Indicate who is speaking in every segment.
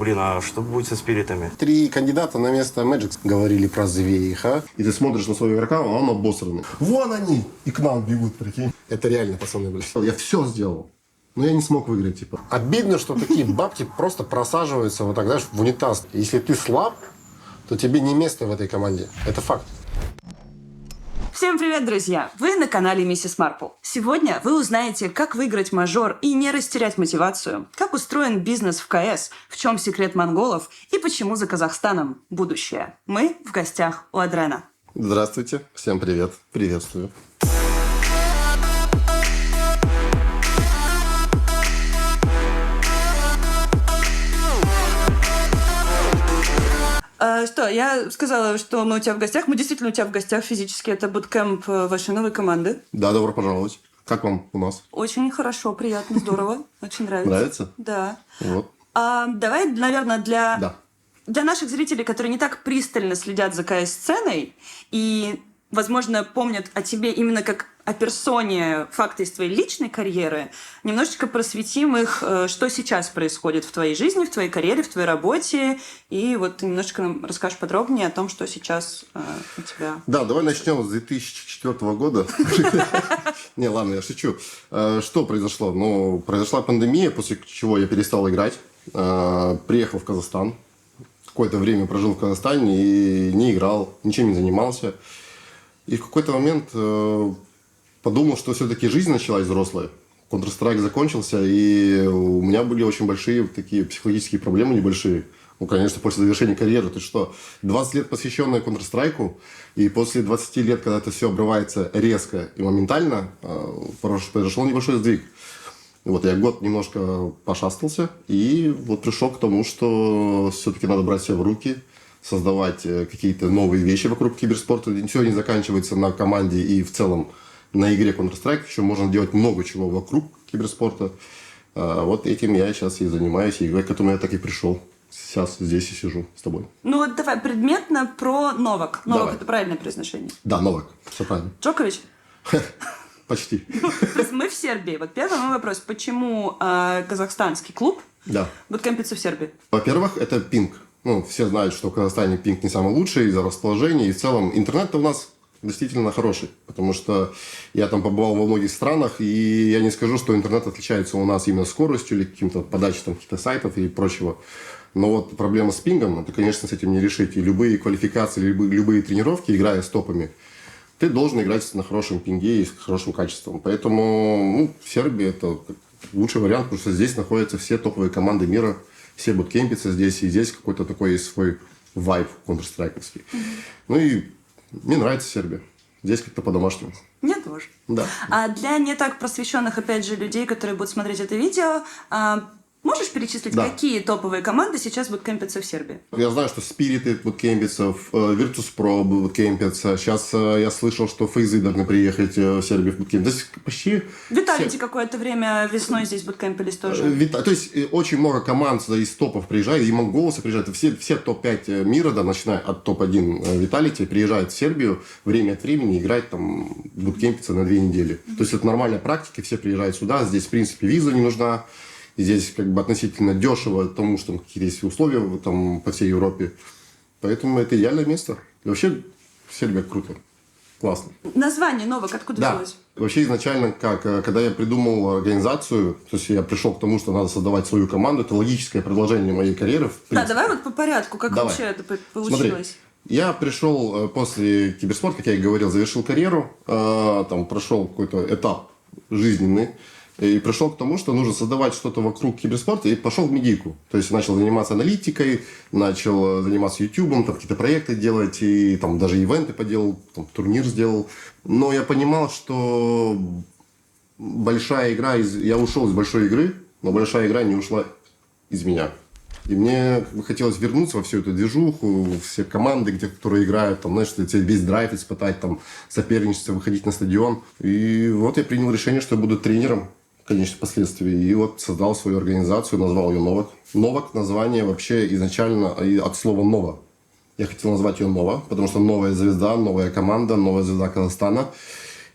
Speaker 1: Блин, а что будет со спиритами?
Speaker 2: 3 кандидата на место Magic говорили про их, а? И ты смотришь на своего игрока, а он обосранный. Вон они! И к нам бегут, прикинь. Это реально, пацаны, блядь. Я все сделал. Но я не смог выиграть, типа. Обидно, что такие бабки просто просаживаются вот так, знаешь, в унитаз. Если ты слаб, то тебе не место в этой команде. Это факт.
Speaker 3: Всем привет, друзья! Вы на канале Миссис Марпл. Сегодня вы узнаете, как выиграть мажор и не растерять мотивацию, как устроен бизнес в КС, в чем секрет монголов и почему за Казахстаном будущее. Мы в гостях у Адрена.
Speaker 2: Здравствуйте, всем привет. Приветствую.
Speaker 3: Что, я сказала, что мы у тебя в гостях. Мы действительно у тебя в гостях физически. Это буткэмп вашей новой команды.
Speaker 2: Да, добро пожаловать. Как вам у нас?
Speaker 3: Очень хорошо, приятно, здорово. Очень нравится.
Speaker 2: Нравится?
Speaker 3: Да.
Speaker 2: Вот.
Speaker 3: Давай, наверное,
Speaker 2: Да.
Speaker 3: для наших зрителей, которые не так пристально следят за КС-сценой и, возможно, помнят о тебе именно как о персоне факты из твоей личной карьеры, немножечко просветим их, что сейчас происходит в твоей жизни, в твоей карьере, в твоей работе, и вот ты немножечко нам расскажешь подробнее о том, что сейчас у тебя.
Speaker 2: Да, давай начнем с 2004 года. Не, ладно, я шучу. Что произошло? Ну, произошла пандемия, после чего я перестал играть. Приехал в Казахстан. Какое-то время прожил в Казахстане и не играл, ничем не занимался. И в какой-то момент подумал, что все-таки жизнь началась взрослая. Counter-Strike закончился, и у меня были очень большие такие психологические проблемы небольшие. Ну, конечно, после завершения карьеры. Ты что, 20 лет посвященная Counter-Strike, и после 20 лет, когда это все обрывается резко и моментально, произошел небольшой сдвиг. Вот я год немножко пошастался, и вот пришел к тому, что все-таки надо брать себя в руки, создавать какие-то новые вещи вокруг киберспорта. Все не заканчивается на команде и в целом на игре Counter-Strike. Еще можно делать много чего вокруг киберспорта. Вот этим я сейчас и занимаюсь, и к этому я так и пришел. Сейчас здесь и сижу с тобой.
Speaker 3: Ну вот давай предметно про Новак. Новак
Speaker 2: Давай.
Speaker 3: — это правильное произношение.
Speaker 2: Да, Новак, все правильно.
Speaker 3: Джокович?
Speaker 2: Почти.
Speaker 3: То есть мы в Сербии. Вот первый мой вопрос. Почему казахстанский клуб
Speaker 2: Да.
Speaker 3: буткэмпится в Сербии?
Speaker 2: Во-первых, это пинг. Ну, все знают, что в Казахстане пинг не самый лучший из-за расположения. И в целом интернет-то у нас действительно хороший. Потому что я там побывал во многих странах, и я не скажу, что интернет отличается у нас именно скоростью или каким-то подачей там, каких-то сайтов и прочего. Но вот проблема с пингом, это, конечно, с этим не решить. И любые квалификации, любые тренировки, играя с топами, ты должен играть на хорошем пинге и с хорошим качеством. Поэтому в Сербии это лучший вариант, потому что здесь находятся все топовые команды мира. Все буткемпятся здесь, и здесь какой-то такой есть свой вайб контрстрайковский. Ну и мне нравится Сербия. Здесь как-то по-домашнему.
Speaker 3: Мне тоже.
Speaker 2: Да.
Speaker 3: А для не так просвещенных, опять же, людей, которые будут смотреть это видео, можешь перечислить,
Speaker 2: Да.
Speaker 3: какие топовые команды сейчас буткемпятся в Сербии?
Speaker 2: Я знаю, что Спириты буткемпятся, Virtus.pro буткемпятся. Сейчас я слышал, что Фейзы должны приехать в Сербию в буткемп. То есть почти...
Speaker 3: Виталити какое-то время весной здесь буткемпились тоже.
Speaker 2: То есть очень много команд из топов приезжают, и монголцы приезжают, все топ-5 мира, да, начиная от топ-1 Виталити, приезжают в Сербию время от времени играть там, буткемпиться на 2 недели. То есть это нормальная практика, все приезжают сюда, здесь в принципе виза не нужна, и здесь как бы относительно дешево, потому что какие-то есть условия там, по всей Европе. Поэтому это идеальное место. И вообще Сербия круто. Классно.
Speaker 3: Название Новак откуда
Speaker 2: Да.
Speaker 3: взялось?
Speaker 2: Вообще изначально, когда я придумал организацию, то есть я пришел к тому, что надо создавать свою команду, это логическое продолжение моей карьеры. В
Speaker 3: Да,
Speaker 2: принципе.
Speaker 3: давай вот по порядку, как
Speaker 2: Давай.
Speaker 3: вообще это получилось.
Speaker 2: Смотри, я пришел после киберспорта, как я и говорил, завершил карьеру, там прошел какой-то этап жизненный, и пришел к тому, что нужно создавать что-то вокруг киберспорта, и пошел в медийку. То есть начал заниматься аналитикой, начал заниматься ютубом, там какие-то проекты делать, и там даже ивенты поделал, там, турнир сделал. Но я понимал, что большая игра, я ушел из большой игры, но большая игра не ушла из меня. И мне как бы хотелось вернуться во всю эту движуху, все команды, которые играют, там, знаешь, весь драйв испытать, там, соперничество, выходить на стадион. И вот я принял решение, что я буду тренером, конечно, впоследствии. И вот создал свою организацию, назвал ее Новак. Новак название вообще изначально от слова «ново». Я хотел назвать ее «Нова», потому что новая звезда, новая команда, новая звезда Казахстана.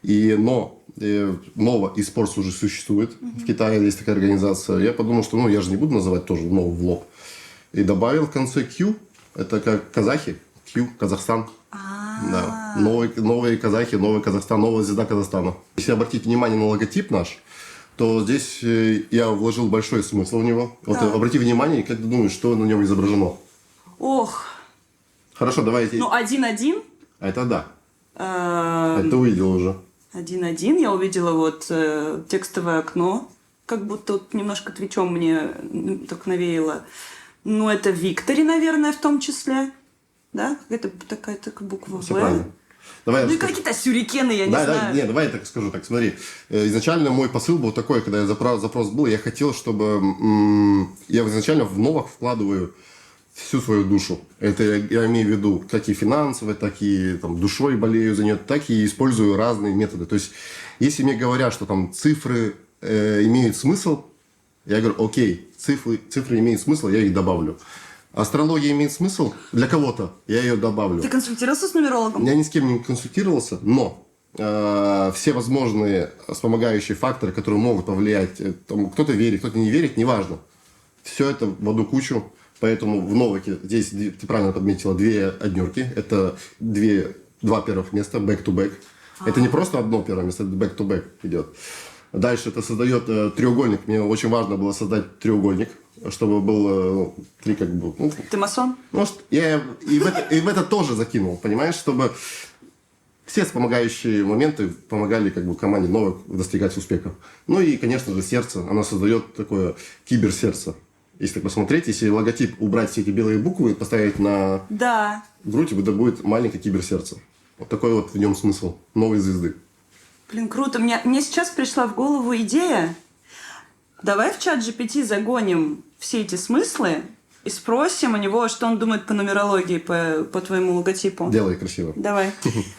Speaker 2: Нова eSports уже существует. В Китае есть такая организация. Я подумал, что я же не буду называть тоже Нову в лоб. и добавил в конце Q. Это как казахи. Q, Казахстан. Да. Новые казахи, новый Казахстан, новая звезда Казахстана. Если обратить внимание на логотип наш, то здесь я вложил большой смысл в него. Вот обрати внимание, как ты думаешь, что на нем изображено?
Speaker 3: Ох.
Speaker 2: Хорошо, давайте.
Speaker 3: Ну, 1-1.
Speaker 2: А это да. Это увидел уже.
Speaker 3: 1-1. Я увидела вот текстовое окно. Как будто вот немножко твичом мне так навеяло. Ну, это Виктори, наверное, в том числе. Да? Это такая буква
Speaker 2: Все
Speaker 3: В.
Speaker 2: правильно. Давай
Speaker 3: Ну и какие-то сюрикены, я не знаю.
Speaker 2: Давай я так скажу. Так, смотри. Изначально мой посыл был такой, когда запрос был, я хотел, чтобы... я изначально в новых вкладываю всю свою душу. Это я имею в виду как и финансово, так и там, душой болею за нее, так и использую разные методы. То есть, если мне говорят, что там цифры имеют смысл, я говорю, окей, цифры имеют смысл, я их добавлю. Астрология имеет смысл для кого-то, я ее добавлю.
Speaker 3: Ты консультировался с нумерологом?
Speaker 2: Я ни с кем не консультировался, но все возможные вспомогающие факторы, которые могут повлиять, там, кто-то верит, кто-то не верит, неважно. Все это в одну кучу. Поэтому в Новаке здесь, ты правильно подметила, 2 однерки. Это 2 первых места, back-to-back. Это не просто одно первое место, это back-to-back идет. Дальше это создает треугольник. Мне очень важно было создать треугольник, чтобы было 3 как бы... Ну,
Speaker 3: Ты масон?
Speaker 2: может, я и в это тоже закинул, понимаешь, чтобы все вспомогающие моменты помогали как бы команде Новак достигать успехов. Ну и, конечно же, сердце. Оно создает такое киберсердце. Если так посмотреть, если логотип убрать все эти белые буквы и поставить на грудь, это будет маленькое киберсердце. Вот такой вот в нем смысл новой звезды.
Speaker 3: Блин, круто. Мне сейчас пришла в голову идея. Давай в чат GPT загоним все эти смыслы и спросим у него, что он думает по нумерологии, по твоему логотипу.
Speaker 2: Делай красиво.
Speaker 3: Давай.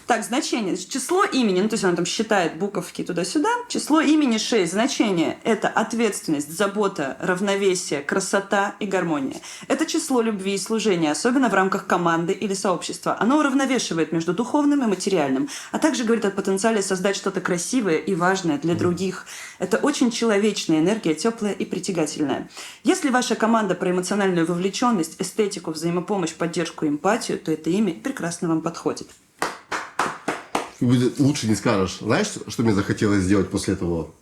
Speaker 3: Так, значение. Число имени, ну то есть он там считает буковки туда-сюда. Число имени 6. Значение – это ответственность, забота, равновесие, красота и гармония. Это число любви и служения, особенно в рамках команды или сообщества. Оно уравновешивает между духовным и материальным, а также говорит о потенциале создать что-то красивое и важное для других. Это очень человечная энергия, теплая и притягательная. Если ваша команда про эмоциональную вовлеченность, эстетику, взаимопомощь, поддержку и эмпатию, то это имя прекрасно вам подходит.
Speaker 2: Лучше не скажешь. Знаешь, что мне захотелось сделать после этого?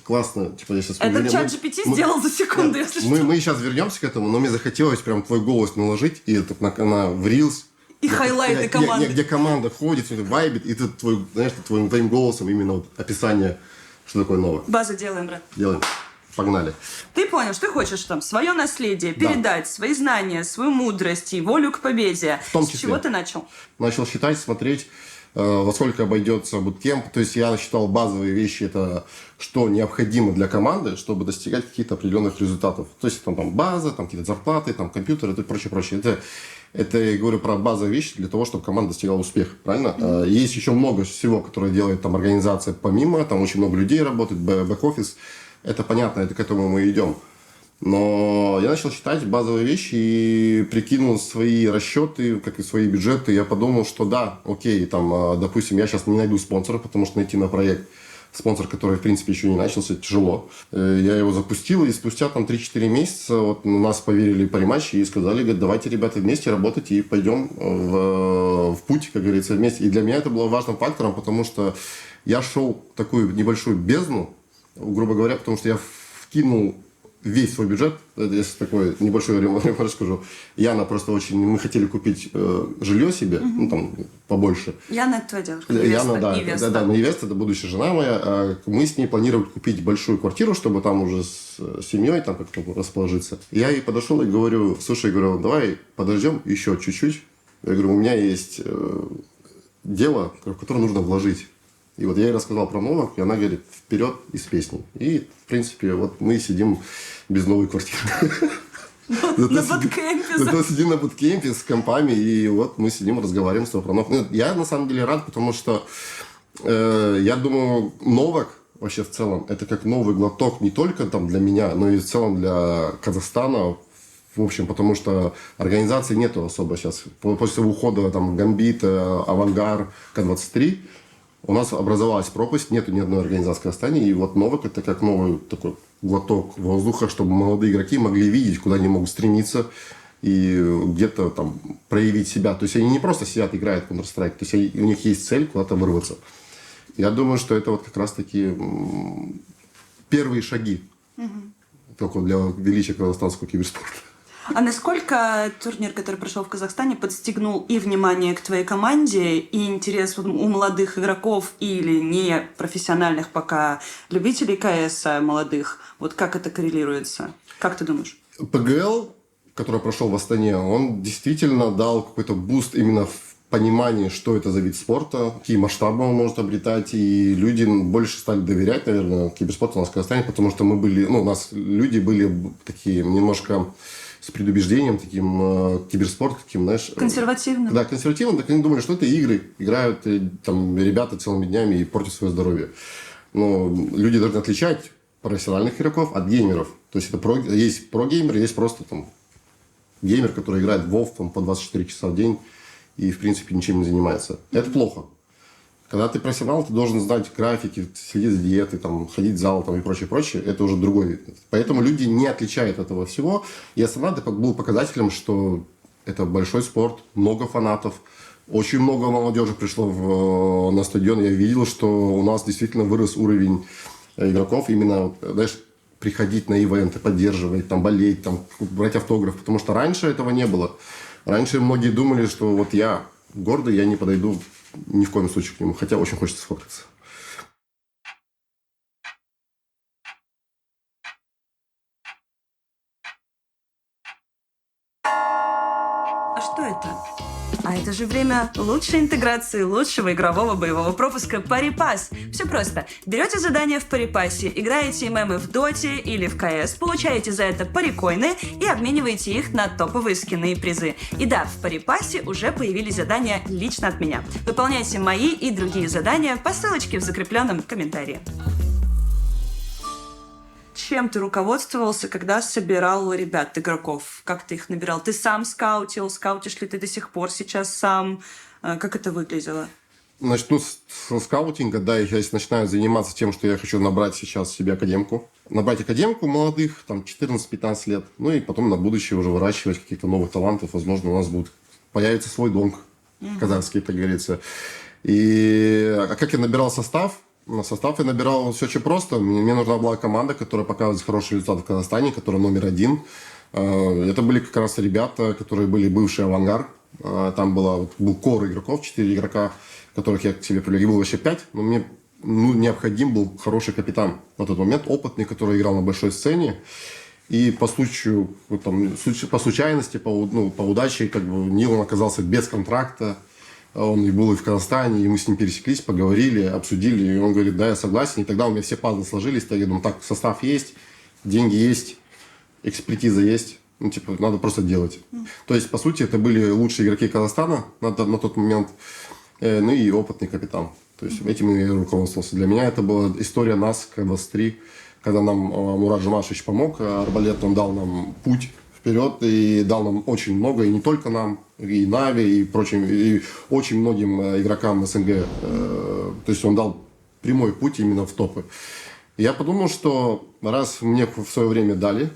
Speaker 2: Классно. Типа, я сейчас
Speaker 3: Это чат GPT сделал за секунду, если что.
Speaker 2: Мы сейчас вернемся к этому, но мне захотелось прям твой голос наложить и это в Reels.
Speaker 3: И хайлайты команды.
Speaker 2: Где команда ходит, вайбит, и ты твоим голосом именно вот описание, что такое новое.
Speaker 3: Базу делаем, брат.
Speaker 2: Делаем. Погнали.
Speaker 3: Ты понял, что ты хочешь там свое наследие передать, свои знания, свою мудрость и волю к победе.
Speaker 2: В том числе.
Speaker 3: С чего ты начал?
Speaker 2: Начал считать, смотреть, во сколько обойдется буткемп. То есть я считал базовые вещи, это что необходимо для команды, чтобы достигать каких-то определенных результатов. То есть там база, там какие-то зарплаты, там компьютеры и прочее. Это я говорю про базовые вещи для того, чтобы команда достигала успеха. Правильно? Mm-hmm. Есть еще много всего, которое делает там организация помимо. Там очень много людей работает, бэк-офис. Это понятно, это к этому мы идем. Но я начал считать базовые вещи и прикинул свои расчеты, как и свои бюджеты. Я подумал, что да, окей, там, допустим, я сейчас не найду спонсора, потому что найти на проект спонсор, который, в принципе, еще не начался, тяжело. Я его запустил, и спустя там 3-4 месяца вот, у нас поверили париматчи и сказали, говорят, давайте, ребята, вместе работать и пойдем в путь, как говорится, вместе. И для меня это было важным фактором, потому что я шел в такую небольшую бездну, грубо говоря, потому что я вкинул весь свой бюджет, если такой небольшой ремонт расскажу. Яна просто мы хотели купить жилье себе, ну там побольше.
Speaker 3: Яна это твоя девушка.
Speaker 2: Яна, да, невеста, это будущая жена моя. Мы с ней планировали купить большую квартиру, чтобы там уже с семьей там как-то расположиться. Я ей подошел и говорю, слушай, говорю, давай подождем еще чуть-чуть. Я говорю, у меня есть дело, в которое нужно вложить. И вот я ей рассказал про Новак, и она говорит, вперед и с песней. И, в принципе, вот мы сидим без новой квартиры.
Speaker 3: На буткемпе.
Speaker 2: Зато сидим на буткемпе с компами, и вот мы сидим, разговариваем с тобой про Новак. Я, на самом деле, рад, потому что я думаю, Новак вообще в целом, это как новый глоток не только там для меня, но и в целом для Казахстана. В общем, потому что организации нету особо сейчас. После ухода там Гамбит, Авангар, К-23, у нас образовалась пропасть, нету ни одной организации в Казахстане, и вот Новак это как новый такой глоток воздуха, чтобы молодые игроки могли видеть, куда они могут стремиться, и где-то там проявить себя. То есть они не просто сидят, играют в Counter-Strike, то есть у них есть цель куда-то вырваться. Я думаю, что это вот как раз-таки первые шаги только для величия казахстанского киберспорта.
Speaker 3: А насколько турнир, который прошел в Казахстане, подстегнул и внимание к твоей команде, и интерес у молодых игроков или не профессиональных пока любителей КС молодых? Вот как это коррелируется? Как ты думаешь?
Speaker 2: ПГЛ, который прошел в Астане, он действительно дал какой-то буст именно в понимании, что это за вид спорта, какие масштабы он может обретать, и люди больше стали доверять, наверное, киберспорту у нас в Казахстане, потому что мы были, у нас люди были такие немножко с предубеждением таким киберспорт, таким, знаешь...
Speaker 3: Консервативным.
Speaker 2: Да, консервативным, так они думали, что это игры, играют там ребята целыми днями и портят свое здоровье. Но люди должны отличать профессиональных игроков от геймеров. То есть есть про-геймер, есть просто там геймер, который играет в WoW там, по 24 часа в день и, в принципе, ничем не занимается. Это плохо. Когда ты профессионал, ты должен знать графики, следить за диетой, там, ходить в зал там, и прочее, прочее. Это уже другой вид. Поэтому люди не отличают этого всего. И Астана был показателем, что это большой спорт, много фанатов. Очень много молодежи пришло на стадион. Я видел, что у нас действительно вырос уровень игроков. Именно, знаешь, приходить на ивенты, поддерживать, там, болеть, там, брать автограф. Потому что раньше этого не было. Раньше многие думали, что вот я гордый, я не подойду ни в коем случае к нему. Хотя очень хочется сфоткаться.
Speaker 3: А что это? А это же время лучшей интеграции, лучшего игрового боевого пропуска Парипас. Все просто. Берете задание в Парипасе, играете мемы в Доте или в КС, получаете за это парикоины и обмениваете их на топовые скины и призы. И да, в Парипасе уже появились задания лично от меня. Выполняйте мои и другие задания по ссылочке в закрепленном комментарии. Чем ты руководствовался, когда собирал ребят, игроков? Как ты их набирал? Ты сам скаутил? Скаутишь ли ты до сих пор сейчас сам? Как это выглядело?
Speaker 2: Начну с скаутинга, да, я начинаю заниматься тем, что я хочу набрать сейчас себе академку. Набрать академку молодых, там, 14-15 лет, ну и потом на будущее уже выращивать каких-то новых талантов. Возможно, у нас появится свой донг казахский, как говорится. А как я набирал состав? На состав я набирал все очень просто. Мне нужна была команда, которая показывает хороший результат в Казахстане, которая номер 1. Это были как раз ребята, которые были бывшие «Авангард». Там был кор игроков, 4 игрока, которых я к себе привлекал. Было вообще 5, но мне необходим был хороший капитан на тот момент, опытный, который играл на большой сцене. И по случаю, по случайности, по удаче, Нил оказался без контракта. Он и был и в Казахстане, и мы с ним пересеклись, поговорили, обсудили. И он говорит, да, я согласен. И тогда у меня все пазлы сложились. Я думаю, так, состав есть, деньги есть, экспертиза есть. Надо просто делать. То есть, по сути, это были лучшие игроки Казахстана на тот момент. Ну и опытный капитан. То есть, этим я руководствовался. Для меня это была история нас, КВС-3, когда нам Мурат Жумашевич помог. Арбалет, он дал нам путь вперед и дал нам очень много, и не только нам, и Нави, и прочим, и очень многим игрокам СНГ. То есть он дал прямой путь именно в топы. И я подумал, что раз мне в свое время дали,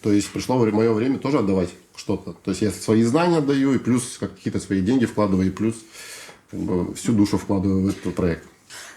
Speaker 2: то есть пришло мое время тоже отдавать что-то. То есть я свои знания отдаю, и плюс какие-то свои деньги вкладываю, и плюс всю душу вкладываю в этот проект.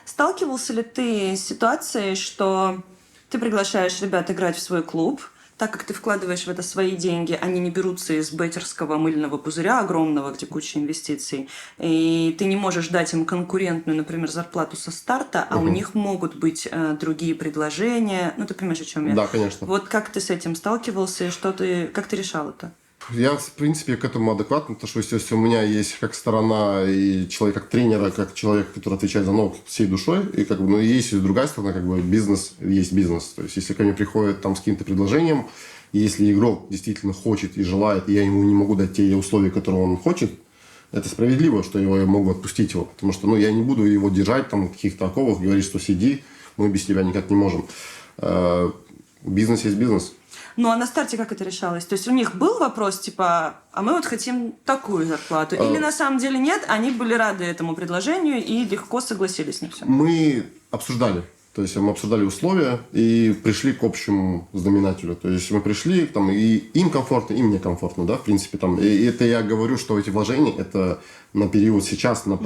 Speaker 3: Сталкивался ли ты с ситуацией, что ты приглашаешь ребят играть в свой клуб, так как ты вкладываешь в это свои деньги, они не берутся из беттерского мыльного пузыря огромного, где куча инвестиций, и ты не можешь дать им конкурентную, например, зарплату со старта, а у них могут быть другие предложения. Ну, ты понимаешь, о чем я?
Speaker 2: Да, конечно.
Speaker 3: Вот как ты с этим сталкивался, и как ты решал это?
Speaker 2: Я, в принципе, к этому адекватно отношусь. Если у меня есть как сторона и человек как тренера, как человек, который отвечает за науку всей душой, и есть и другая сторона, бизнес есть бизнес. То есть, если ко мне приходят там с каким-то предложением, и если игрок действительно хочет и желает, и я ему не могу дать те условия, которые он хочет, это справедливо, что я могу отпустить его. Потому что я не буду его держать там в каких-то оковах, говорить, что сиди, мы без тебя никак не можем. Бизнес есть бизнес.
Speaker 3: Ну, а на старте как это решалось? То есть у них был вопрос, типа, а мы вот хотим такую зарплату? Или на самом деле нет, они были рады этому предложению и легко согласились на все?
Speaker 2: Мы обсуждали. То есть мы обсуждали условия и пришли к общему знаменателю. То есть мы пришли, там, и им комфортно, и мне комфортно, да, в принципе. Там, и это я говорю, что эти вложения, это на период сейчас, на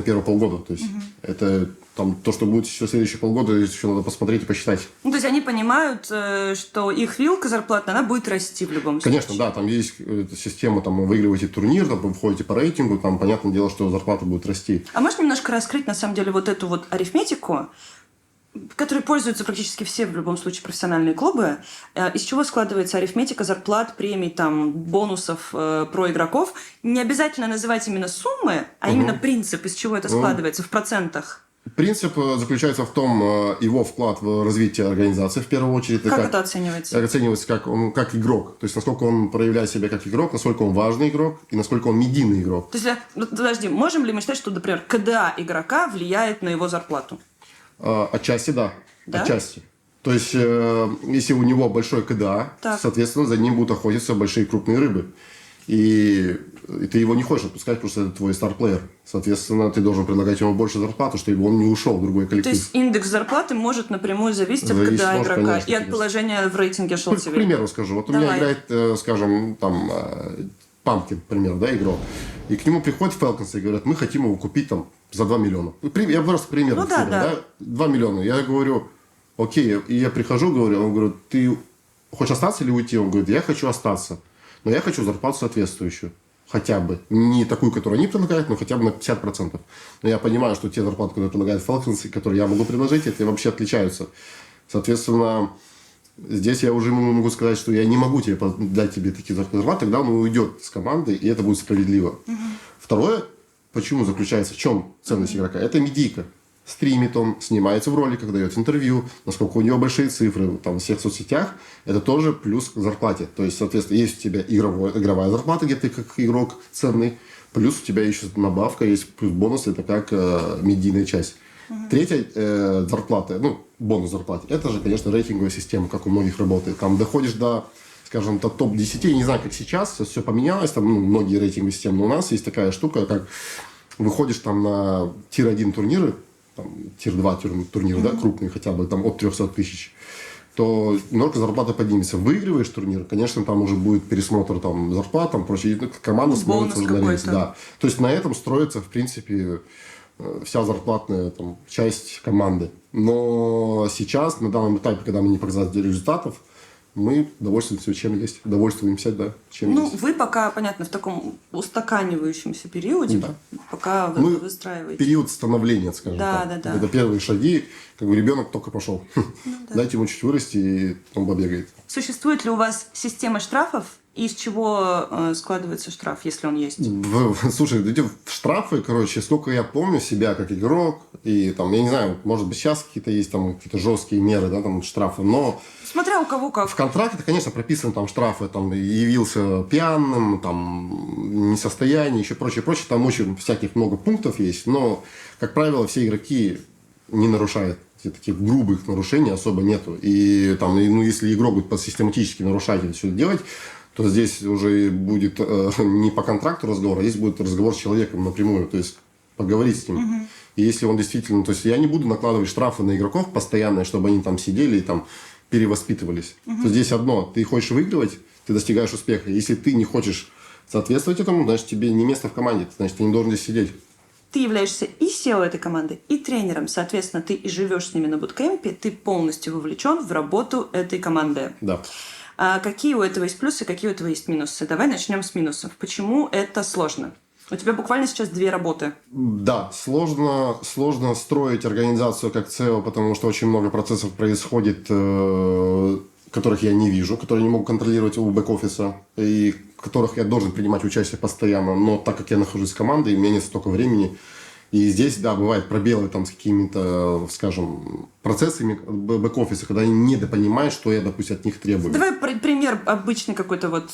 Speaker 2: первые полгода. То есть это там, то, что будет еще следующие полгода, еще надо посмотреть и посчитать.
Speaker 3: Ну, то есть они понимают, что их вилка зарплатная, она будет расти в любом случае.
Speaker 2: Конечно, да, там есть система, там, вы выигрываете турнир, там, вы входите по рейтингу, там, понятное дело, что зарплата будет расти.
Speaker 3: А можешь немножко раскрыть, на самом деле, вот эту вот арифметику, которой пользуются практически все, в любом случае, профессиональные клубы? Из чего складывается арифметика зарплат, премий, там, бонусов про игроков? Не обязательно называть именно суммы, а именно принцип, из чего это складывается в процентах.
Speaker 2: Принцип заключается в том, его вклад в развитие организации, в первую очередь.
Speaker 3: Как это оценивается?
Speaker 2: Оценивается как он как игрок. То есть, насколько он проявляет себя как игрок, насколько он важный игрок и насколько он медийный игрок.
Speaker 3: То есть, подожди, можем ли мы считать, что, например, КДА игрока влияет на его зарплату?
Speaker 2: Отчасти, да.
Speaker 3: Да?
Speaker 2: Отчасти. То есть, если у него большой КДА,
Speaker 3: Так.
Speaker 2: соответственно, за ним будут охотиться большие крупные рыбы. И ты его не хочешь отпускать, потому что это твой стар-плеер. Соответственно, ты должен предлагать ему больше зарплаты, чтобы он не ушел в другой коллектив.
Speaker 3: То есть индекс зарплаты может напрямую зависеть от
Speaker 2: Зависит,
Speaker 3: КДА
Speaker 2: может,
Speaker 3: игрока
Speaker 2: конечно,
Speaker 3: и от
Speaker 2: конечно.
Speaker 3: положения в рейтинге
Speaker 2: К
Speaker 3: Шелтивей.
Speaker 2: примеру скажу. Вот у
Speaker 3: Давай.
Speaker 2: меня играет, скажем, там, Памкин, например, да, игрок. И к нему приходят Falcons и говорят, мы хотим его купить там за 2 миллиона. Я просто пример.
Speaker 3: Ну да, да.
Speaker 2: 2 миллиона. Я говорю, окей. И я прихожу, говорю, он говорит, ты хочешь остаться или уйти? Он говорит, я хочу остаться. Но я хочу зарплату соответствующую. Хотя бы. Не такую, которую они предлагают, но хотя бы на 50%. Но я понимаю, что те зарплаты, которые предлагают Falcons, и которые я могу предложить, это вообще отличаются. Соответственно, здесь я уже могу сказать, что я не могу дать тебе такие зарплаты, тогда он уйдет с команды, и это будет справедливо. Второе, почему заключается, в чем ценность игрока? Это медийка. Стримит он, снимается в роликах, дает интервью, насколько у него большие цифры там, в всех соцсетях, это тоже плюс к зарплате. То есть, соответственно, есть у тебя игровая зарплата, где ты как игрок ценный, плюс у тебя еще надбавка, есть плюс бонус, это как медийная часть. Третья зарплата, бонус зарплаты, это же, конечно, рейтинговая система, как у многих работает. Там доходишь до, скажем, до топ-10, я не знаю, как сейчас, все поменялось, там многие рейтинговые системы, но у нас есть такая штука, как выходишь там на тир-1 турниры, там, тир-2 турниры, да, крупные хотя бы, там от 300 тысяч, то немножко зарплата поднимется. Выигрываешь турнир, конечно, там уже будет пересмотр там, зарплат, там, прочее, команда становится уже на рельс, да. То есть на этом строится, в принципе, вся зарплатная там, часть команды. Но сейчас, на данном этапе, когда мы не показали результатов, мы довольствуемся чем есть. Довольствуемся, да, чем есть.
Speaker 3: Вы пока, понятно, в таком устаканивающемся периоде,
Speaker 2: Да.
Speaker 3: пока
Speaker 2: Мы
Speaker 3: выстраиваете.
Speaker 2: период становления, скажем
Speaker 3: Да,
Speaker 2: так.
Speaker 3: да, да.
Speaker 2: Это первые шаги, как бы ребенок только пошел. Дайте ему чуть вырасти, и он побегает.
Speaker 3: Существует ли у вас система штрафов? И из чего складывается штраф, если он есть?
Speaker 2: Слушай, эти штрафы, короче, сколько я помню себя как игрок, и там, я не знаю, может быть, сейчас какие-то есть там какие-то жесткие меры, да, там штрафы, но
Speaker 3: Смотря у кого как.
Speaker 2: в контракте, конечно, прописаны там штрафы, там, явился пьяным, там, несостояние, еще прочее, прочее, там очень всяких много пунктов есть, но, как правило, все игроки не нарушают. Таких грубых нарушений особо нету. И там, если игрок будет систематически нарушать это все делать, то здесь уже будет не по контракту разговор, а здесь будет разговор с человеком напрямую, то есть поговорить с ним. И если он действительно... То есть я не буду накладывать штрафы на игроков постоянно, чтобы они там сидели и там перевоспитывались. То здесь одно, ты хочешь выигрывать, ты достигаешь успеха. Если ты не хочешь соответствовать этому, значит, тебе не место в команде, значит, ты не должен здесь сидеть.
Speaker 3: Ты являешься и SEO этой команды, и тренером. Соответственно, ты и живешь с ними на буткемпе, ты полностью вовлечен в работу этой команды.
Speaker 2: Да.
Speaker 3: А какие у этого есть плюсы, какие у этого есть минусы? Давай начнем с минусов. Почему это сложно? У тебя буквально сейчас 2 работы.
Speaker 2: Да, сложно строить организацию как SEO, потому что очень много процессов происходит, которых я не вижу, которые не могу контролировать у бэк-офиса, и в которых я должен принимать участие постоянно. Но так как я нахожусь в команде, у меня нет столько времени. И здесь, да, бывают пробелы там, с какими-то, скажем, процессами бэк-офиса, когда они недопонимают, что я, допустим, от них требую.
Speaker 3: Давай пример обычный какой-то вот.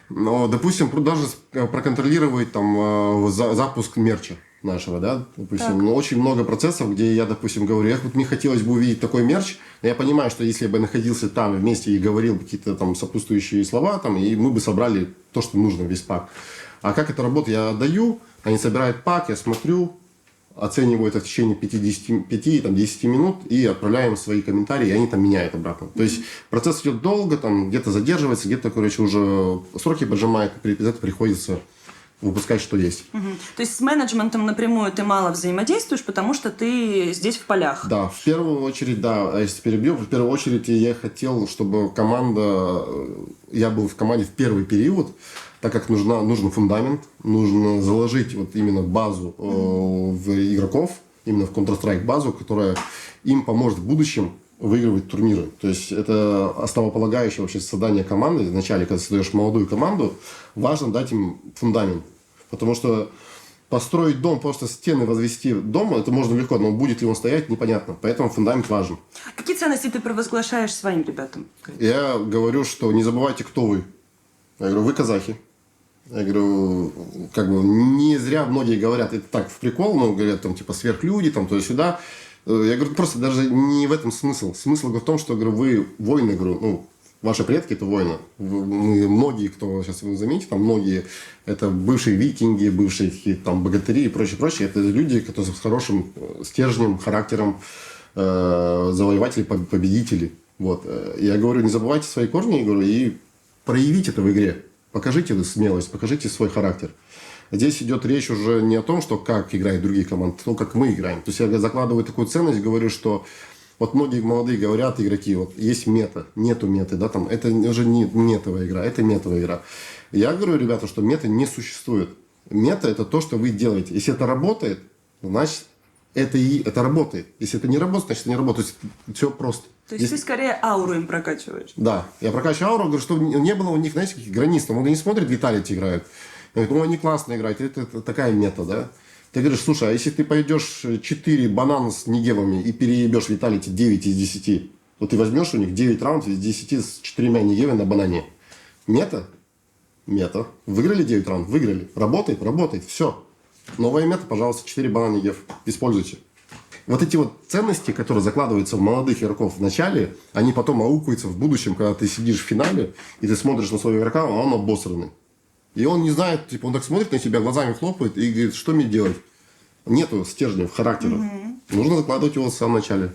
Speaker 2: Но, допустим, даже проконтролировать там запуск мерча нашего, да, допустим. Но очень много процессов, где я, допустим, говорю, мне хотелось бы увидеть такой мерч, но я понимаю, что если я бы находился там вместе и говорил какие-то там сопутствующие слова, там, и мы бы собрали то, что нужно, весь пак. А как это работает? Я отдаю, они собирают пак, я смотрю, оцениваю это в течение 5-10 минут и отправляем свои комментарии, и они там меняют обратно. То есть процесс идет долго, там где-то задерживается, где-то, короче, уже сроки поджимает, и из этого приходится выпускать, что есть.
Speaker 3: То есть с менеджментом напрямую ты мало взаимодействуешь, потому что ты здесь в полях.
Speaker 2: Да, в первую очередь, да, если перебью, в первую очередь я хотел, чтобы я был в команде в первый период, так как нужен фундамент, нужно заложить вот именно базу в игроков, именно в Counter-Strike базу, которая им поможет в будущем выигрывать турниры. То есть это основополагающее вообще создание команды. Вначале, когда создаешь молодую команду, важно дать им фундамент. Потому что построить дом, просто стены возвести дом, это можно легко, но будет ли он стоять, непонятно. Поэтому фундамент важен.
Speaker 3: Какие ценности ты провозглашаешь своим ребятам?
Speaker 2: Я говорю, что не забывайте, кто вы. Я говорю, вы казахи. Я говорю, как бы не зря многие говорят, это так в прикол, но говорят, там, типа, сверхлюди, там, туда-сюда. Я говорю, просто даже не в этом смысл. Смысл в том, что, говорю, вы воины, говорю, ну, ваши предки – это воины. Многие, кто сейчас вы заметите, там многие – это бывшие викинги, бывшие там богатыри и прочее. Это люди, которые с хорошим стержнем, характером, завоеватели, победители. Вот. Я говорю, не забывайте свои корни, говорю, и проявите это в игре. Покажите эту смелость, покажите свой характер. Здесь идет речь уже не о том, что как играют другие команды, а то, как мы играем. То есть я закладываю такую ценность, говорю, что вот многие молодые говорят, игроки, вот есть мета, нету меты, да, там, это уже не метовая игра, это метовая игра. Я говорю, ребята, что меты не существует. Мета – это то, что вы делаете. Если это работает, значит, это работает. Если это не работает, значит, это не работает. То есть все просто.
Speaker 3: То есть ты скорее ауру им прокачиваешь?
Speaker 2: Да, я прокачиваю ауру, говорю, что не было у них, знаете, каких границ. Там, они смотрят, Виталити играют. Говорит, ну, они классно играют, это такая мета, да? Ты говоришь, слушай, а если ты пойдешь 4 банана с негевами и переебешь Виталити 9 из 10, то ты возьмешь у них 9 раундов из 10 с 4 негевами на банане. Мета? Мета. Выиграли 9 раундов? Выиграли. Работает? Работает. Все. Новая мета, пожалуйста, 4 банана негев. Используйте. Вот эти вот ценности, которые закладываются в молодых игроков в начале, они потом аукаются в будущем, когда ты сидишь в финале, и ты смотришь на своего игрока, а он обосранный. И он не знает, типа, он так смотрит на тебя, глазами хлопает и говорит, что мне делать? Нету стержня, характера. Нужно закладывать его в самом начале.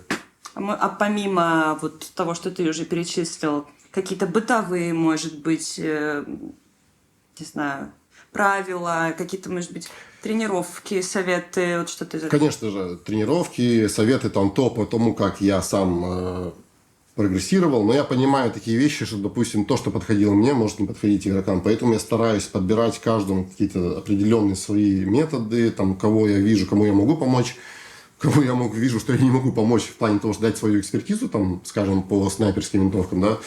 Speaker 3: А помимо вот того, что ты уже перечислил, какие-то бытовые, может быть, не знаю, правила, какие-то, может быть, тренировки, советы, вот что-то из этого?
Speaker 2: Конечно же, тренировки, советы там то по тому, как я сам прогрессировал, но я понимаю такие вещи, что, допустим, то, что подходило мне, может не подходить игрокам, поэтому я стараюсь подбирать каждому какие-то определенные свои методы, там, кого я вижу, кому я могу помочь, кому я вижу, что я не могу помочь в плане того, что дать свою экспертизу, там, скажем, по снайперским винтовкам, да,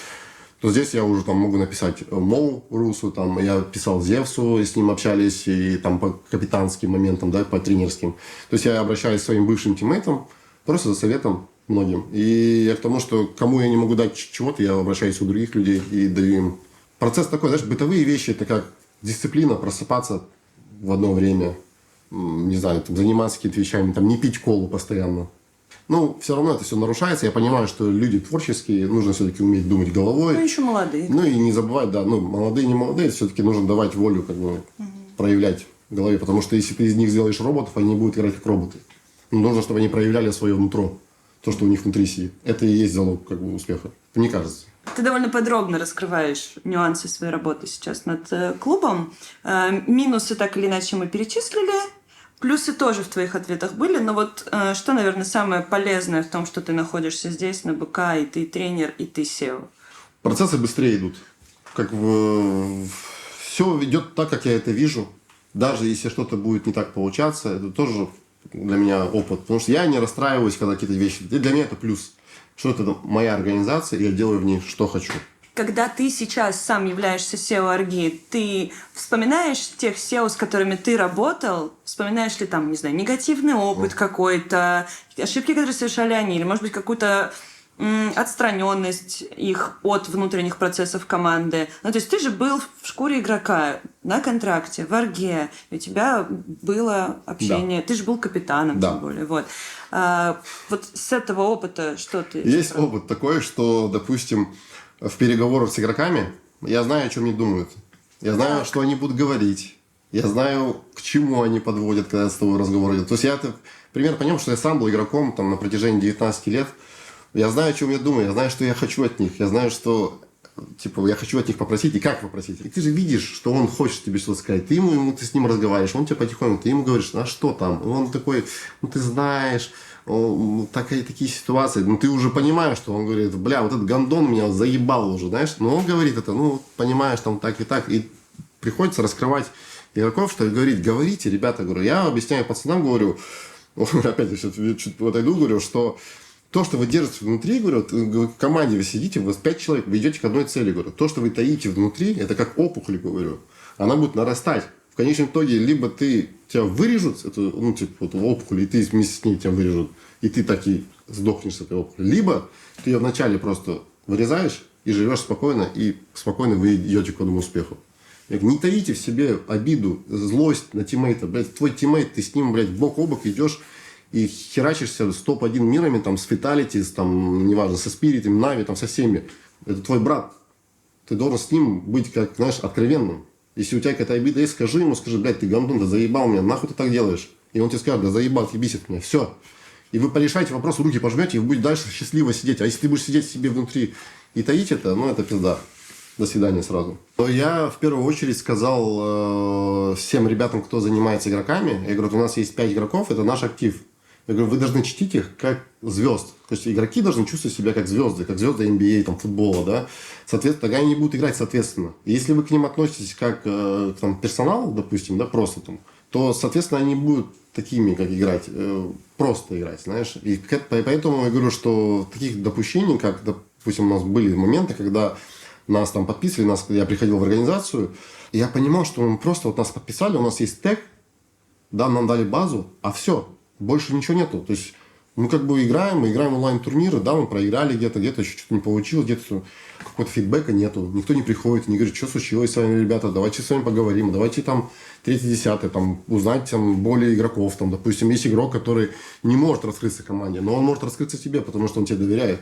Speaker 2: то здесь я уже там могу написать Моу Русу, там, я писал Зевсу, и с ним общались, и там по капитанским моментам, да, по тренерским. То есть я обращаюсь к своим бывшим тиммейтам просто за советом многим. И я к тому, что кому я не могу дать чего-то, я обращаюсь у других людей и даю им. Процесс такой, знаешь, бытовые вещи, это как дисциплина, просыпаться в одно время, не знаю, там, заниматься какими-то вещами, там, не пить колу постоянно. Ну, все равно это все нарушается. Я понимаю, что люди творческие, нужно все-таки уметь думать головой.
Speaker 3: Ну, еще молодые.
Speaker 2: Ну, и не забывать, да, ну, молодые, не молодые, все-таки нужно давать волю, как бы, проявлять в голове. Потому что если ты из них сделаешь роботов, они будут играть как роботы. Ну, нужно, чтобы они проявляли свое нутро. То, что у них внутри сидит. Это и есть залог, как бы, успеха. Мне кажется.
Speaker 3: Ты довольно подробно раскрываешь нюансы своей работы сейчас над клубом. Минусы так или иначе мы перечислили. Плюсы тоже в твоих ответах были. Но вот что, наверное, самое полезное в том, что ты находишься здесь, на БК, и ты тренер, и ты SEO?
Speaker 2: Процессы быстрее идут. Как бы все идет так, как я это вижу. Даже если что-то будет не так получаться, это тоже для меня опыт. Потому что я не расстраиваюсь, когда какие-то вещи... Для меня это плюс. Что это моя организация, и я делаю в ней, что хочу.
Speaker 3: Когда ты сейчас сам являешься SEO Арги, ты вспоминаешь тех SEO, с которыми ты работал? Вспоминаешь ли там, не знаю, негативный опыт какой-то, ошибки, которые совершали они, или, может быть, какую-то отстраненность их от внутренних процессов команды. Ну, то есть ты же был в шкуре игрока на контракте, в Арге, и у тебя было общение, да. Ты же был капитаном, да. Тем более. Вот. Вот с этого опыта что ты...
Speaker 2: Есть опыт такой, что, допустим, в переговорах с игроками я знаю, о чем они думают. Я знаю, что они будут говорить. Я знаю, к чему они подводят, когда с тобой разговор идет. То есть я это примерно понял, что я сам был игроком там, на протяжении 19 лет. Я знаю, о чем я думаю, я знаю, что я хочу от них, я знаю, что типа, я хочу от них попросить, и как попросить. И ты же видишь, что он хочет тебе что-то сказать. Ты с ним разговариваешь, он тебе потихоньку, ты ему говоришь, а что там? И он такой, ну ты знаешь, такие ситуации. Ну ты уже понимаешь, что он говорит, бля, вот этот гондон меня заебал уже, знаешь. Но он говорит это, ну, понимаешь, там так и так. И приходится раскрывать игроков, что говорить, говорите, ребята, говорю, я объясняю пацанам, говорю, опять я чуть отойду, говорю, что то, что вы держите внутри, говорю, в команде вы сидите, вы 5 человек, вы идете к одной цели, говорю. То, что вы таите внутри, это как опухоль, говорю. Она будет нарастать. В конечном итоге, либо тебя вырежут, эту, ну, типа, вот, опухоль, и ты вместе с ней тебя вырежут, и ты таки сдохнешь с этой опухолью. Либо ты ее вначале просто вырезаешь и живешь спокойно, и спокойно вы идете к одному успеху. Не таите в себе обиду, злость на тиммейта. Блядь, твой тиммейт, ты с ним, блядь, бок о бок идешь, и херачишься с топ-1 мирами, там, с Фаталити, там, неважно, со Спиритами, Нави, там, со всеми. Это твой брат. Ты должен с ним быть, как, знаешь, откровенным. Если у тебя какая-то обида есть, скажи ему, блядь, ты гандон, да заебал меня, нахуй ты так делаешь? И он тебе скажет, да заебал, ты бесит меня, все. И вы порешаете вопрос, руки пожмете, и вы будете дальше счастливо сидеть. А если ты будешь сидеть себе внутри и таить это, ну, это пизда. До свидания сразу. Но я в первую очередь сказал всем ребятам, кто занимается игроками, я говорю, у нас есть 5 игроков, это наш актив. Я говорю, вы должны чтить их как звезд. То есть игроки должны чувствовать себя как звезды NBA, там, футбола, да. Соответственно, тогда они будут играть соответственно. И если вы к ним относитесь как там, персонал, допустим, да, просто там, то, соответственно, они будут такими, как играть, просто играть, знаешь. И поэтому я говорю, что таких допущений, как, допустим, у нас были моменты, когда нас там подписывали, я приходил в организацию, и я понимал, что мы просто вот нас подписали, у нас есть тег, да, нам дали базу, а все. Больше ничего нету. То есть мы как бы играем онлайн-турниры, да, мы проиграли где-то еще что-то не получилось, где-то какого-то фидбэка нету. Никто не приходит, не говорит, что случилось с вами, ребята, давайте с вами поговорим, давайте там 3-10, там, узнать там более игроков. Там, допустим, есть игрок, который не может раскрыться команде, но он может раскрыться тебе, потому что он тебе доверяет.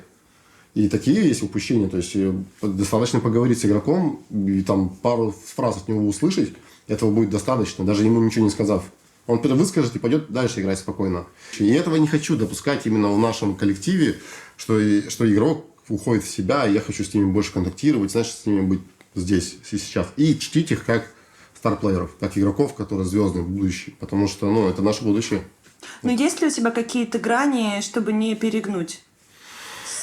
Speaker 2: И такие есть упущения. То есть достаточно поговорить с игроком и там пару фраз от него услышать, этого будет достаточно, даже ему ничего не сказав. Он выскажет и пойдет дальше играть спокойно. И этого не хочу допускать именно в нашем коллективе, что игрок уходит в себя, и я хочу с ними больше контактировать, значит, с ними быть здесь и сейчас. И чтить их как старплееров, как игроков, которые звездные, будущие. Потому что, ну, это наше будущее.
Speaker 3: Но есть ли у тебя какие-то грани, чтобы не перегнуть?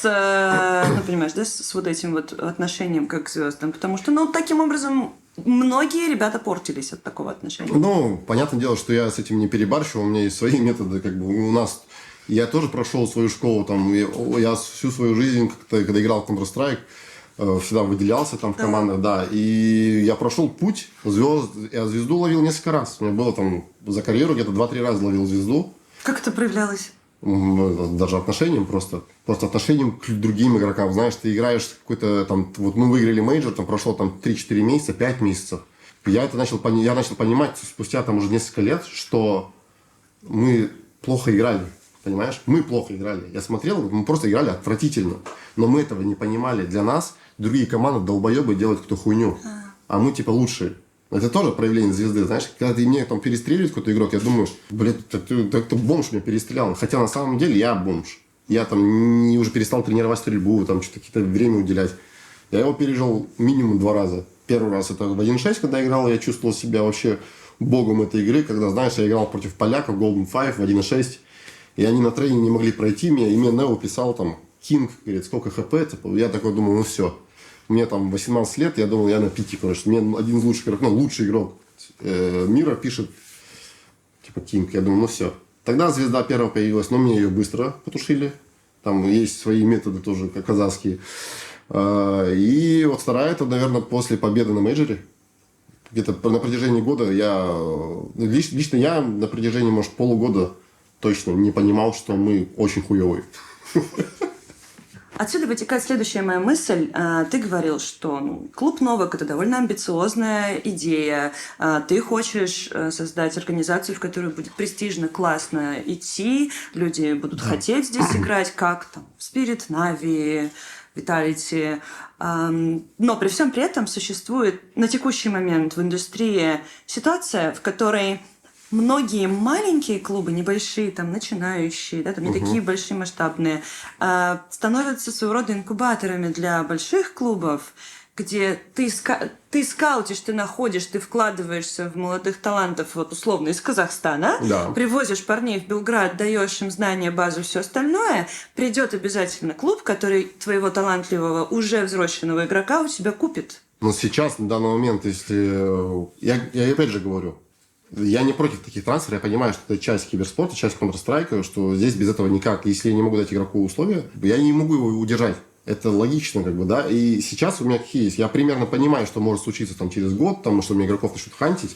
Speaker 3: Ну, понимаешь, да, с вот этим вот отношением как к звездам? Потому что, ну, таким образом... Многие ребята портились от такого отношения.
Speaker 2: Ну, понятное дело, что я с этим не перебарщиваю. У меня есть свои методы. Как бы у нас... Я тоже прошел свою школу. Там, я всю свою жизнь, когда играл в Counter-Strike, всегда выделялся там в командах. Да. И я прошел путь звезд. Я звезду ловил несколько раз. У меня было там за карьеру где-то 2-3 раза ловил звезду.
Speaker 3: Как это проявлялось?
Speaker 2: Даже отношением просто отношением к другим игрокам. Знаешь, ты играешь какой-то там, вот мы выиграли мейджор, там прошло там 3-4 месяца, 5 месяцев. Я начал понимать спустя там уже несколько лет, что мы плохо играли. Понимаешь? Мы плохо играли. Я смотрел, мы просто играли отвратительно. Но мы этого не понимали. Для нас другие команды долбоебы делают какую-то хуйню. А мы типа лучшие. Это тоже проявление звезды, знаешь, когда ты мне там перестреливает какой-то игрок, я думаю, блядь, это бомж меня перестрелял. Хотя на самом деле я бомж. Я там уже перестал тренировать стрельбу, там что-то какие-то время уделять. Я его пережил минимум 2 раза. Первый раз это в 1.6, когда я играл, я чувствовал себя вообще богом этой игры, когда, знаешь, я играл против поляков, Golden 5 в 1.6, и они на тренинге не могли пройти меня, и мне Нео писал там, Кинг, говорит, сколько хп, типа, я такой думал, ну все. Мне там 18 лет, я думал, я на пике, короче. Мне один из лучших игроков, ну, лучший игрок мира пишет, типа, Кинг. Я думаю, ну все. Тогда звезда первая появилась, но мне ее быстро потушили. Там есть свои методы тоже, как казахские. И вот вторая, это, наверное, после победы на мейджоре. Где-то на протяжении года лично я на протяжении, может, полугода точно не понимал, что мы очень хуёвые.
Speaker 3: Отсюда вытекает следующая моя мысль. Ты говорил, что клуб «Новак» — это довольно амбициозная идея. Ты хочешь создать организацию, в которую будет престижно, классно идти. Люди будут хотеть здесь играть, как там в Spirit, Na'Vi, Vitality. Но при всем при этом существует на текущий момент в индустрии ситуация, в которой многие маленькие клубы, небольшие, там, начинающие, да, там, не такие большие, масштабные, становятся своего рода инкубаторами для больших клубов, где ты скаутишь, ты находишь, ты вкладываешься в молодых талантов, вот условно, из Казахстана,
Speaker 2: Да.
Speaker 3: привозишь парней в Белград, даешь им знания, базу, все остальное, придет обязательно клуб, который твоего талантливого, уже взросленного игрока у себя купит.
Speaker 2: Но сейчас, на данный момент, если... Я опять же говорю, я не против таких трансферов, я понимаю, что это часть киберспорта, часть Counter-Strike, что здесь без этого никак. Если я не могу дать игроку условия, я не могу его удержать. Это логично, как бы, да. И сейчас у меня какие есть. Я примерно понимаю, что может случиться там через год, там, что у меня игроков начнут хантить.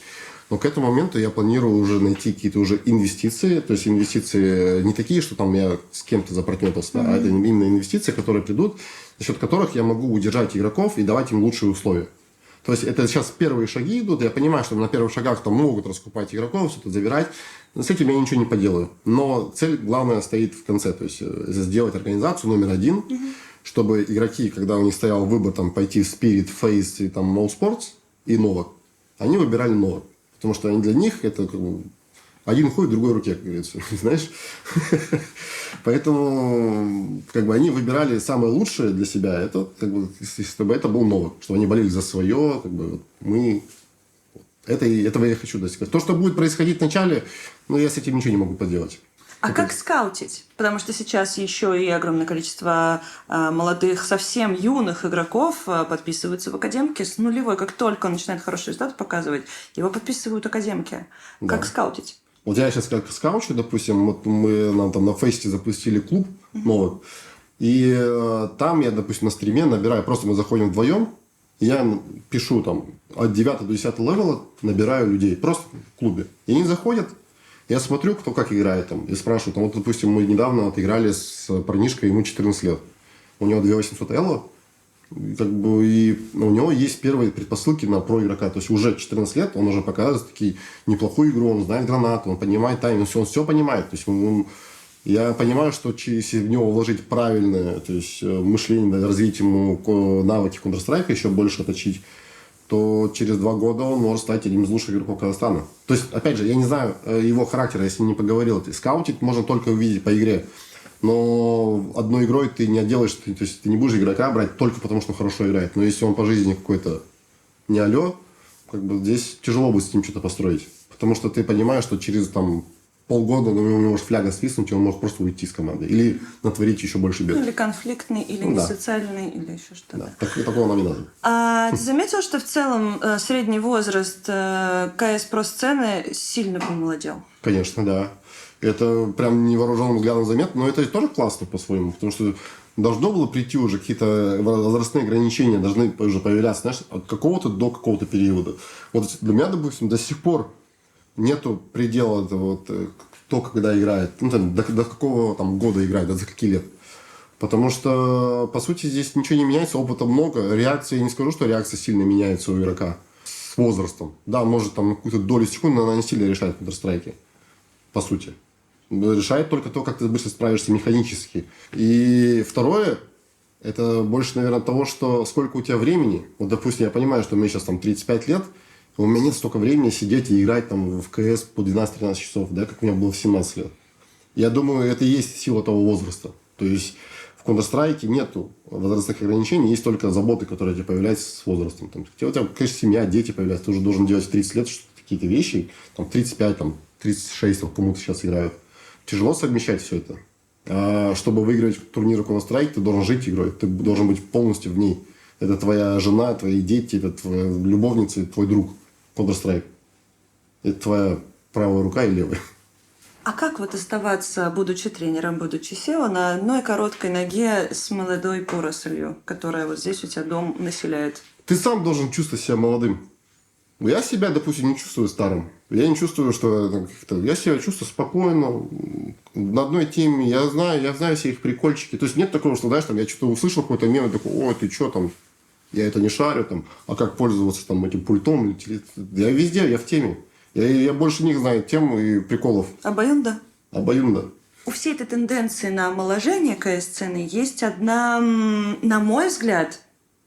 Speaker 2: Но к этому моменту я планирую уже найти какие-то уже инвестиции. То есть инвестиции не такие, что там я с кем-то запартнерился, да, а это именно инвестиции, которые придут, за счет которых я могу удержать игроков и давать им лучшие условия. То есть это сейчас первые шаги идут. Я понимаю, что на первых шагах там могут раскупать игроков, что-то забирать. С этим я ничего не поделаю. Но цель главная стоит в конце. То есть сделать организацию номер один, чтобы игроки, когда у них стоял выбор там, пойти в Spirit, Face и там, No Sports и Novak, они выбирали Novak. Потому что они для них это как бы, один хуй в другой руке, как говорится. Знаешь? Поэтому как бы, они выбирали самое лучшее для себя. Это, как бы, чтобы это был Novak. Чтобы они болели за свое. Как бы, вот, мы... Этого я хочу достигать. То, что будет происходить в начале, ну, я с этим ничего не могу поделать.
Speaker 3: А как скаутить? Потому что сейчас еще и огромное количество молодых, совсем юных игроков подписываются в академке с нулевой. Как только он начинает хороший результат показывать, его подписывают академки.
Speaker 2: Да.
Speaker 3: Как скаутить?
Speaker 2: Вот я сейчас как скаучу, допустим, вот мы там на фесте запустили клуб новый, и там я, допустим, на стриме набираю, просто мы заходим вдвоем, и я пишу там от 9 до 10 левела, набираю людей, просто в клубе. И они заходят, я смотрю, кто как играет там, и спрашиваю, там, вот, допустим, мы недавно вот играли с парнишкой, ему 14 лет, у него 2800 эло, как бы, и у него есть первые предпосылки на про игрока. То есть уже 14 лет он уже показывает такие неплохую игру, он знает гранату, он понимает тайминг, он все понимает. То есть я понимаю, что если в него вложить правильное, то есть мышление, развить ему навыки Counter-Strike, еще больше отточить, то через 2 года он может стать одним из лучших игроков Казахстана. То есть, опять же, я не знаю его характера, если не поговорил. Скаутить можно только увидеть по игре. Но одной игрой ты не отделаешь, то есть ты не будешь игрока брать только потому, что он хорошо играет. Но если он по жизни какой-то не алё, как бы здесь тяжело будет с ним что-то построить. Потому что ты понимаешь, что через там, полгода у него может фляга свистнуть, и он может просто уйти с команды. Или натворить еще больше бед.
Speaker 3: Ну, или конфликтный, или
Speaker 2: Ну, да.
Speaker 3: несоциальный, или еще что-то.
Speaker 2: Да, такого нам не надо.
Speaker 3: А ты заметил, что в целом средний возраст КС-про сцены сильно помолодел?
Speaker 2: Конечно, да. Это прям невооруженным взглядом заметно, но это тоже классно по-своему, потому что должно было прийти уже какие-то возрастные ограничения, должны уже появляться, знаешь, от какого-то до какого-то периода. Вот для меня, допустим, до сих пор нету предела вот, кто когда играет, ну, там, до какого там, года играет, за какие лет. Потому что, по сути, здесь ничего не меняется, опыта много, реакция, я не скажу, что реакция сильно меняется у игрока с возрастом. Да, может, там какую-то долю секунды, но она не сильно решает в Counter-Strike, по сути. Решает только то, как ты быстро справишься механически. И второе, это больше, наверное, от того, что сколько у тебя времени. Вот, допустим, я понимаю, что мне сейчас там 35 лет, у меня нет столько времени сидеть и играть там в КС по 12-13 часов, да, как у меня было в 17 лет. Я думаю, это и есть сила того возраста. То есть в Counter-Strike нету возрастных ограничений, есть только заботы, которые у тебя появляются с возрастом. Там, у тебя, конечно, семья, дети появляются, ты уже должен делать в 30 лет какие-то вещи, там 35, там 36, там, кому-то сейчас играют. Тяжело совмещать все это. А чтобы выиграть турнир Counter-Strike, ты должен жить игрой. Ты должен быть полностью в ней. Это твоя жена, твои дети, это твоя любовница, твой друг. Counter-Strike. Это твоя правая рука и левая.
Speaker 3: А как вот оставаться, будучи тренером, будучи SEO, на одной короткой ноге с молодой порослью, которая вот здесь у тебя дом населяет?
Speaker 2: Ты сам должен чувствовать себя молодым. Я себя, допустим, не чувствую старым. Я не чувствую, что... Я себя чувствую спокойно. На одной теме я знаю все их прикольчики. То есть нет такого, что, знаешь, там, я что-то услышал какой-то мем, и такой, ой, ты что там? Я это не шарю, там, а как пользоваться там, этим пультом? Я везде, я в теме. Я больше них знаю тем и приколов.
Speaker 3: Обоюдно?
Speaker 2: Обоюдно.
Speaker 3: У всей этой тенденции на омоложение КС-сцены есть одна, на мой взгляд,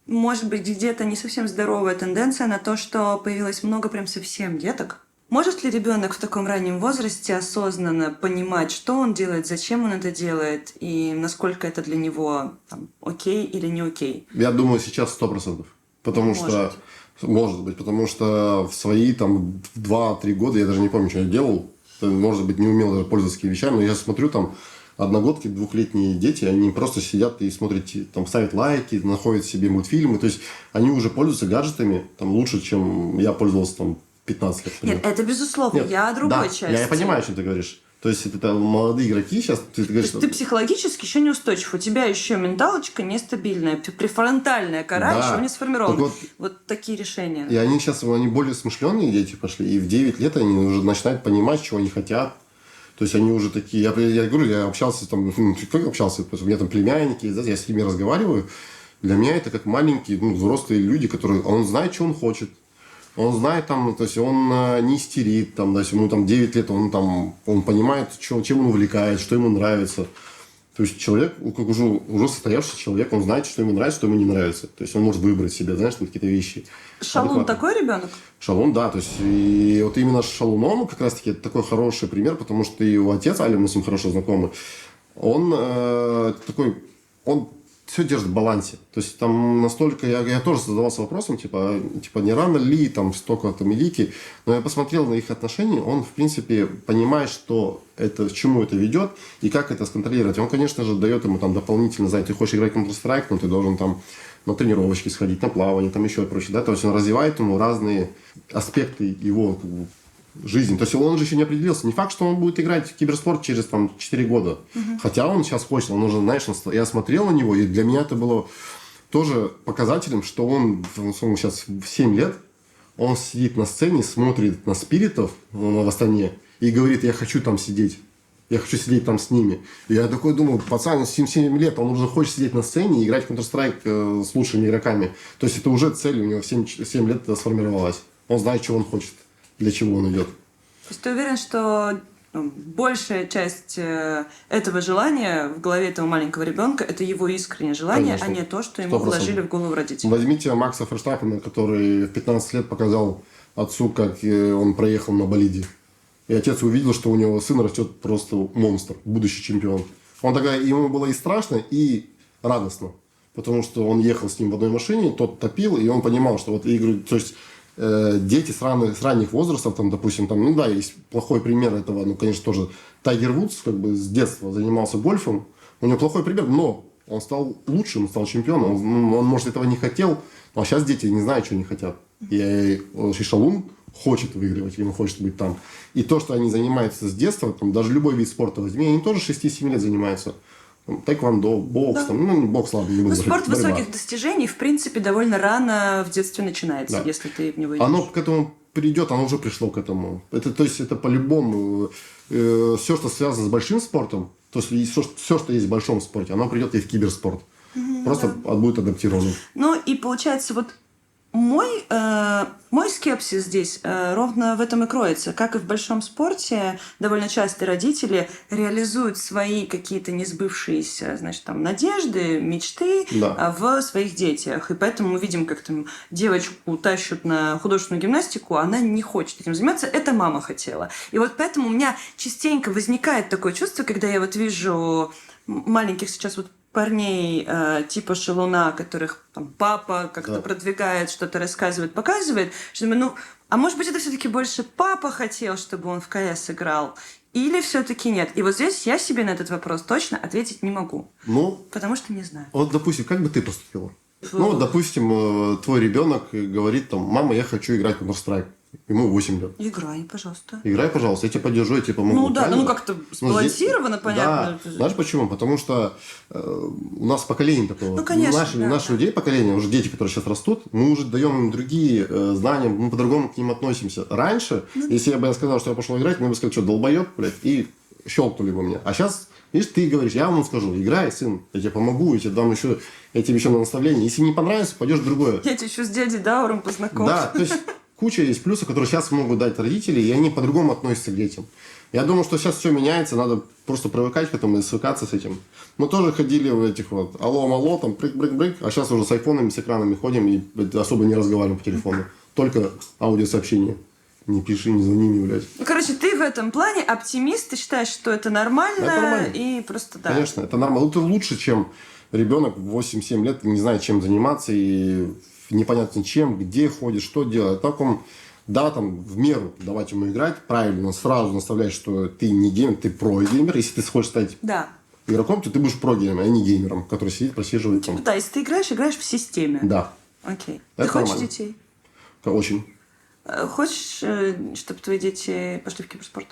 Speaker 3: может быть, где-то не совсем здоровая тенденция на то, что появилось много прям совсем деток. Может ли ребенок в таком раннем возрасте осознанно понимать, что он делает, зачем он это делает, и насколько это для него там, окей или не окей?
Speaker 2: Я думаю, сейчас 100%. Потому что... Может быть, потому что в свои там 2-3 года, я даже не помню, что я делал, может быть, не умел даже пользоваться такими вещами, но я смотрю, там, одногодки, двухлетние дети, они просто сидят и смотрят, там, ставят лайки, находят себе мультфильмы, то есть они уже пользуются гаджетами там, лучше, чем я пользовался там 15 лет.
Speaker 3: Нет, это безусловно,
Speaker 2: Нет,
Speaker 3: я о другой части.
Speaker 2: Я понимаю, о чем ты говоришь. То есть это молодые игроки сейчас, ты говоришь,
Speaker 3: То есть ты психологически еще неустойчив, у тебя еще менталочка нестабильная, префронтальная кора
Speaker 2: Да.
Speaker 3: еще не сформирована.
Speaker 2: Так
Speaker 3: вот такие решения.
Speaker 2: И они сейчас, они более смышленные дети пошли, и в 9 лет они уже начинают понимать, чего они хотят. То есть они уже такие, я говорю, я общался там, как общался, у меня там племянники, я с ними разговариваю. Для меня это как маленькие, взрослые люди, которые, он знает, что он хочет. Он знает, там, то есть он не истерит, там, то есть ему там 9 лет, он понимает, чем он увлекает, что ему нравится. То есть человек, как уже состоявшийся человек, он знает, что ему нравится, что ему не нравится. То есть он может выбрать себе, знаешь, там какие-то вещи.
Speaker 3: Шалун такой ребенок?
Speaker 2: Шалун, да. То есть и вот именно с Шалуном как раз-таки это такой хороший пример, потому что и его отец, Али, мы с ним хорошо знакомы, он такой, он все держит в балансе. То есть там настолько... Я тоже задавался вопросом, типа, не рано ли там столько там Илики, но я посмотрел на их отношения, он, в принципе, понимает, что это, к чему это ведет и как это сконтролировать. Он, конечно же, дает ему там дополнительно, знаете, ты хочешь играть в Counter-Strike, но ты должен там на тренировочки сходить, на плавание, там еще и прочее, да, то есть он развивает ему разные аспекты его жизни. То есть он же еще не определился. Не факт, что он будет играть в киберспорт через там, 4 года. Хотя он сейчас хочет. Он уже, знаешь, я смотрел на него, и для меня это было тоже показателем, что он сейчас в 7 лет, он сидит на сцене, смотрит на спиритов в Астане и говорит, я хочу там сидеть. Я хочу сидеть там с ними. И я такой думал, пацан, 7 лет, он уже хочет сидеть на сцене и играть в Counter-Strike с лучшими игроками. То есть это уже цель у него в 7 лет сформировалась. Он знает, чего он хочет. Для чего он идет.
Speaker 3: То есть ты уверен, что большая часть этого желания в голове этого маленького ребенка это его искреннее желание,
Speaker 2: Конечно.
Speaker 3: а не то, что ему
Speaker 2: 100%.
Speaker 3: вложили в голову родители?
Speaker 2: Возьмите Макса Ферштаппена, который в 15 лет показал отцу, как он проехал на болиде. И отец увидел, что у него сын растет просто монстр, будущий чемпион. Он тогда, ему было и страшно, и радостно. Потому что он ехал с ним в одной машине, тот топил, и он понимал, что вот игры... То есть дети с ранних возрастов, там, допустим, там, есть плохой пример этого, конечно, тоже Тайгер Вудс, как бы с детства занимался гольфом, у него плохой пример, но он стал лучшим, стал чемпионом, он может, этого не хотел, а сейчас дети не знают, что они хотят. И Шалун хочет выигрывать, ему хочет быть там. И то, что они занимаются с детства, там, даже любой вид спорта возьми, они тоже 6-7 лет занимаются. Тэквондо, бокс,
Speaker 3: да.
Speaker 2: там, бокс, ладно, не буду
Speaker 3: спорт
Speaker 2: борьба.
Speaker 3: высоких достижений, в принципе, довольно рано в детстве начинается,
Speaker 2: Да.
Speaker 3: если ты в него идешь.
Speaker 2: Оно к этому придет, оно уже пришло к этому. То есть это по-любому все, что связано с большим спортом, то есть все, что есть в большом спорте, оно придет и в киберспорт. Просто будет адаптировано.
Speaker 3: Ну и получается, вот мой скепсис здесь ровно в этом и кроется. Как и в большом спорте, довольно часто родители реализуют свои какие-то несбывшиеся, значит, там, надежды, мечты в своих детях. И поэтому мы видим, как там девочку тащат на художественную гимнастику, она не хочет этим заниматься, это мама хотела. И вот поэтому у меня частенько возникает такое чувство, когда я вот вижу маленьких сейчас вот парней типа Шалуна, которых там папа как-то продвигает, что-то рассказывает, показывает, что думаю, а может быть, это все-таки больше папа хотел, чтобы он в КС играл, или все-таки нет? И вот здесь я себе на этот вопрос точно ответить не могу. Потому что не знаю.
Speaker 2: Вот, допустим, как бы ты поступила? Допустим, твой ребенок говорит, там, мама, я хочу играть в Counter-Strike. Ему 8 лет.
Speaker 3: Играй, пожалуйста.
Speaker 2: Играй, пожалуйста, я тебя поддержу, я тебе помогу.
Speaker 3: Ну да, как-то сбалансировано, понятно.
Speaker 2: Да, знаешь почему? Потому что у нас поколение такое.
Speaker 3: Ну, конечно,
Speaker 2: наши людей поколение, уже дети, которые сейчас растут, мы уже даем им другие знания, мы по-другому к ним относимся. Раньше, если я сказал, что я пошел играть, мы бы сказали, что долбоеб, блядь, и щелкнули бы меня. А сейчас, видишь, ты говоришь, я вам скажу, играй, сын, я тебе помогу, я тебе еще на наставление. Если не понравится, пойдешь в другое.
Speaker 3: Я тебе еще с дядей Дауром познакомлю.
Speaker 2: Да, то есть куча есть плюсов, которые сейчас могут дать родители, и они по-другому относятся к детям. Я думаю, что сейчас все меняется, надо просто привыкать к этому и свыкаться с этим. Мы тоже ходили в этих вот алло-мало, там брык-брык-брык, а сейчас уже с айфонами, с экранами ходим и особо не разговариваем по телефону. Только аудиосообщения. не пиши, не звони мне, блядь.
Speaker 3: Ну, короче, ты в этом плане оптимист, ты считаешь, что это нормально,
Speaker 2: Это нормально.
Speaker 3: и просто да.
Speaker 2: Конечно, это нормально. Это лучше, чем ребенок в 8-7 лет не знает, чем заниматься, и непонятно чем, где ходит, что делает. Так он, да, там, в меру давать ему играть, правильно, сразу наставлять, что ты не геймер, ты про-геймер. Если ты хочешь стать
Speaker 3: Да.
Speaker 2: игроком, то ты будешь про-геймером, а не геймером, который сидит, просиживает там.
Speaker 3: Да, если ты играешь в системе.
Speaker 2: Да,
Speaker 3: Окей.
Speaker 2: Это
Speaker 3: Ты хочешь
Speaker 2: нормально.
Speaker 3: детей?
Speaker 2: очень.
Speaker 3: Хочешь, чтобы твои дети пошли в киберспорт?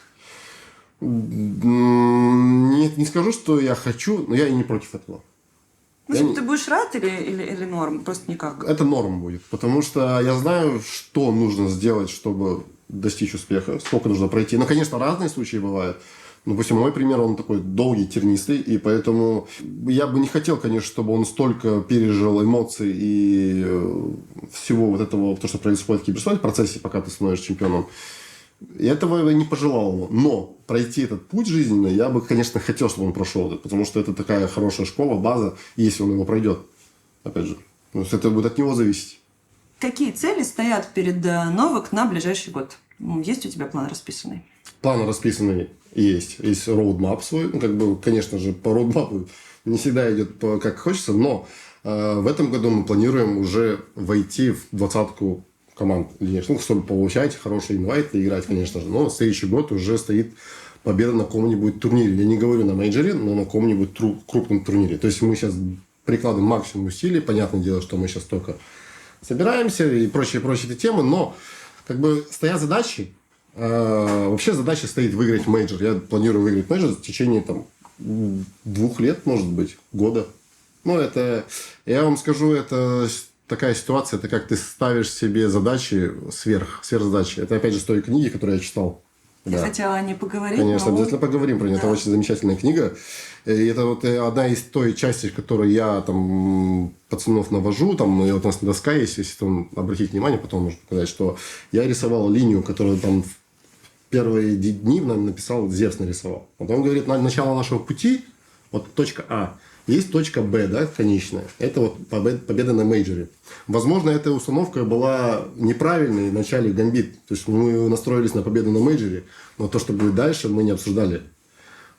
Speaker 2: Нет, не скажу, что я хочу, но я и не против этого.
Speaker 3: Ну,
Speaker 2: Я
Speaker 3: типа,
Speaker 2: не-
Speaker 3: ты будешь рад или норм? Просто никак.
Speaker 2: Это норм будет, потому что я знаю, что нужно сделать, чтобы достичь успеха, сколько нужно пройти. Ну, конечно, разные случаи бывают. Ну, допустим, мой пример, он такой долгий, тернистый, и поэтому я бы не хотел, конечно, чтобы он столько пережил эмоций и всего вот этого, то, что происходит в киберспорте, в процессе, пока ты становишься чемпионом. И этого я не пожелал ему. Но пройти этот путь жизненный я бы, конечно, хотел, чтобы он прошел это, потому что это такая хорошая школа, база, если он его пройдет. Опять же, то есть это будет от него зависеть.
Speaker 3: Какие цели стоят перед Новак на ближайший год? Есть у тебя план расписанный?
Speaker 2: План расписанный есть. Есть роудмап свой. Ну, как бы, конечно же, по роудмапу не всегда идет как хочется, но в этом году мы планируем уже войти в 20-ку команд. Ну, чтобы получать хороший инвайт и играть, конечно же. Но следующий год уже стоит победа на каком-нибудь турнире. Я не говорю на мейджоре, но на каком-нибудь крупном турнире. То есть мы сейчас прикладываем максимум усилий. Понятное дело, что мы сейчас только собираемся и прочие эти темы, но как бы стоят задачи. Вообще задача стоит выиграть мейджор. Я планирую выиграть мейджор в течение там 2 лет, может быть, года. Ну, это, я вам скажу, это такая ситуация, это как ты ставишь себе задачи сверхзадачи. Это опять же с той книги, которую я читал.
Speaker 3: Я
Speaker 2: Да.
Speaker 3: хотела о ней поговорить.
Speaker 2: Конечно,
Speaker 3: но-
Speaker 2: обязательно поговорим про нее. Это
Speaker 3: Да.
Speaker 2: очень замечательная книга. И это вот одна из той части, которую я там пацанов навожу. Там, и вот у нас доска есть, если там обратить внимание, потом можно показать, что я рисовал линию, которую там в первые дни нам написал Зевс, нарисовал. Вот он говорит, начало нашего пути, вот точка А, есть точка Б, да, конечная. Это вот победа на мейджоре. Возможно, эта установка была неправильной в начале гамбит. То есть мы настроились на победу на мейджоре, но то, что будет дальше, мы не обсуждали.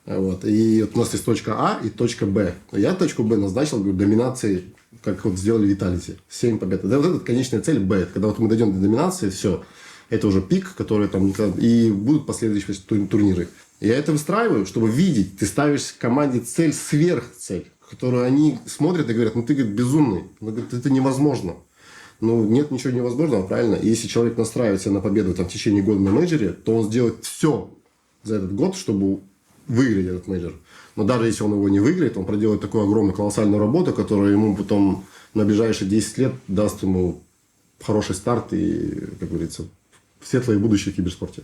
Speaker 2: Вот. И вот у нас есть точка А и точка Б. Я точку Б назначил, говорю, доминацией, как вот сделали Виталити. 7 побед. Да, вот эта конечная цель Б. Когда вот мы дойдем до доминации, все. Это уже пик, который там... И будут последующие турниры. Я это выстраиваю, чтобы видеть. Ты ставишь команде цель сверхцель, которую они смотрят и говорят, ну ты, говорит, безумный. Он говорит, это невозможно. Ну, нет ничего невозможного, правильно? И если человек настраивается на победу там, в течение года на мейджоре, то он сделает все за этот год, чтобы выиграть этот мейджор. Но даже если он его не выиграет, он проделает такую огромную, колоссальную работу, которая ему потом на ближайшие 10 лет даст ему хороший старт и, как говорится, светлое будущее в киберспорте.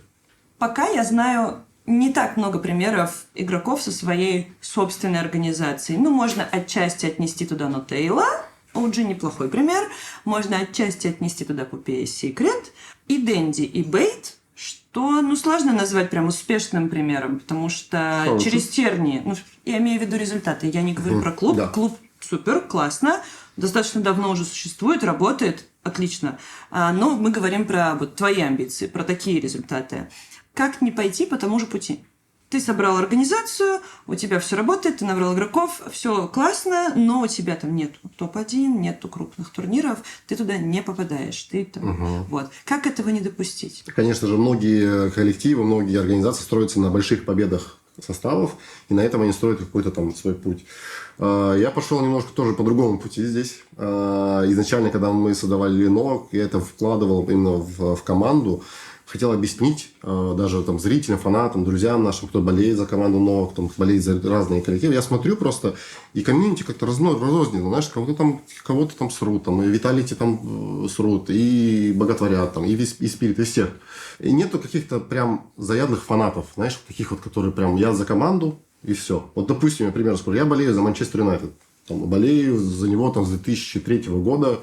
Speaker 3: Пока я знаю не так много примеров игроков со своей собственной организацией. Ну, можно отчасти отнести туда Нутейла, OG неплохой пример. Можно отчасти отнести туда Пупея Секрет. И Дэнди, и Бейт, что, ну, сложно назвать прям успешным примером, потому что
Speaker 2: Хороший.
Speaker 3: через тернии, ну, я имею в виду результаты, я не говорю про клуб.
Speaker 2: Да.
Speaker 3: Клуб супер, классно, достаточно давно уже существует, работает, отлично. Но мы говорим про вот твои амбиции, про такие результаты. Как не пойти по тому же пути? Ты собрал организацию, у тебя все работает, ты набрал игроков, все классно, но у тебя там нет топ-1, нету крупных турниров, ты туда не попадаешь. Ты там, вот. Как этого не допустить?
Speaker 2: Конечно же, многие коллективы, многие организации строятся на больших победах составов, и на этом они строят какой-то там свой путь. Я пошел немножко тоже по другому пути здесь. Изначально, когда мы создавали Новак, я это вкладывал именно в команду. Хотел объяснить даже там, зрителям, фанатам, друзьям нашим, кто болеет за команду Новак, кто болеет за разные коллективы. Я смотрю просто, и комьюнити как-то разрознено. Знаешь, кого-то там срут, там, и Виталити там срут, и боготворят, там, и Спирит, и всех. И нету каких-то прям заядлых фанатов, знаешь, таких вот, которые прям я за команду, и все. Вот, допустим, я пример скажу. Я болею за Манчестер Юнайтед. Болею за него там, с 2003 года.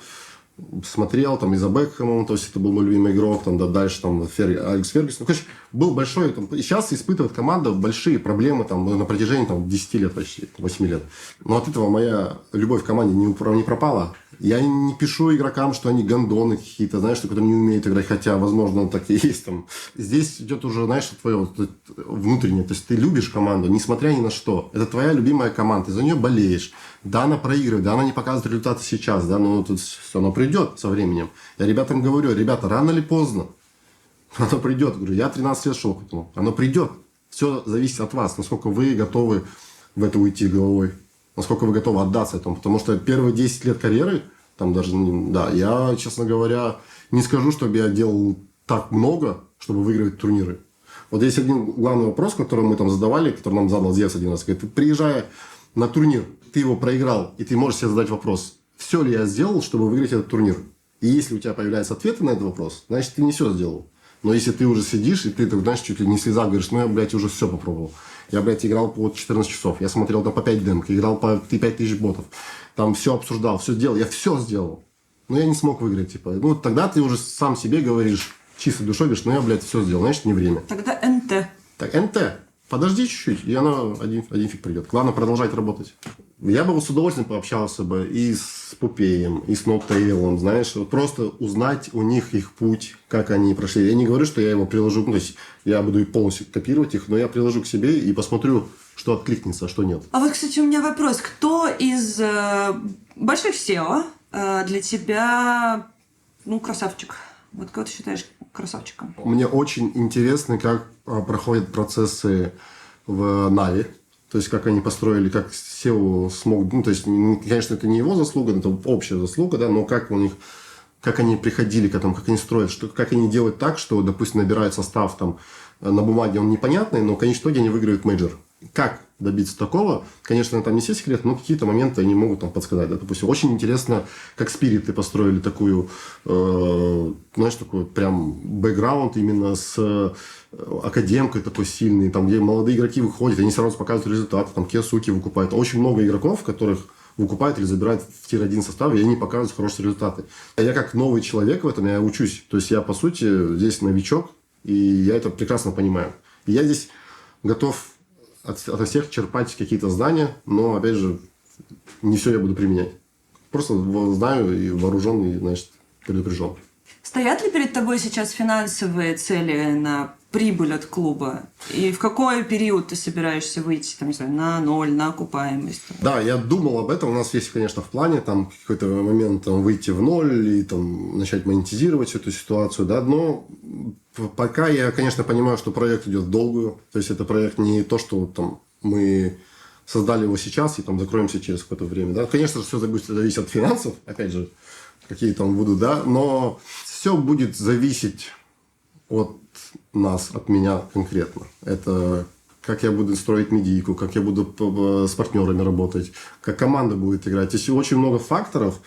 Speaker 2: Смотрел там и за Бекхэмом, то есть это был мой любимый игрок, там, да, дальше там Алекс Фергюсон. Ну, короче, был большой, там, и сейчас испытывает команда большие проблемы там, на протяжении там, 10 лет почти, 8 лет. Но от этого моя любовь к команде не пропала. Я не пишу игрокам, что они гондоны какие-то, знаешь, которые не умеют играть, хотя, возможно, так и есть там. Здесь идет уже, знаешь, твое вот, внутреннее. То есть ты любишь команду, несмотря ни на что. Это твоя любимая команда, ты за нее болеешь. Да, она проигрывает, да, она не показывает результаты сейчас, да, но тут все, оно придет со временем. Я ребятам говорю, ребята, рано или поздно оно придет. Говорю, я 13 лет шел к этому. Оно придет. Все зависит от вас, насколько вы готовы в это уйти головой. Насколько вы готовы отдаться этому. Потому что первые 10 лет карьеры, там даже, да, я, честно говоря, не скажу, чтобы я делал так много, чтобы выигрывать турниры. Вот есть один главный вопрос, который мы там задавали, который нам задал Зевс один раз. Говорит, ты приезжая на турнир, ты его проиграл, и ты можешь себе задать вопрос, все ли я сделал, чтобы выиграть этот турнир. И если у тебя появляются ответы на этот вопрос, значит, ты не все сделал. Но если ты уже сидишь, и ты, знаешь, чуть ли не слеза, говоришь, ну я, блядь, уже все попробовал. Я, блядь, играл по 14 часов. Я смотрел там по 5 демок, играл по 5000 ботов. Там все обсуждал, все делал. Я все сделал. Но я не смог выиграть, типа. Ну, тогда ты уже сам себе говоришь, чистой душой, говоришь, ну я, блядь, все сделал. Значит, не время.
Speaker 3: Тогда НТ.
Speaker 2: Так, НТ. Подожди чуть-чуть, и оно один фиг придет. Главное, продолжать работать. Я бы с удовольствием пообщался бы и с Пупеем, и с Ноттейлом, знаешь, вот просто узнать у них их путь, как они прошли. Я не говорю, что я его приложу, ну, то есть я буду полностью копировать их, но я приложу к себе и посмотрю, что откликнется, а что нет.
Speaker 3: А вот, кстати, у меня вопрос. Кто из больших SEO для тебя, ну, красавчик? Вот кого ты считаешь красавчиком?
Speaker 2: Мне очень интересно, как проходят процессы в Нави. То есть, как они построили, как SEO смог... Ну, то есть, конечно, это не его заслуга, это общая заслуга, да, но как у них... Как они приходили к этому, как они строят, что, как они делают так, что, допустим, набирают состав там на бумаге, он непонятный, но в конечном итоге они выигрывают мейджор. Как добиться такого? Конечно, там не все секреты, но какие-то моменты они могут там подсказать. Да? Допустим, очень интересно, как Спириты построили такую, знаешь, такой прям бэкграунд именно с академкой такой сильный, там, где молодые игроки выходят, они сразу показывают результаты, там, Киосуки выкупают. Очень много игроков, которых выкупают или забирают в тир-1 состав, и они показывают хорошие результаты. Я как новый человек в этом, я учусь. То есть, я, по сути, здесь новичок, и я это прекрасно понимаю. И я здесь готов от всех черпать какие-то знания, но, опять же, не все я буду применять. Просто знаю и вооружен, и, значит, предупрежден.
Speaker 3: Стоят ли перед тобой сейчас финансовые цели на прибыль от клуба? И в какой период ты собираешься выйти, там, не знаю, на ноль, на окупаемость?
Speaker 2: Да, я думал об этом. У нас есть, конечно, в плане там какой-то момент там, выйти в ноль и там, начать монетизировать эту ситуацию, да, но пока я, конечно, понимаю, что проект идет в долгую. То есть, это проект не то, что там мы создали его сейчас и там закроемся через какое-то время. Да? Конечно же, все будет зависеть от финансов, опять же, какие там будут, да, но все будет зависеть от нас, от меня конкретно. Это как я буду строить медийку, как я буду с партнерами работать, как команда будет играть. Есть очень много факторов,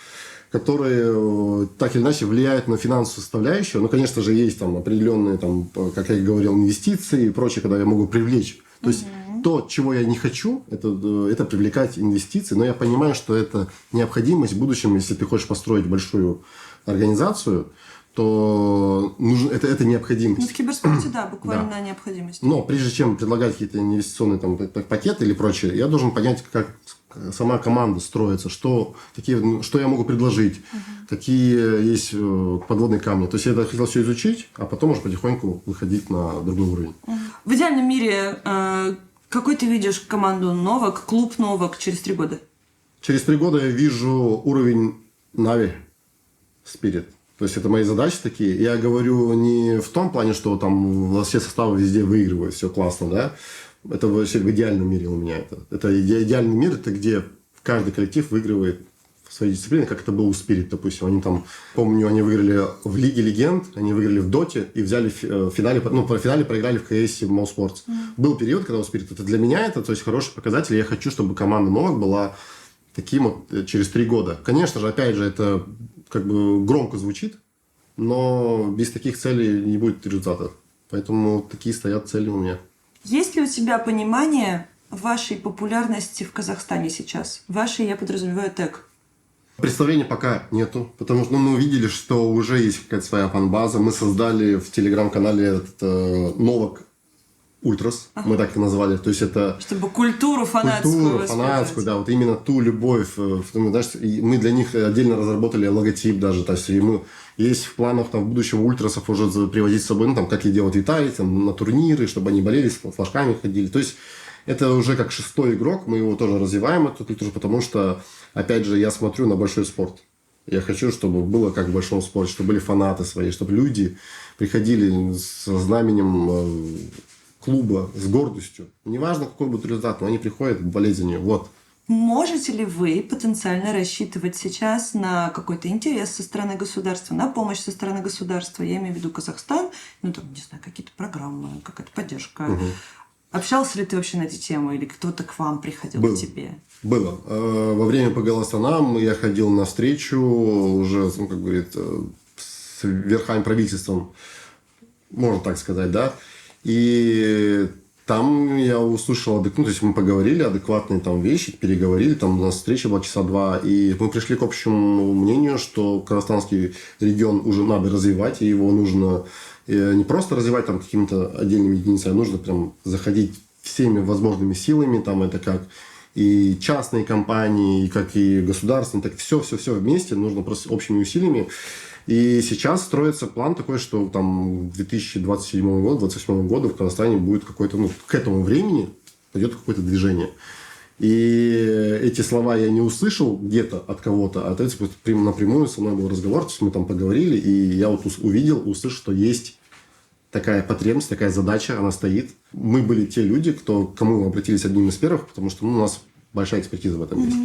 Speaker 2: которые так или иначе влияют на финансовую составляющую. Ну, конечно же, есть там определенные, там, как я и говорил, инвестиции и прочее, когда я могу привлечь. То есть, то, чего я не хочу, это привлекать инвестиции, но я понимаю, что это необходимость в будущем, если ты хочешь построить большую организацию, то это необходимость.
Speaker 3: Ну, в киберспорте, да, буквально необходимость.
Speaker 2: Но прежде чем предлагать какие-то инвестиционные там, пакеты или прочее, я должен понять, как сама команда строится, что я могу предложить, какие есть подводные камни. То есть, я хотел все изучить, а потом уже потихоньку выходить на другой уровень.
Speaker 3: В идеальном мире какой ты видишь команду Новак, клуб Новак через 3 года?
Speaker 2: Через 3 года я вижу уровень Нави, Spirit. То есть, это мои задачи такие. Я говорю не в том плане, что там все составы везде выигрывают, все классно, да. Это вообще в идеальном мире у меня. Это идеальный мир, это где каждый коллектив выигрывает в своей дисциплине, как это было у Spirit, допустим. Они там, помню, они выиграли в Лиге Легенд, они выиграли в Доте и взяли в финале, в финале проиграли в КС в Моуспортс. Был период, когда у Spirit, это для меня это, то есть, хороший показатель. Я хочу, чтобы команда Новак была таким вот через 3 года. Конечно же, опять же, это как бы громко звучит, но без таких целей не будет результата. Поэтому такие стоят цели у меня.
Speaker 3: Есть ли у тебя понимание вашей популярности в Казахстане сейчас? Вашей, я подразумеваю, ТЭК.
Speaker 2: Представления пока нету, потому что мы увидели, что уже есть какая-то своя фан-база. Мы создали в телеграм-канале Новак ультрас, мы так и назвали. То есть это
Speaker 3: Чтобы культуру фанатскую
Speaker 2: культуру
Speaker 3: воспитывать.
Speaker 2: фанатскую, да, вот именно ту любовь. Знаешь, и мы для них отдельно разработали логотип даже. То есть и мы, есть в планах там, в будущем ультрасов уже приводить с собой, ну, там, как и делают Виталий, там, на турниры, чтобы они болели, с флажками ходили. То есть это уже как 6-й игрок, мы его тоже развиваем, эту культуру, потому что, опять же, я смотрю на большой спорт. Я хочу, чтобы было как в большом спорте, чтобы были фанаты свои, чтобы люди приходили со знаменем клуба, с гордостью. Неважно, какой будет результат, но они приходят болеть за нее. Вот.
Speaker 3: Можете ли вы потенциально рассчитывать сейчас на какой-то интерес со стороны государства, на помощь со стороны государства? Я имею в виду Казахстан, ну, там, не знаю, какие-то программы, какая-то поддержка.
Speaker 2: Угу.
Speaker 3: Общался ли ты вообще на эти темы, или кто-то к вам приходил,
Speaker 2: Было.
Speaker 3: к тебе?
Speaker 2: Было. Во время ПГЛ Астана я ходил на встречу уже, ну, как говорит, с верхами правительством, можно так сказать, да. И там я услышал, ну, то есть мы поговорили адекватные там вещи, переговорили, там у нас встреча была часа 2, и мы пришли к общему мнению, что казахстанский регион уже надо развивать, и его нужно не просто развивать там какими-то отдельными единицами, а нужно прям заходить всеми возможными силами, там это как и частные компании, и как и государственные, так все вместе, нужно просто общими усилиями. И сейчас строится план такой, что там 2027 год, 2028 года в Казахстане будет какой-то, ну, к этому времени пойдет какое-то движение. И эти слова я не услышал где-то от кого-то, а это напрямую со мной был разговор, то есть мы там поговорили, и я вот услышал, что есть такая потребность, такая задача, она стоит. Мы были те люди, к кому мы обратились одним из первых, потому что у нас большая экспертиза в этом есть.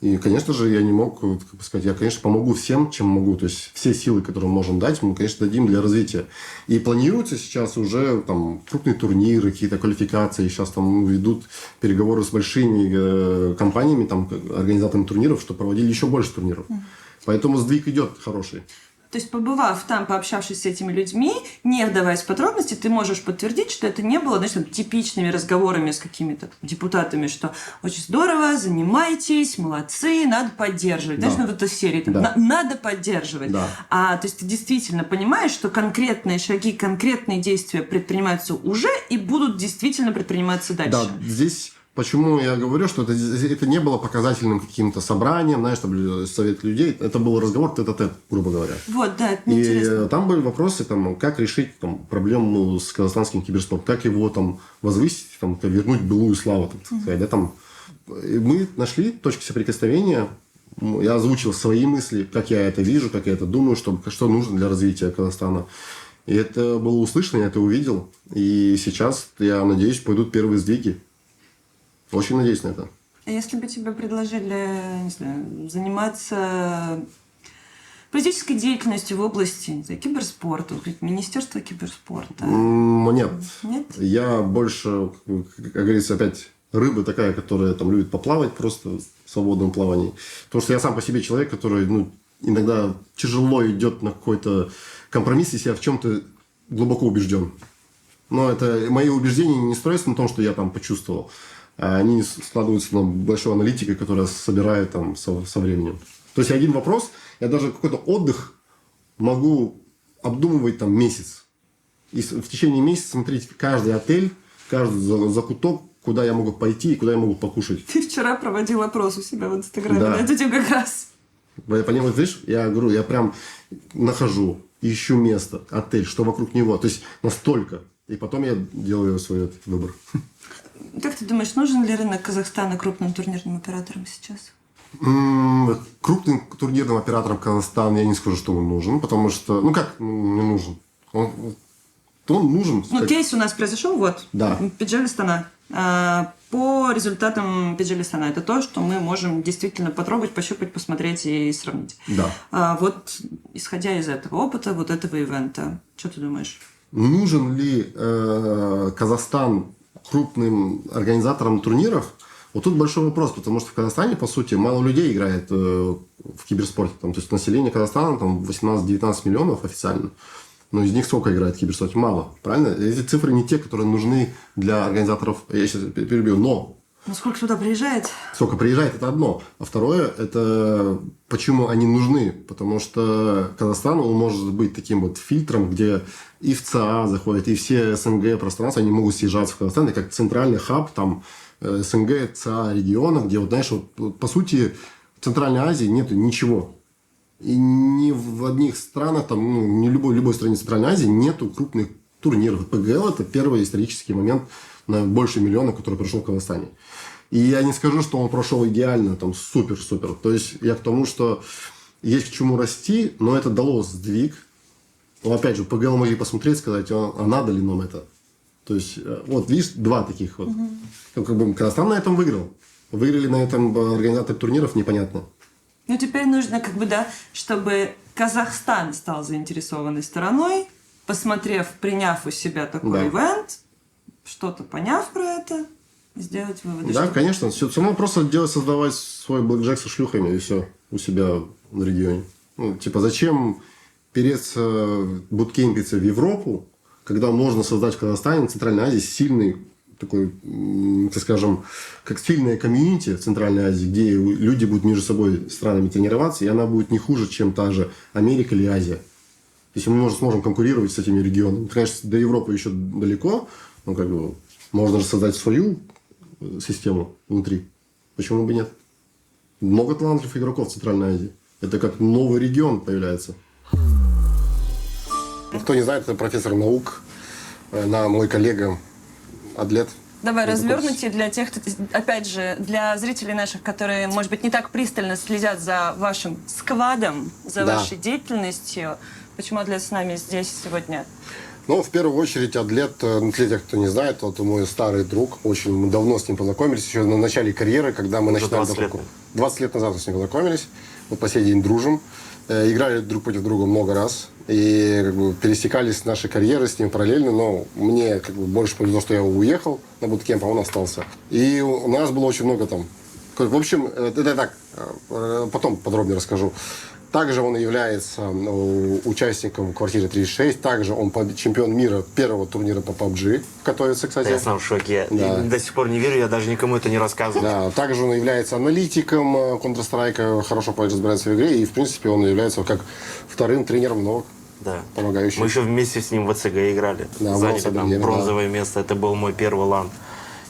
Speaker 2: И, конечно же, я не мог, как бы сказать, я, конечно, помогу всем, чем могу. То есть, все силы, которые мы можем дать, мы, конечно, дадим для развития. И планируется сейчас уже там крупные турниры, какие-то квалификации. Сейчас там ведут переговоры с большими компаниями, там, организаторами турниров, чтобы проводили еще больше турниров. Поэтому сдвиг идет хороший.
Speaker 3: То есть, побывав там, пообщавшись с этими людьми, не вдаваясь в подробности, ты можешь подтвердить, что это не было, значит, типичными разговорами с какими-то депутатами, что очень здорово, занимайтесь, молодцы, надо поддерживать. Да. Знаешь, ну, в этой серии
Speaker 2: да.
Speaker 3: Надо поддерживать.
Speaker 2: Да.
Speaker 3: То есть, ты действительно понимаешь, что конкретные шаги, конкретные действия предпринимаются уже и будут действительно предприниматься дальше.
Speaker 2: Да, здесь... Почему я говорю, что это не было показательным каким-то собранием, знаешь, там, совет людей. Это был разговор тет-а-тет, грубо говоря.
Speaker 3: Вот, да, это
Speaker 2: и
Speaker 3: интересно.
Speaker 2: Там были вопросы, там, как решить там, проблему с казахстанским киберспортом, как его там, возвысить, там, вернуть былую славу. Так сказать, да, там. И мы нашли точки соприкосновения. Я озвучил свои мысли, как я это вижу, как я это думаю, что нужно для развития Казахстана. И это было услышано, я это увидел. И сейчас, я надеюсь, пойдут первые сдвиги. Очень надеюсь на это.
Speaker 3: А если бы тебе предложили, не знаю, заниматься политической деятельностью в области, не знаю, киберспорта, Министерство киберспорта?
Speaker 2: Нет.
Speaker 3: Нет?
Speaker 2: Я больше, как говорится, опять рыба такая, которая там любит поплавать просто в свободном плавании. Потому что я сам по себе человек, который иногда тяжело идет на какой-то компромисс, если я в чем-то глубоко убежден. Но это мои убеждения не строятся на том, что я там почувствовал. Они складываются на большой аналитике, которая собирает там со временем. То есть один вопрос, я даже какой-то отдых могу обдумывать там месяц. И в течение месяца смотреть каждый отель, каждый закуток, куда я могу пойти и куда я могу покушать.
Speaker 3: Ты вчера проводил опрос у себя в Инстаграме,
Speaker 2: да.
Speaker 3: На эту тему как раз.
Speaker 2: Понимаешь, видишь, я говорю, я прям нахожу, ищу место, отель, что вокруг него. То есть настолько. И потом я делаю свой выбор.
Speaker 3: Как ты думаешь, нужен ли рынок Казахстана крупным турнирным операторам сейчас?
Speaker 2: Крупным турнирным операторам Казахстана я не скажу, что он нужен, потому что... как не нужен? Он нужен.
Speaker 3: Кейс у нас произошел, вот.
Speaker 2: Да.
Speaker 3: Пиджель Астана. По результатам Пиджель Астана это то, что мы можем действительно потрогать, пощупать, посмотреть и сравнить.
Speaker 2: Да.
Speaker 3: Вот, исходя из этого опыта, вот этого ивента, что ты думаешь?
Speaker 2: Нужен ли Казахстан крупным организаторам турниров? Вот тут большой вопрос, потому что в Казахстане, по сути, мало людей играет в киберспорте. То есть население Казахстана там 18-19 миллионов официально. Но из них сколько играет в киберспорте? Мало. Правильно? Эти цифры не те, которые нужны для организаторов. Я сейчас перебью. Но
Speaker 3: Ну сколько туда приезжает?
Speaker 2: Сколько приезжает, это одно. А второе, это почему они нужны. Потому что Казахстан, он может быть таким вот фильтром, где и в ЦА заходят, и все СНГ пространства, они могут съезжаться в Казахстан. Это как центральный хаб, там, СНГ, ЦА региона, где, вот, знаешь, вот, по сути, в Центральной Азии нету ничего. И ни в одних странах, там, ну, ни любой стране Центральной Азии нету крупных турниров. ПГЛ – это первый исторический момент на больше миллиона, который прошел в Казахстане. И я не скажу, что он прошел идеально, там, супер-супер. То есть, я к тому, что есть к чему расти, но это дало сдвиг. Но, опять же, ПГЛ могли посмотреть, сказать, а надо ли нам это. То есть, вот, видишь, два таких вот. Как бы Казахстан на этом выиграл. Выиграли на этом организаторы турниров, непонятно.
Speaker 3: Ну, теперь нужно, как бы, да, чтобы Казахстан стал заинтересованной стороной, посмотрев, приняв у себя такой ивент, что-то поняв про это, сделать выводы.
Speaker 2: Да,
Speaker 3: что...
Speaker 2: конечно. Все равно просто создавать свой блэкджек со шлюхами, и все, у себя в регионе. Ну, типа, зачем переться, буткемпиться в Европу, когда можно создать в Казахстане, в Центральной Азии сильный такой, так скажем, как сильная комьюнити в Центральной Азии, где люди будут между собой странами тренироваться, и она будет не хуже, чем та же Америка или Азия. Если мы сможем конкурировать с этими регионами. Конечно, до Европы еще далеко, но как бы можно же создать свою систему внутри. Почему бы нет? Много талантливых игроков в Центральной Азии. Это как новый регион появляется. Кто не знает, это профессор наук, мой коллега Адлет.
Speaker 3: Давай развернуте для тех, кто, опять же, для зрителей наших, которые, может быть, не так пристально следят за вашим сквадом, за вашей деятельностью. Почему Адлет с нами здесь сегодня?
Speaker 2: Ну, в первую очередь, Адлет, для тех, кто не знает, это мой старый друг. Очень мы давно с ним познакомились, еще на начале карьеры, когда мы начинали... 20 лет назад мы с ним познакомились. Вот по сей день дружим. Играли друг против друга много раз. И как бы пересекались наши карьеры с ним параллельно. Но мне как бы больше повезло, что я уехал на буткемп, а он остался. И у нас было очень много там... В общем, это так, потом подробнее расскажу. Также он является участником «Квартиры 36». Также он чемпион мира первого турнира по PUBG. Готовится, кстати.
Speaker 1: Я сам в шоке. Я до сих пор не верю, я даже никому это не рассказывал.
Speaker 2: Да, также он является аналитиком Counter-Strike, хорошо разбирается в игре. И, в принципе, он является как вторым тренером новых.
Speaker 1: Да.
Speaker 2: Помогающим.
Speaker 1: Мы еще вместе с ним в ЦГ играли.
Speaker 2: Да,
Speaker 1: заняли там бронзовое место. Это был мой первый лан.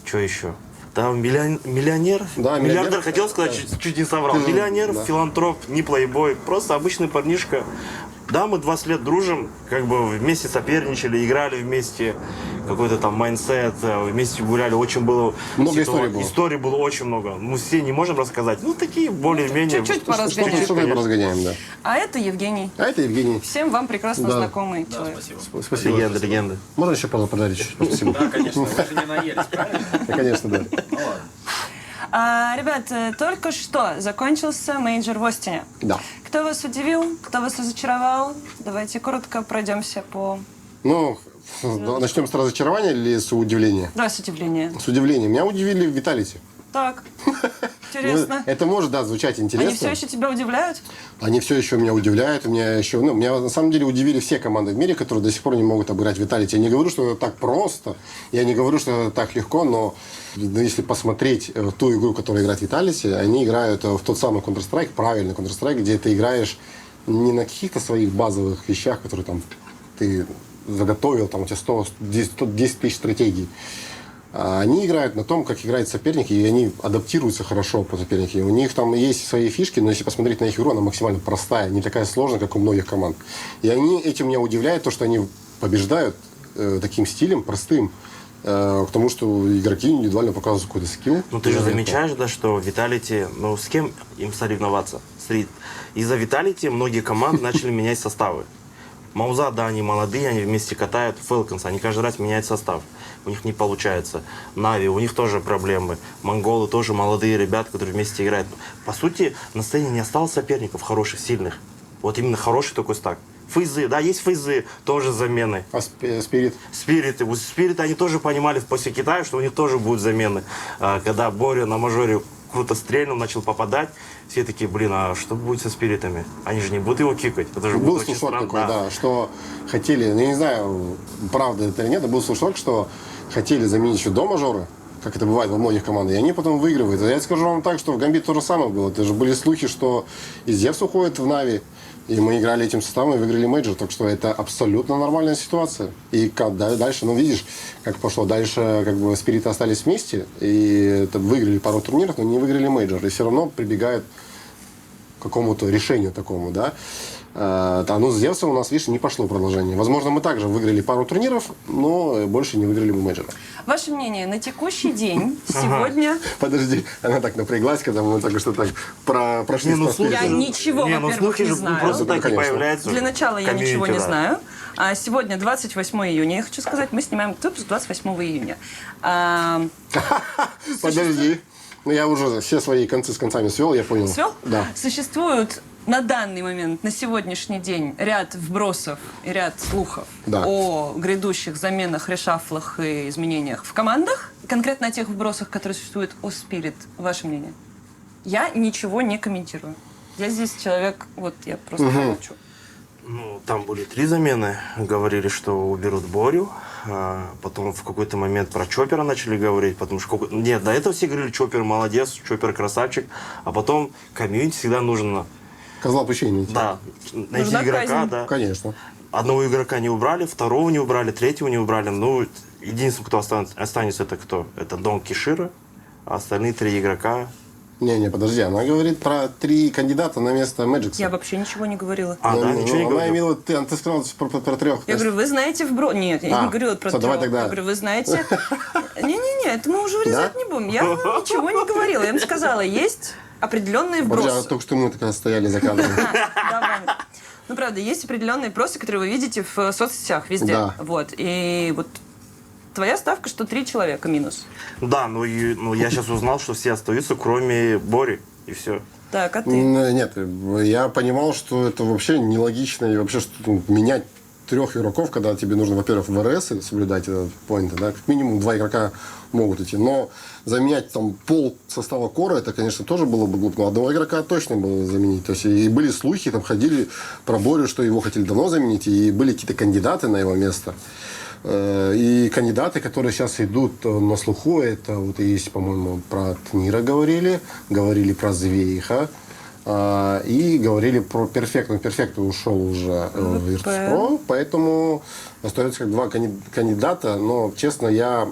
Speaker 1: Что еще? Там миллионер,
Speaker 2: да,
Speaker 1: миллиардер, хотел сказать, чуть не соврал. Миллионер, филантроп, не плейбой, просто обычный парнишка. Да, мы 20 лет дружим, как бы вместе соперничали, играли вместе, какой-то там майндсет, вместе гуляли, очень было...
Speaker 2: Много историй было.
Speaker 1: Историй было очень много. Мы все не можем рассказать, ну, такие более-менее...
Speaker 3: Чуть-чуть поразгоняем.
Speaker 2: Что-то поразгоняем, да.
Speaker 3: А это Евгений.
Speaker 2: Всем
Speaker 3: вам прекрасно знакомый человек.
Speaker 2: Спасибо.
Speaker 1: Легенда.
Speaker 2: Можно еще подарить чуть-чуть? Спасибо.
Speaker 4: Да, конечно, вы же не наелись, правильно?
Speaker 2: Конечно, да.
Speaker 4: Ну ладно.
Speaker 3: Ребят, только что закончился мейджор в Остине.
Speaker 2: Да.
Speaker 3: Кто вас удивил, кто вас разочаровал? Давайте коротко пройдемся по...
Speaker 2: Ну, начнем с разочарования или с удивления?
Speaker 3: Давай с удивления.
Speaker 2: С удивлением. Меня удивили в Виталити.
Speaker 3: Так, интересно.
Speaker 2: Это может, да, звучать интересно.
Speaker 3: Они все еще тебя удивляют?
Speaker 2: Они все еще меня удивляют. Меня на самом деле удивили все команды в мире, которые до сих пор не могут обыграть Виталити. Я не говорю, что это так просто. Я не говорю, что это так легко, но если посмотреть ту игру, которую играет Виталити, они играют в тот самый Counter-Strike, правильный Counter-Strike, где ты играешь не на каких-то своих базовых вещах, которые там ты заготовил, там у тебя 110 тысяч стратегий. Они играют на том, как играют соперники, и они адаптируются хорошо по сопернику. У них там есть свои фишки, но если посмотреть на их игру, она максимально простая, не такая сложная, как у многих команд. И они этим меня удивляют, то, что они побеждают таким стилем, простым, к тому, что игроки индивидуально показывают какой-то скилл.
Speaker 1: Ну ты же замечаешь, да, что Виталити, ну с кем им соревноваться? Из-за Виталити многие команды начали менять составы. Мауза, да, они молодые, они вместе катают. Falcons, они каждый раз меняют состав. У них не получается. Нави, у них тоже проблемы. Монголы тоже молодые ребята, которые вместе играют. По сути, на сцене не осталось соперников хороших, сильных. Вот именно хороший такой стак. Фейзы, да, есть фейзы, тоже замены.
Speaker 2: А Спирит?
Speaker 1: Спириты, они тоже понимали после Китая, что у них тоже будут замены. Когда Боря на мажоре круто стрельнул, начал попадать, все такие, блин, а что будет со Спиритами? Они же не будут его кикать. Это же
Speaker 2: был слушок такой, да, что хотели, я не знаю, правда это или нет, был слушок, что хотели заменить еще до мажора, как это бывает во многих командах, и они потом выигрывают. Я скажу вам так, что в Гамбит то же самое было. Это же были слухи, что из Зевс уходит в Нави, и мы играли этим составом и выиграли мейджор. Так что это абсолютно нормальная ситуация. И дальше, ну видишь, как пошло. Дальше как бы Спириты остались вместе, и выиграли пару турниров, но не выиграли мейджор. И все равно прибегают к какому-то решению такому, да. Ну, с Зевсом у нас, видишь, не пошло продолжение. Возможно, мы также выиграли пару турниров, но больше не выиграли бы мейджора.
Speaker 3: Ваше мнение, на текущий день, сегодня...
Speaker 2: Подожди, она так напряглась, когда мы только что так прошли.
Speaker 1: Не, ну,
Speaker 2: с Спиритом.
Speaker 3: Я ничего,
Speaker 1: Не, ну
Speaker 3: во-первых,
Speaker 1: слухи
Speaker 3: не
Speaker 1: же
Speaker 3: знаю.
Speaker 1: просто
Speaker 2: Ну,
Speaker 1: так не
Speaker 2: конечно.
Speaker 1: появляются.
Speaker 3: Для начала я
Speaker 1: Комьюнити,
Speaker 3: ничего не
Speaker 1: да.
Speaker 3: знаю. А сегодня 28 июня. Я хочу сказать, мы снимаем этот выпуск 28 июня.
Speaker 2: Подожди. Ну, я уже все свои концы с концами свел, я понял.
Speaker 3: Свел?
Speaker 2: Да.
Speaker 3: Существует на данный момент, на сегодняшний день, ряд вбросов и ряд слухов
Speaker 2: Да.
Speaker 3: о грядущих заменах, решафлах и изменениях в командах. Конкретно о тех вбросах, которые существуют о Spirit. Ваше мнение? Я ничего не комментирую. Я здесь человек, вот я просто молчу.
Speaker 1: Ну, там были 3 замены. Говорили, что уберут Борю. Потом в какой-то момент про Чоппера начали говорить. Потому что нет, до этого все говорили, Чоппер молодец, Чоппер красавчик. А потом комьюнити всегда нужно,
Speaker 2: Козла отпущения найти.
Speaker 1: да, найти
Speaker 3: Нужна
Speaker 1: игрока.
Speaker 3: казнь.
Speaker 1: Да.
Speaker 2: Конечно.
Speaker 1: Одного игрока не убрали, второго не убрали, третьего не убрали. Ну, единственный, кто останется, это кто? Это Дон Кишира. А остальные 3 игрока...
Speaker 2: Не, подожди, она говорит про 3 кандидата на место Мэджикса.
Speaker 3: Я вообще ничего не говорила.
Speaker 1: Да, ничего не
Speaker 2: Она
Speaker 1: говорю.
Speaker 2: имела, ты сказал про 3.
Speaker 3: Я говорю, вы знаете вброс... Нет, я не говорила про
Speaker 2: всё, давай
Speaker 3: трёх.
Speaker 2: тогда.
Speaker 3: Я говорю, вы знаете... Не-не-не, это мы уже вырезать не будем. Я ничего не говорила. Я им сказала, есть определенные
Speaker 2: Подожди,
Speaker 3: вбросы.
Speaker 2: а только что мы такая стояли за кадром.
Speaker 3: Давай. Ну, правда, есть определенные вбросы, которые вы видите в соцсетях везде.
Speaker 2: Да.
Speaker 3: Вот. И вот твоя ставка, что 3 человека минус.
Speaker 1: Да, ну я сейчас узнал, что все остаются, кроме Бори. И все.
Speaker 3: Так, а ты?
Speaker 2: Нет, я понимал, что это вообще нелогично, и вообще что менять 3 игроков, когда тебе нужно, во-первых, в РС соблюдать этот поинт, да, как минимум 2 игрока могут идти, но заменять там пол состава кора, это, конечно, тоже было бы глупо, но одного игрока точно было заменить, то есть и были слухи, там ходили про Борю, что его хотели давно заменить, и были какие-то кандидаты на его место. И кандидаты, которые сейчас идут на слуху, это вот есть, по-моему, про Тнира говорили про Звейха, и говорили про Перфект. Но Перфект ушел уже в Virtus.pro, поэтому остается как 2 кандидата, но, честно, я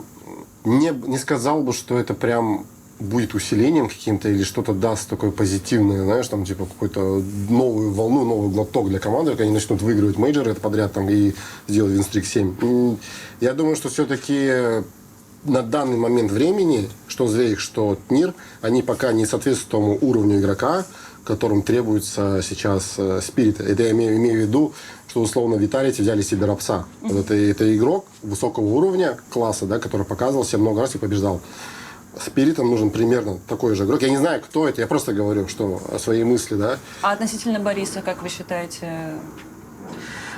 Speaker 2: не сказал бы, что это прям будет усилением каким-то или что-то даст такое позитивное, знаешь, там типа какую-то новую волну, новый глоток для команды, как они начнут выигрывать мейджоры это подряд там, и сделать винстрик 7. Я думаю, что все-таки на данный момент времени, что Звейх, что Тнир, они пока не соответствуют тому уровню игрока, которым требуется сейчас Спирит. Это я имею в виду, что условно Vitality взяли себе Рапса. Вот это игрок высокого уровня, класса, да, который показывал себя много раз и побеждал. Спиритам нужен примерно такой же игрок. Я не знаю, кто это, я просто говорю, что свои мысли, да.
Speaker 3: А относительно Бориса, как вы считаете?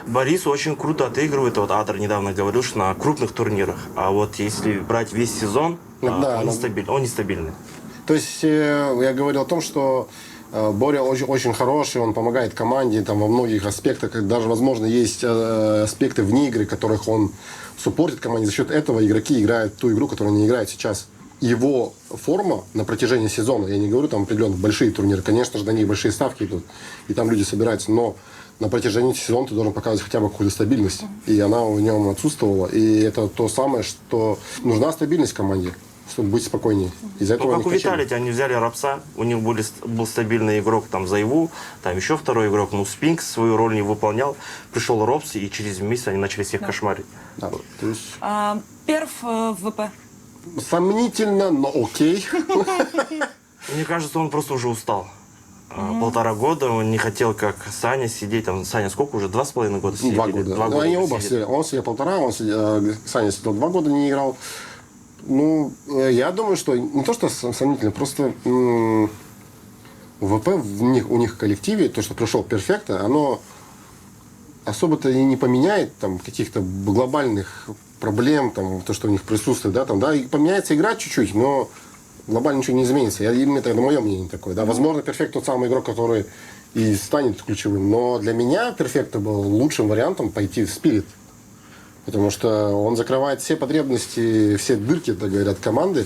Speaker 1: Борис очень круто отыгрывает. Вот Адр недавно говорил, что на крупных турнирах. А вот если брать весь сезон,
Speaker 2: Да,
Speaker 1: он нестабильный.
Speaker 2: То есть я говорил о том, что Боря очень хороший, он помогает команде там, во многих аспектах. Даже, возможно, есть аспекты вне игры, которых он суппортит команде. За счет этого игроки играют ту игру, которую они играют сейчас. Его форма на протяжении сезона, я не говорю там определенно большие турниры, конечно же, на них большие ставки идут, и там люди собираются, но на протяжении сезона ты должен показывать хотя бы какую-то стабильность. И она в нем отсутствовала. И это то самое, что нужна стабильность в команде, чтобы быть спокойнее. Из-за этого
Speaker 1: Ну,
Speaker 2: они
Speaker 1: как у
Speaker 2: качели.
Speaker 1: Виталити, они взяли Рапса, у них был стабильный игрок там Зайву, там еще второй игрок, ну Спинкс свою роль не выполнял, пришел Робс, и через месяц они начали всех кошмарить.
Speaker 2: Да, то есть
Speaker 3: Перф в ВП.
Speaker 2: сомнительно, но окей.
Speaker 1: Мне кажется, он просто уже устал. 1,5 года он не хотел, как Саня, сидеть там. Саня сколько уже? 2,5 года сидели?
Speaker 2: 2 года.
Speaker 1: 2
Speaker 2: Ну, они
Speaker 1: уже
Speaker 2: оба
Speaker 1: сидели.
Speaker 2: сидели. Он сидел 1,5, Саня сидел 2 года, не играл. Ну, я думаю, что не то, что сомнительно, просто ВП у них в коллективе, то, что пришел Перфекта, оно особо-то и не поменяет там каких-то глобальных проблем, там, то, что у них присутствует, да, там, да, и поменяется игра чуть-чуть, но глобально ничего не изменится. Это мое мнение такое, да. Возможно, Перфект тот самый игрок, который и станет ключевым, но для меня Перфекта был лучшим вариантом пойти в Спирит. Потому что он закрывает все потребности, все дырки, так говорят, команды,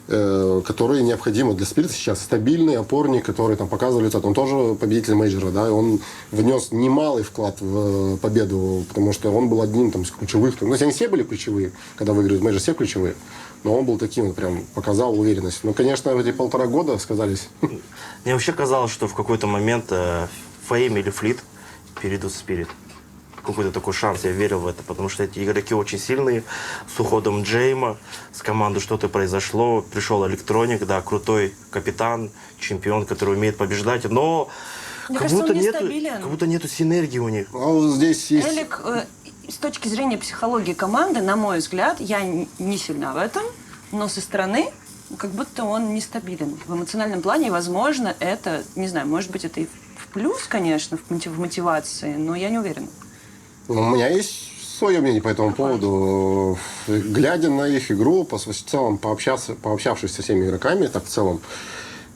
Speaker 2: которые необходимы для Спирита сейчас. Стабильный опорник, который там показывал результат. Он тоже победитель мейджора, да, он внес немалый вклад в победу, потому что он был одним там, из ключевых. Ну, они все были ключевые, когда выигрывают мейджор, все ключевые. Но он был таким, прям показал уверенность. Ну, конечно, в эти 1,5 года сказались.
Speaker 1: Мне вообще казалось, что в какой-то момент Фейм или Флит перейдут в Спирит. Какой-то такой шанс, я верил в это, потому что эти игроки очень сильные. С уходом Джейма с команды что-то произошло. Пришел Электроник, да, крутой капитан, чемпион, который умеет побеждать, но
Speaker 5: Мне
Speaker 1: как
Speaker 5: кажется,
Speaker 1: будто,
Speaker 5: он
Speaker 1: нету,
Speaker 5: нестабилен.
Speaker 1: как будто нету синергии у них.
Speaker 2: А вот здесь есть...
Speaker 5: Элик, с точки зрения психологии команды, на мой взгляд, я не сильна в этом, но со стороны как будто он нестабилен. В эмоциональном плане, и, возможно, это, не знаю, может быть, это и в плюс, конечно, в мотивации, но я не уверена.
Speaker 2: У меня есть свое мнение по этому поводу. Глядя на их игру, в целом пообщавшись со всеми игроками, так в целом,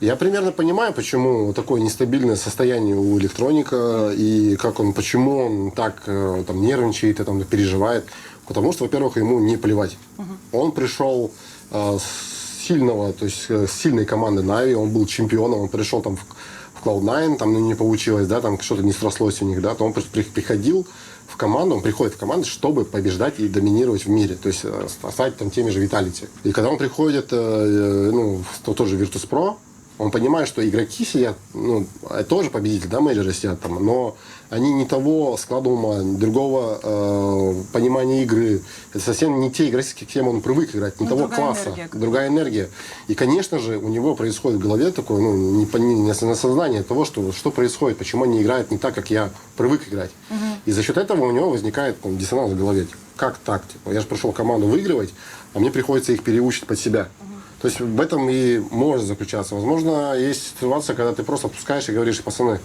Speaker 2: я примерно понимаю, почему такое нестабильное состояние у Электроника и почему он так там, нервничает и там, переживает. Потому что, во-первых, ему не плевать. Он пришел с сильного, то есть с сильной команды Нави, он был чемпионом, он пришел там в Cloud9, там не получилось, да, там что-то не срослось у них, да, то он приходил в команду, он приходит в команду, чтобы побеждать и доминировать в мире, то есть стать там теми же Vitality. И когда он приходит, в тот же Virtus.pro, он понимает, что игроки сидят, тоже победители, да, мейджоры сидят там, но они не того склада ума, другого понимания игры. Это совсем не те игроки, к кем он привык играть, не того класса. Другая энергия. И, конечно же, у него происходит в голове такое, осознание того, что происходит, почему они играют не так, как я привык играть. И за счет этого у него возникает диссонанс в голове. Как так? Я же пришел в команду выигрывать, а мне приходится их переучить под себя. То есть в этом и может заключаться. Возможно, есть ситуация, когда ты просто отпускаешь и говоришь: пацаны.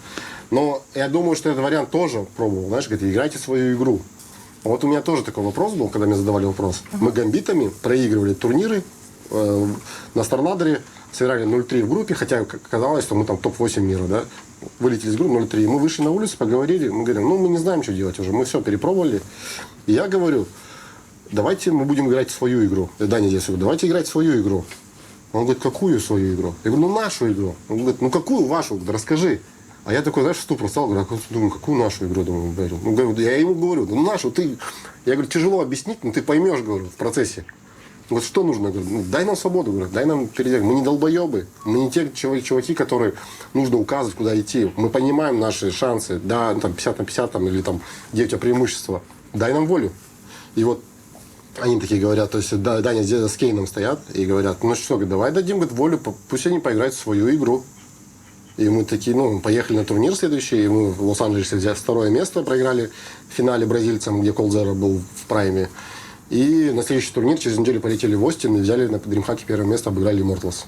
Speaker 2: Но я думаю, что этот вариант тоже пробовал. Знаешь, говорит, играйте свою игру. Вот у меня тоже такой вопрос был, когда мне задавали вопрос. Мы гамбитами проигрывали турниры на Старнадере, сыграли 0-3 в группе, хотя казалось, что мы там топ-8 мира, да. Вылетели из группы 0-3. Мы вышли на улицу, поговорили, мы говорим, мы не знаем, что делать уже. Мы все перепробовали. И я говорю: давайте мы будем играть в свою игру. Даня здесь говорит: давайте играть в свою игру. Он говорит: какую свою игру? Я говорю: нашу игру. Он говорит: какую вашу? Да расскажи. А я такой, знаешь, в ступор стал, говорю: думаю, какую нашу игру? Думаю, я ему говорю: нашу, ты... Я говорю: тяжело объяснить, но ты поймешь, говорю, в процессе. Вот что нужно? Я говорю: дай нам свободу, говорю, дай нам перейти. Мы не долбоебы, мы не те чуваки, которые нужно указывать, куда идти. Мы понимаем наши шансы, да, там 50 на 50, там, или там, где у тебя преимущество. Дай нам волю. И вот они такие говорят, то есть Даня с Кейном стоят и говорят: что, давай дадим, говорит, волю, пусть они поиграют в свою игру. И мы такие, поехали на турнир следующий, и мы в Лос-Анджелесе взяли 2 место, проиграли в финале бразильцам, где Колдзера был в прайме. И на следующий турнир через неделю полетели в Остин и взяли на DreamHack 1 место, обыграли Immortals.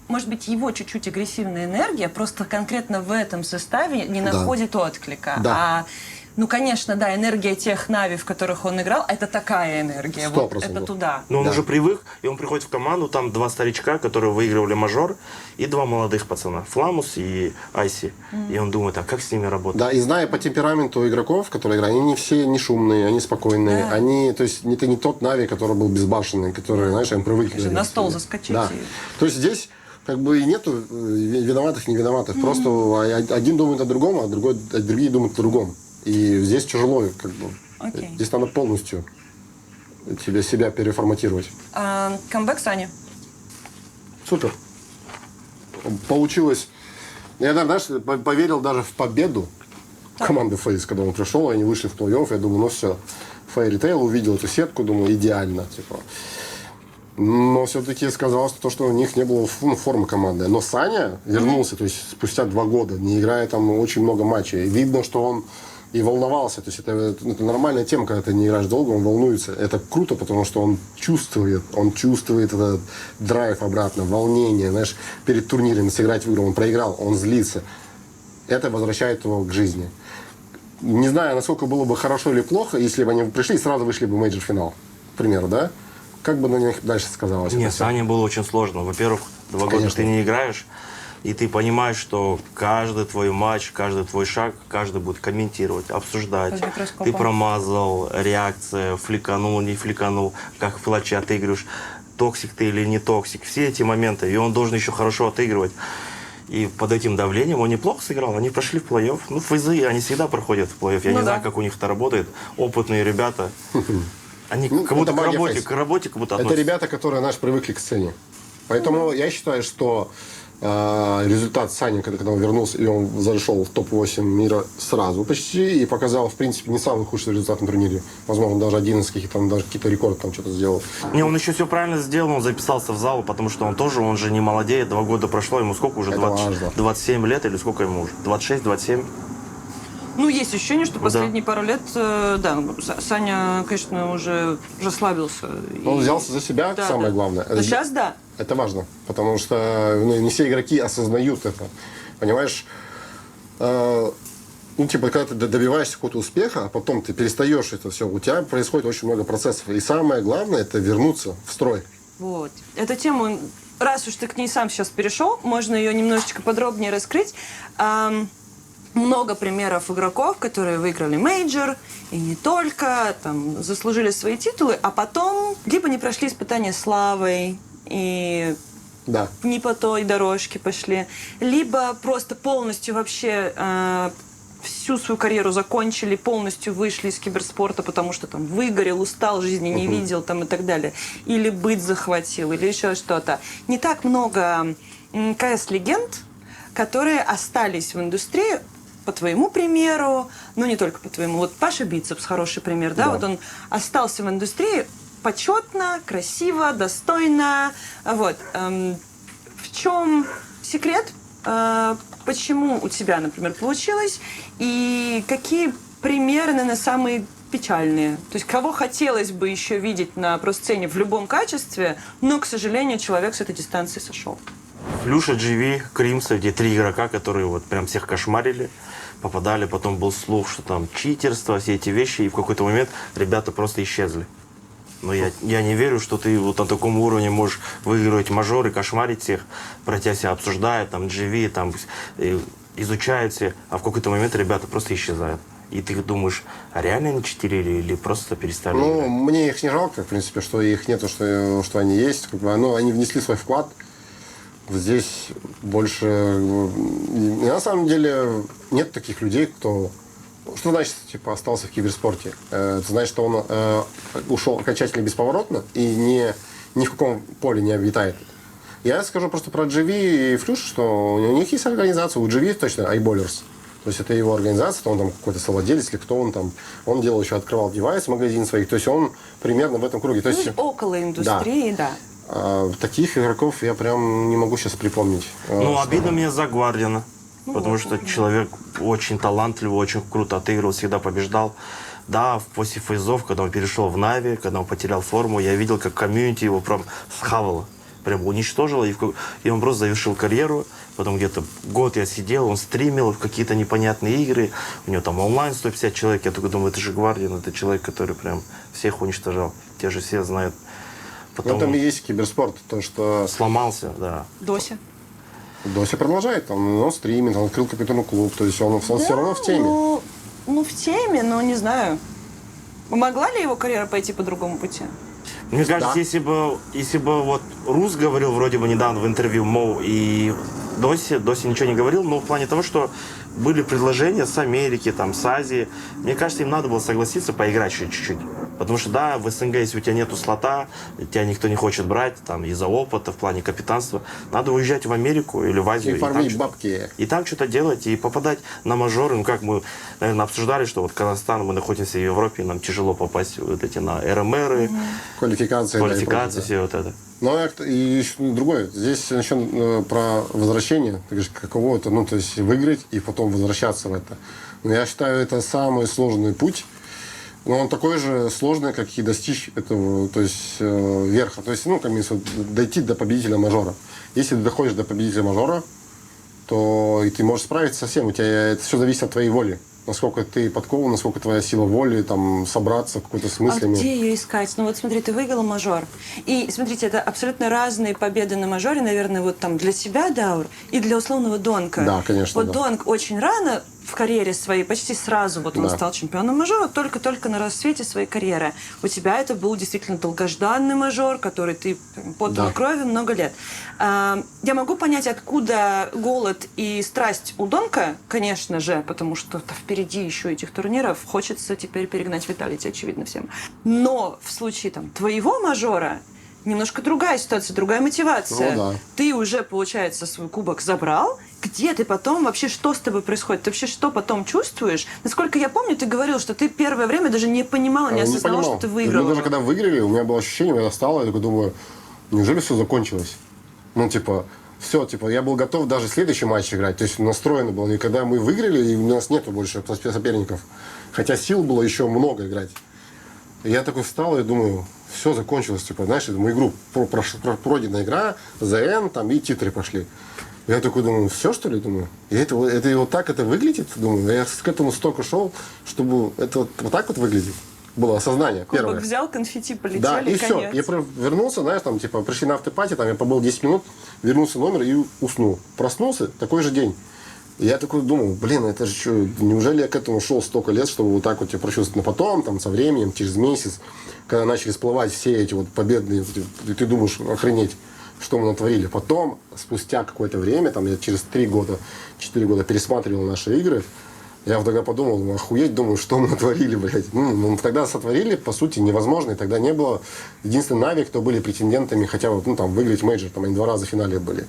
Speaker 5: Может быть, его чуть-чуть агрессивная энергия просто конкретно в этом составе не находит отклика.
Speaker 2: Да.
Speaker 5: Конечно, да, энергия тех Нави, в которых он играл, это такая энергия.
Speaker 2: 100%.
Speaker 5: Вот это туда.
Speaker 1: Но он уже привык, и он приходит в команду, там 2 старичка, которые выигрывали мажор, и 2 молодых пацана, Фламус и Айси. И он думает: а как с ними работать?
Speaker 2: Да, и зная по темпераменту игроков, которые играют, они не все не шумные, они спокойные.
Speaker 5: Да.
Speaker 2: Они, то есть, это не тот Нави, который был безбашенный, который, знаешь, им привык.
Speaker 5: На стол заскочить.
Speaker 2: Да. То есть здесь как бы и нету виноватых, невиноватых. Просто один думает о другом, а другие думают о другом. И здесь тяжело, как бы.
Speaker 5: Окей.
Speaker 2: Здесь надо полностью себя переформатировать.
Speaker 5: Камбэк Сани.
Speaker 2: Супер. Получилось. Я, знаешь, поверил даже в победу команды Фейс, когда он пришел, они вышли в плей-офф. Я думаю, все. Фэй Ритейл увидел эту сетку, думаю, идеально. Но все-таки сказалось то, что у них не было формы команды. Но Саня вернулся, то есть спустя 2 года, не играя там очень много матчей. И видно, что он и волновался. То есть это нормальная тема, когда ты не играешь долго, он волнуется. Это круто, потому что он чувствует этот драйв обратно, волнение. Знаешь, перед турнирами сыграть в игру, он проиграл, он злится. Это возвращает его к жизни. Не знаю, насколько было бы хорошо или плохо, если бы они пришли и сразу вышли бы в мейджор-финал, к примеру, да? Как бы на них дальше сказалось?
Speaker 1: Нет, Сане было очень сложно. Во-первых, 2 года ты не играешь. И ты понимаешь, что каждый твой матч, каждый твой шаг, каждый будет комментировать, обсуждать.
Speaker 5: Под микроскопом.
Speaker 1: Ты промазал, реакция, фликанул, не фликанул, как в флаче отыгрываешь, токсик ты или не токсик. Все эти моменты. И он должен еще хорошо отыгрывать. И под этим давлением он неплохо сыграл. Они прошли в плей-офф. Ну, фейзы, они всегда проходят в плей-офф. Я
Speaker 5: Ну
Speaker 1: не
Speaker 5: да.
Speaker 1: знаю, как у них это работает. Опытные ребята. Они
Speaker 2: Ну,
Speaker 1: как будто
Speaker 2: это
Speaker 1: к
Speaker 2: магия
Speaker 1: работе,
Speaker 2: фейс.
Speaker 1: к работе как будто
Speaker 2: Это
Speaker 1: относятся.
Speaker 2: ребята, которые, знаешь, привыкли к сцене. Поэтому я считаю, что результат Сани, когда он вернулся, и он зашел в топ-8 мира сразу почти, и показал, в принципе, не самый худший результат на турнире. Возможно, даже 11 каких-то, там, даже какие-то рекорды там что-то сделал.
Speaker 1: Не, он еще все правильно сделал, он записался в зал, потому что он же не молодеет, 2 года прошло, ему сколько уже,
Speaker 2: Это
Speaker 1: 20
Speaker 2: важно.
Speaker 1: 27 лет или сколько ему уже? 26, 27?
Speaker 3: Ну, есть ощущение, что последние пару лет, да, Саня, конечно, уже расслабился.
Speaker 2: Он
Speaker 3: И-
Speaker 2: взялся за себя,
Speaker 3: Да,
Speaker 2: самое
Speaker 3: да.
Speaker 2: главное.
Speaker 3: Но сейчас да.
Speaker 2: Это важно, потому что не все игроки осознают это. Понимаешь, ну, типа, когда ты добиваешься какого-то успеха, а потом ты перестаешь это все, у тебя происходит очень много процессов. И самое главное, это вернуться в строй.
Speaker 3: Вот. Эту тему, раз уж ты к ней сам сейчас перешел, можно ее немножечко подробнее раскрыть. Много примеров игроков, которые выиграли мейджор, и не только, там, заслужили свои титулы, а потом либо не прошли испытания славой, и
Speaker 2: Да.
Speaker 3: не по той дорожке пошли, либо просто полностью вообще всю свою карьеру закончили, полностью вышли из киберспорта, потому что там выгорел, устал, жизни не видел там, и так далее. Или быт захватил, или еще что-то. Не так много КС-легенд, которые остались в индустрии, по твоему примеру, но не только по твоему. Вот Паша Бицепс хороший пример, да?
Speaker 2: Да.
Speaker 3: Вот он остался в индустрии почетно, красиво, достойно. Вот. В чем секрет? Почему у тебя, например, получилось? И какие примеры, наверное, самые печальные? То есть кого хотелось бы еще видеть на про-сцене в любом качестве, но, к сожалению, человек с этой дистанции сошел.
Speaker 1: Флюша, GV, Кримс, эти 3 игрока, которые вот прям всех кошмарили, попадали, потом был слух, что там читерство, все эти вещи, и в какой-то момент ребята просто исчезли. Но я не верю, что ты вот на таком уровне можешь выигрывать мажоры, кошмарить всех, про тебя себя обсуждают, там, GV, там, изучают все, а в какой-то момент ребята просто исчезают. И ты думаешь, а реально они читерили или просто перестали
Speaker 2: Ну,
Speaker 1: играть?
Speaker 2: мне их не жалко, в принципе, что их нету, что они есть. Как бы, ну, они внесли свой вклад. Здесь больше... И на самом деле нет таких людей, кто... Что значит, типа, остался в киберспорте? Это значит, что он ушел окончательно бесповоротно и ни в каком поле не обитает. Я скажу просто про GV и Флюш, что у них есть организация. У GV точно iBallers. То есть это его организация, то он там какой-то совладелец или кто он там. Он делал еще, открывал девайс, магазин своих. То есть он примерно в этом круге. То есть,
Speaker 3: Ну, около индустрии, да.
Speaker 2: таких игроков я прям не могу сейчас припомнить.
Speaker 1: Ну, обидно мне за Гвардиана, потому что человек очень талантливый, очень круто отыгрывал, всегда побеждал. Да, после фейзов, когда он перешел в Нави, когда он потерял форму, я видел, как комьюнити его прям схавало, прям уничтожило, и он просто завершил карьеру. Потом где-то год я сидел, он стримил в какие-то непонятные игры, у него там онлайн 150 человек, я только думаю, это же Гвардиан, это человек, который прям всех уничтожал, те же все знают.
Speaker 2: В
Speaker 1: Потом
Speaker 2: этом и есть киберспорт, то что
Speaker 1: сломался, да.
Speaker 3: Дося.
Speaker 2: Дося продолжает, там, он стримит, он открыл компьютерный клуб, то есть он все равно в теме.
Speaker 3: Ну, в теме, но не знаю. Могла ли его карьера пойти по другому пути?
Speaker 1: Мне кажется,
Speaker 2: Да.
Speaker 1: если бы вот Рус говорил вроде бы недавно в интервью Моу и Доси ничего не говорил, но в плане того, что были предложения с Америки, там, с Азии, мне кажется, им надо было согласиться поиграть еще чуть-чуть. Потому что, да, в СНГ, если у тебя нету слота, тебя никто не хочет брать, там, из-за опыта, в плане капитанства, надо уезжать в Америку или в Азию.
Speaker 2: И фармить бабки.
Speaker 1: И там что-то делать, и попадать на мажоры. Ну, как мы, наверное, обсуждали, что вот Казахстан, мы находимся в Европе, и нам тяжело попасть вот эти на РМРы,
Speaker 2: Квалификация.
Speaker 1: квалификации,
Speaker 2: да.
Speaker 1: все вот это.
Speaker 2: Но и еще другое. Здесь еще про возвращение. Ты говоришь, каково это, ну, то есть выиграть и потом возвращаться в это. Но я считаю, это самый сложный путь. Но он такой же сложный, как и достичь этого, то есть верха. То есть, ну, как говорится, дойти до победителя мажора. Если ты доходишь до победителя мажора, то и ты можешь справиться со всем. У тебя это все зависит от твоей воли.
Speaker 6: насколько ты подкован, насколько твоя сила воли, там, собраться какой-то с мыслями.
Speaker 5: А где ее искать? Ну вот смотри, ты выиграл мажор. И смотрите, это абсолютно разные победы на мажоре, наверное, вот там для себя, Даур, и для условного Донка.
Speaker 6: Да, конечно,
Speaker 5: Вот
Speaker 6: да.
Speaker 5: Донк очень рано в карьере своей, почти сразу вот он
Speaker 6: Да.
Speaker 5: стал чемпионом мажора, только-только на рассвете своей карьеры. У тебя это был действительно долгожданный мажор, который ты потом
Speaker 6: Да.
Speaker 5: кровью много лет. Я могу понять, откуда голод и страсть у Донка, конечно же, потому что впереди еще этих турниров. Хочется теперь перегнать Виталити, очевидно, всем. Но в случае там твоего мажора немножко другая ситуация, другая мотивация.
Speaker 6: Ну да.
Speaker 5: Ты уже, получается, свой кубок забрал. Где ты потом? Вообще, что с тобой происходит? Ты вообще что потом чувствуешь? Насколько я помню, ты говорил, что ты первое время даже не понимал, не
Speaker 6: Я
Speaker 5: осознавал,
Speaker 6: понимал.
Speaker 5: что ты выиграл.
Speaker 6: Мы даже когда выиграли, у меня было ощущение, я достал, я такой думаю, неужели все закончилось? Ну, типа, все, типа, я был готов даже следующий матч играть. То есть настроено было. И когда мы выиграли, и у нас нету больше соперников. Хотя сил было еще много играть. И я такой встал и думаю, все закончилось. Типа, знаешь, мы игру, пройденная игра, ЗН, там, и титры пошли. Я такой думаю, все, что ли, думаю? И это вот так это выглядит, думаю. Я к этому столько шел, чтобы это вот так вот выглядит. Было осознание
Speaker 5: Кубок
Speaker 6: первое.
Speaker 5: взял, конфетти полетели,
Speaker 6: Да, и все.
Speaker 5: конец.
Speaker 6: Я вернулся, знаешь, там, типа, пришли на автопати, там, я побыл 10 минут, вернулся в номер и уснул. Проснулся, такой же день. И я такой думал, блин, это же что, неужели я к этому шел столько лет, чтобы вот так вот тебя прочувствовать? Но потом, там, со временем, через месяц, когда начали всплывать все эти вот победные, и ты думаешь, охренеть, что мы натворили. Потом, спустя какое-то время, там, я через 3 года, 4 года пересматривал наши игры, я тогда подумал, охуеть, думаю, что мы натворили, блядь. Ну, тогда сотворили, по сути, невозможно. И тогда не было... Единственный Нави, кто были претендентами хотя бы, ну, там, выиграть мейджор, там, они 2 раза в финале были.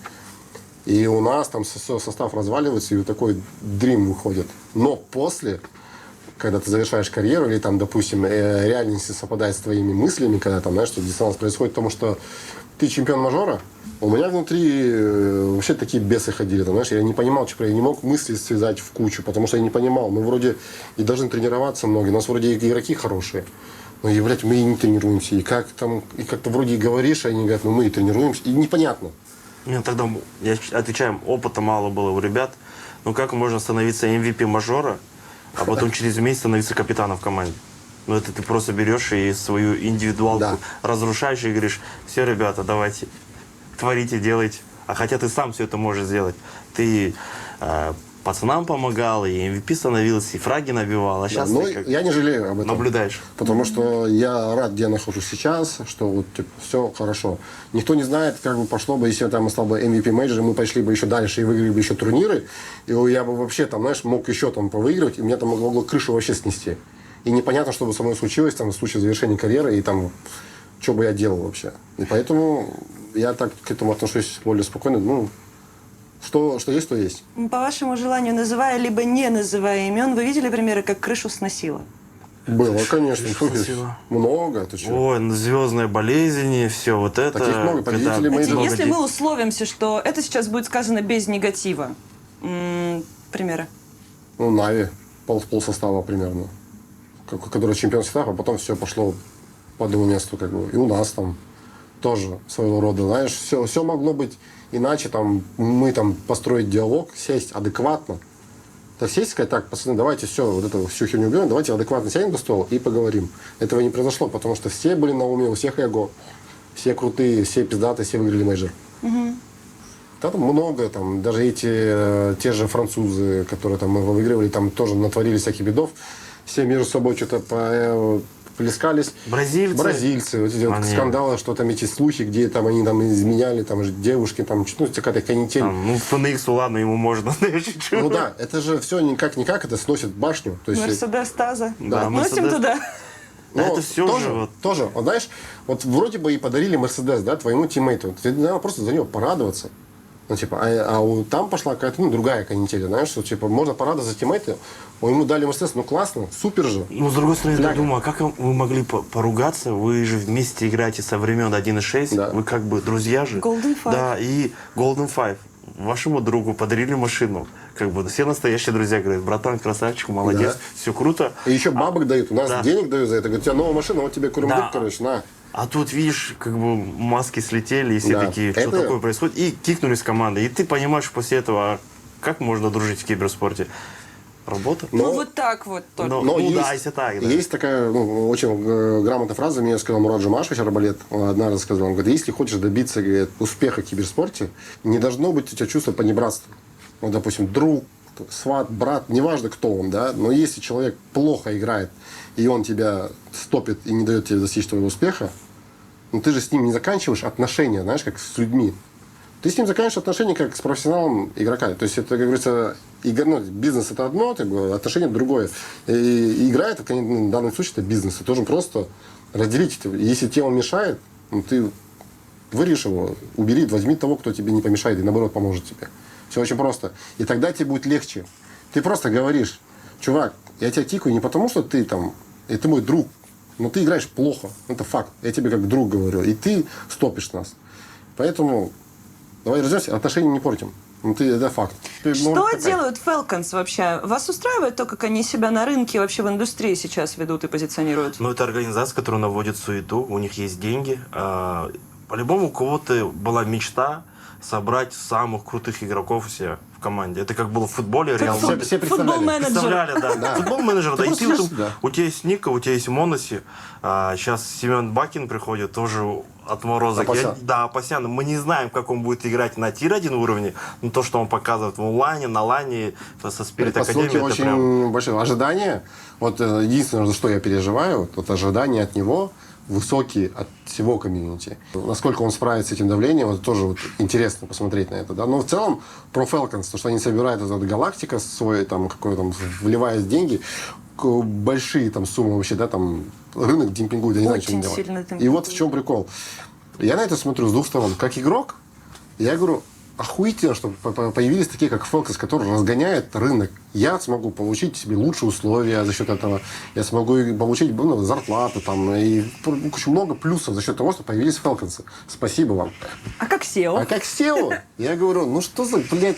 Speaker 6: И у нас там состав разваливается, и вот такой дрим выходит. Но после, когда ты завершаешь карьеру, или там, допустим, реальность совпадает с твоими мыслями, когда там, знаешь, что диссонанс происходит, потому что ты чемпион мажора, у меня внутри вообще такие бесы ходили, там, знаешь, я не понимал, что я не мог мысли связать в кучу, потому что я не понимал, мы вроде и должны тренироваться многие, у нас вроде игроки хорошие, но, и, блядь, мы и не тренируемся, и как-то вроде и говоришь, а они говорят, ну мы и тренируемся, и непонятно.
Speaker 1: Мне тогда, я отвечаю, опыта мало было у ребят. Ну как можно становиться MVP мажора, а потом через месяц становиться капитаном в команде? Ну это ты просто берешь и свою индивидуалку
Speaker 6: Да.
Speaker 1: разрушаешь и говоришь, все, ребята, давайте, творите, делайте. А хотя ты сам все это можешь сделать. Ты пацанам помогал, и MVP становился, и фраги набивал. А сейчас
Speaker 6: Но
Speaker 1: ты как
Speaker 6: я не жалею об этом.
Speaker 1: наблюдаешь.
Speaker 6: Потому что я рад, где я нахожусь сейчас, что вот типа, все хорошо. Никто не знает, как бы пошло бы, если я там стал бы MVP менеджером, мы пошли бы еще дальше и выиграли бы еще турниры. И я бы вообще там, знаешь, мог еще там повыигрывать, и меня там могло крышу вообще снести. И непонятно, что бы со мной случилось там в случае завершения карьеры, и там, что бы я делал вообще. И поэтому я так к этому отношусь более спокойно. Ну, что есть, то есть.
Speaker 5: По вашему желанию, называя либо не называя имен, вы видели примеры, как крышу сносило?
Speaker 6: Было, конечно.
Speaker 1: Спасибо.
Speaker 6: Много. Ты что?
Speaker 1: Ой, звездные болезни, все вот это.
Speaker 6: Таких много, победителей
Speaker 1: когда
Speaker 6: мейджора.
Speaker 1: много
Speaker 5: Если
Speaker 1: де-
Speaker 5: мы условимся, что это сейчас будет сказано без негатива, примеры?
Speaker 6: Ну, Нави, пол состава примерно. Который чемпион состава, а потом все пошло по одному месту, как бы. И у нас там тоже своего рода, знаешь, все могло быть иначе, там, мы там построить диалог, сесть адекватно. Так сесть и сказать, так, пацаны, давайте все, вот эту всю херню уберем, давайте адекватно сядем за стол и поговорим. Этого не произошло, потому что все были на уме, у всех эго, все крутые, все пиздатые, все выиграли мейджор. Да, там много, там, даже те же французы, которые там мы выигрывали, там тоже натворили всяких бедов. Все между собой что-то плескались. Бразильцы, вот эти вот скандалы, что там эти слухи, где там они там изменяли, там же девушки, там, ну, какая-то канитель.
Speaker 1: Ну, FNX, ладно, ему можно.
Speaker 6: Ну да, это же все никак это сносит башню. То есть,
Speaker 5: Мерседес Таза.
Speaker 1: Да,
Speaker 5: Носим
Speaker 1: Мерседес.
Speaker 5: туда.
Speaker 6: ну,
Speaker 1: это все
Speaker 6: тоже, вот знаешь, вот вроде бы и подарили Мерседес, да, твоему тиммейту. Ты надо просто за него порадоваться. Ну, типа, там пошла какая-то, ну, другая канитель, знаешь, что, типа, можно порадоваться за тиммейта, ему дали Мерседес, ну, классно, супер же.
Speaker 1: Ну, с другой стороны, я
Speaker 6: Фляга.
Speaker 1: думаю, а как вы могли поругаться? Вы же вместе играете со времен 1.6,
Speaker 6: Да.
Speaker 1: вы как бы друзья же.
Speaker 5: Golden Five.
Speaker 1: Да, и Golden Five. Вашему другу подарили машину. Как бы все настоящие друзья говорят, братан, красавчик, молодец,
Speaker 6: Да.
Speaker 1: все круто.
Speaker 6: И еще бабок дают, у нас
Speaker 1: да.
Speaker 6: денег дают за это. Говорят, у тебя новая машина, вот тебе курмдык,
Speaker 1: Да.
Speaker 6: короче, на.
Speaker 1: А тут, видишь, как бы маски слетели, и все
Speaker 6: Да.
Speaker 1: такие, что
Speaker 6: Это-
Speaker 1: такое происходит, и кикнулись с командой. И ты понимаешь после этого, как можно дружить в киберспорте. работа.
Speaker 3: Ну, вот так вот только.
Speaker 1: Но,
Speaker 6: Но
Speaker 1: ну
Speaker 6: есть,
Speaker 1: да, если так, да.
Speaker 6: есть такая очень грамотная фраза, мне сказал Мурат Джумашевич, арбалет, он однажды сказал, он говорит, если хочешь добиться, говорит, успеха в киберспорте, не должно быть у тебя чувства понебратства. Вот, допустим, друг, сват, брат, неважно кто он, да, но если человек плохо играет, и он тебя стопит и не дает тебе достичь твоего успеха, ну ты же с ним не заканчиваешь отношения, знаешь, как с людьми. Ты с ним заканчиваешь отношения как с профессионалом игрока. То есть это, как говорится, бизнес это одно, отношения другое. И игра это, в данном случае, это бизнес. Ты должен просто разделить это. Если тебе он мешает, ну, ты вырежь его, убери, возьми того, кто тебе не помешает, и наоборот поможет тебе. Все очень просто. И тогда тебе будет легче. Ты просто говоришь, чувак, я тебя кикаю не потому, что ты там, и ты мой друг, но ты играешь плохо. Это факт. Я тебе как друг говорю. И ты стопишь нас. Поэтому давай разделимся, отношения не портим. Ну, это факт.
Speaker 3: Что делают Falcons вообще? Вас устраивает то, как они себя на рынке и вообще в индустрии сейчас ведут и позиционируют?
Speaker 1: Ну, это организация, которая наводит суету, у них есть деньги. По-любому у кого-то была мечта собрать самых крутых игроков у себя в команде. Это как было в футболе, Реал Мадрид.
Speaker 6: Все
Speaker 3: Футбол-менеджер.
Speaker 1: Представляли, да. Футбол-менеджер, да. И ты вот,
Speaker 6: да.
Speaker 1: у тебя есть Ника, у тебя есть Моноси. Сейчас Семен Бакин приходит, тоже отморозок.
Speaker 6: Апасян.
Speaker 1: Да, Апасян. Мы не знаем, как он будет играть на тир-1 уровне, но то, что он показывает в онлайне, на лане, со Спирит Академией, это
Speaker 6: очень
Speaker 1: прям...
Speaker 6: большое ожидание. Вот единственное, за что я переживаю, вот ожидания от него высокие от всего комьюнити. Насколько он справится с этим давлением, вот тоже вот интересно посмотреть на это. Да? Но в целом про Falcons, то, что они собирают этот Галактика свой, там, какой там, вливая деньги, большие там суммы вообще, да, там, рынок демпингует, я не знаю, что они
Speaker 3: Очень
Speaker 6: делают.
Speaker 3: сильно
Speaker 6: И
Speaker 3: демпингует.
Speaker 6: вот в чем прикол. Я на это смотрю с двух сторон. Как игрок, я говорю, охуительно, что появились такие, как Falcons, которые разгоняют рынок. Я смогу получить себе лучшие условия за счет этого. Я смогу получить зарплату там, и очень много плюсов за счет того, что появились Falcons. Спасибо вам.
Speaker 3: А как SEO?
Speaker 6: А как SEO? Я говорю, ну что за, блядь,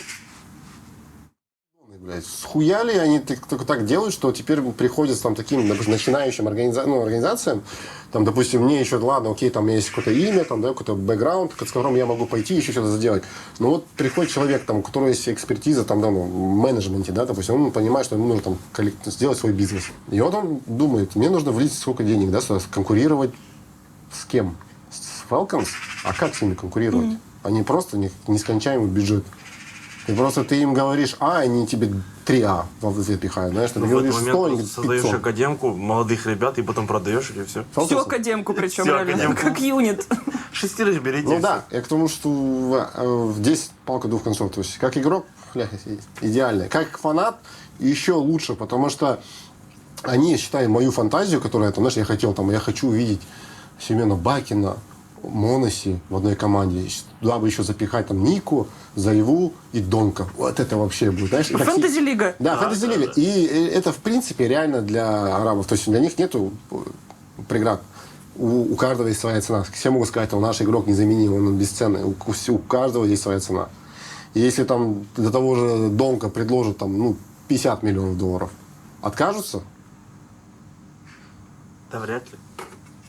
Speaker 6: схуяли они только так делают, что теперь приходится там таким, допустим, начинающим организациям, там, допустим, мне еще, ладно, окей, там у меня есть какое-то имя, там, да, какой-то бэкграунд, с которым я могу пойти еще что-то сделать. Но вот приходит человек, там, у которого есть экспертиза там, да, в менеджменте, да, допустим, он понимает, что ему нужно там сделать свой бизнес. И вот он думает, мне нужно влить сколько денег, да, конкурировать с кем? С Falcons? А как с ними конкурировать? Они просто нескончаемый бюджет. И просто ты им говоришь А, они тебе 3А в ответ пихают. Знаешь, ты
Speaker 1: В
Speaker 6: говоришь
Speaker 1: этот
Speaker 6: 100,
Speaker 1: момент
Speaker 6: они
Speaker 1: создаешь
Speaker 6: 500.
Speaker 1: академку молодых ребят, и потом продаешь, и все.
Speaker 3: Всю академку причем,
Speaker 1: Всю
Speaker 3: реально,
Speaker 1: академку.
Speaker 3: как юнит.
Speaker 1: 6 берите.
Speaker 6: Ну
Speaker 1: и
Speaker 6: да, я к тому, что здесь палка двух концов. То есть, как игрок, идеально. Как фанат, еще лучше, потому что они, считай, мою фантазию, которую я, там, знаешь, я хочу увидеть Семена Бакина, Моноси в одной команде. Туда бы еще запихать там Нику, Заеву и Донка. Вот это вообще будет, знаешь.
Speaker 3: Фэнтези-лига.
Speaker 6: Да, фэнтези-лига. И это, в принципе, реально для арабов. То есть для них нету преград. У каждого есть своя цена. Все могут сказать, что наш игрок незаменимый, он бесценный. У каждого есть своя цена. И если там до того же Донка предложат там, 50 миллионов долларов, откажутся?
Speaker 1: Да вряд ли.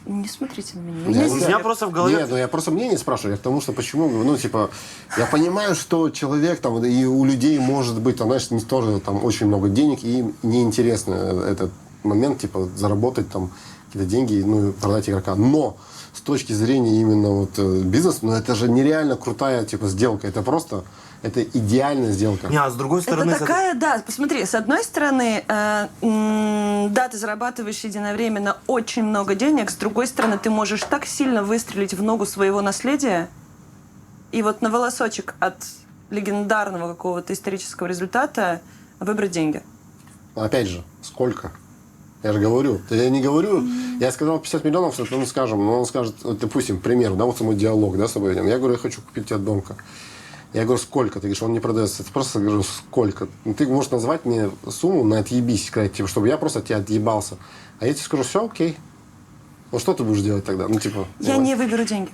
Speaker 3: Не смотрите на меня.
Speaker 1: У меня просто в голове...
Speaker 6: Нет, я просто мнение спрашиваю, потому что почему, я понимаю, что человек там, и у людей может быть, там, знаешь, тоже там очень много денег, и им неинтересно этот момент, типа, заработать там какие-то деньги, и продать игрока. Но с точки зрения именно бизнеса, это же нереально крутая, типа, сделка. Это просто, это идеальная сделка.
Speaker 1: Не, а с другой стороны...
Speaker 3: Это такая, да, посмотри, с одной стороны, да, ты зарабатываешь единовременно очень много денег, с другой стороны, ты можешь так сильно выстрелить в ногу своего наследия, и вот на волосочек от легендарного какого-то исторического результата выбрать деньги.
Speaker 6: Опять же, сколько? Я же говорю. Я не говорю, я сказал 50 миллионов, он скажет, допустим, к примеру, да, вот мой диалог, да, с тобой идем. Я говорю, я хочу купить тебе Донка. Я говорю, сколько? Ты говоришь, он не продается. Я просто говорю, сколько? Ты можешь назвать мне сумму на отъебись, сказать, типа, чтобы я просто от тебя отъебался. А я тебе скажу, все, окей. Вот что ты будешь делать тогда?
Speaker 3: Я не выберу деньги.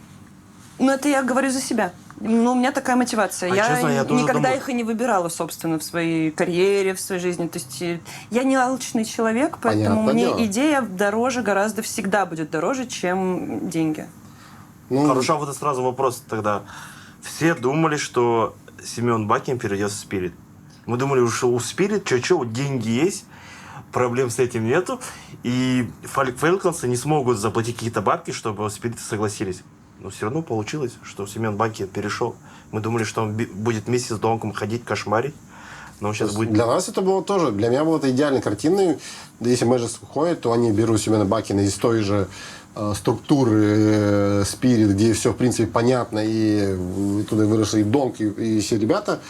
Speaker 3: Это я говорю за себя. У меня такая мотивация.
Speaker 1: Честно, я тоже
Speaker 3: никогда
Speaker 1: думаю...
Speaker 3: их и не выбирала, собственно, в своей карьере, в своей жизни. То есть я не алчный человек, поэтому
Speaker 6: Понятное
Speaker 3: мне
Speaker 6: дело.
Speaker 3: идея дороже, гораздо всегда будет дороже, чем деньги.
Speaker 1: Хорошо, вот сразу вопрос тогда. Все думали, что Семен Бакин перейдет в Спирит. Мы думали, что у Spirit, что, деньги есть, проблем с этим нету, и Falcons не смогут заплатить какие-то бабки, чтобы Spirit согласились. Но все равно получилось, что Семен Бакин перешел. Мы думали, что он будет вместе с Донком ходить, кошмарить. Но он сейчас будет...
Speaker 6: Для нас это было тоже, для меня было это идеальной картиной. Если Мэджис уходит, то они берут Семена Бакина из той же структуры Spirit, где все, в принципе, понятно, и туда выросли и Донк, и все ребята.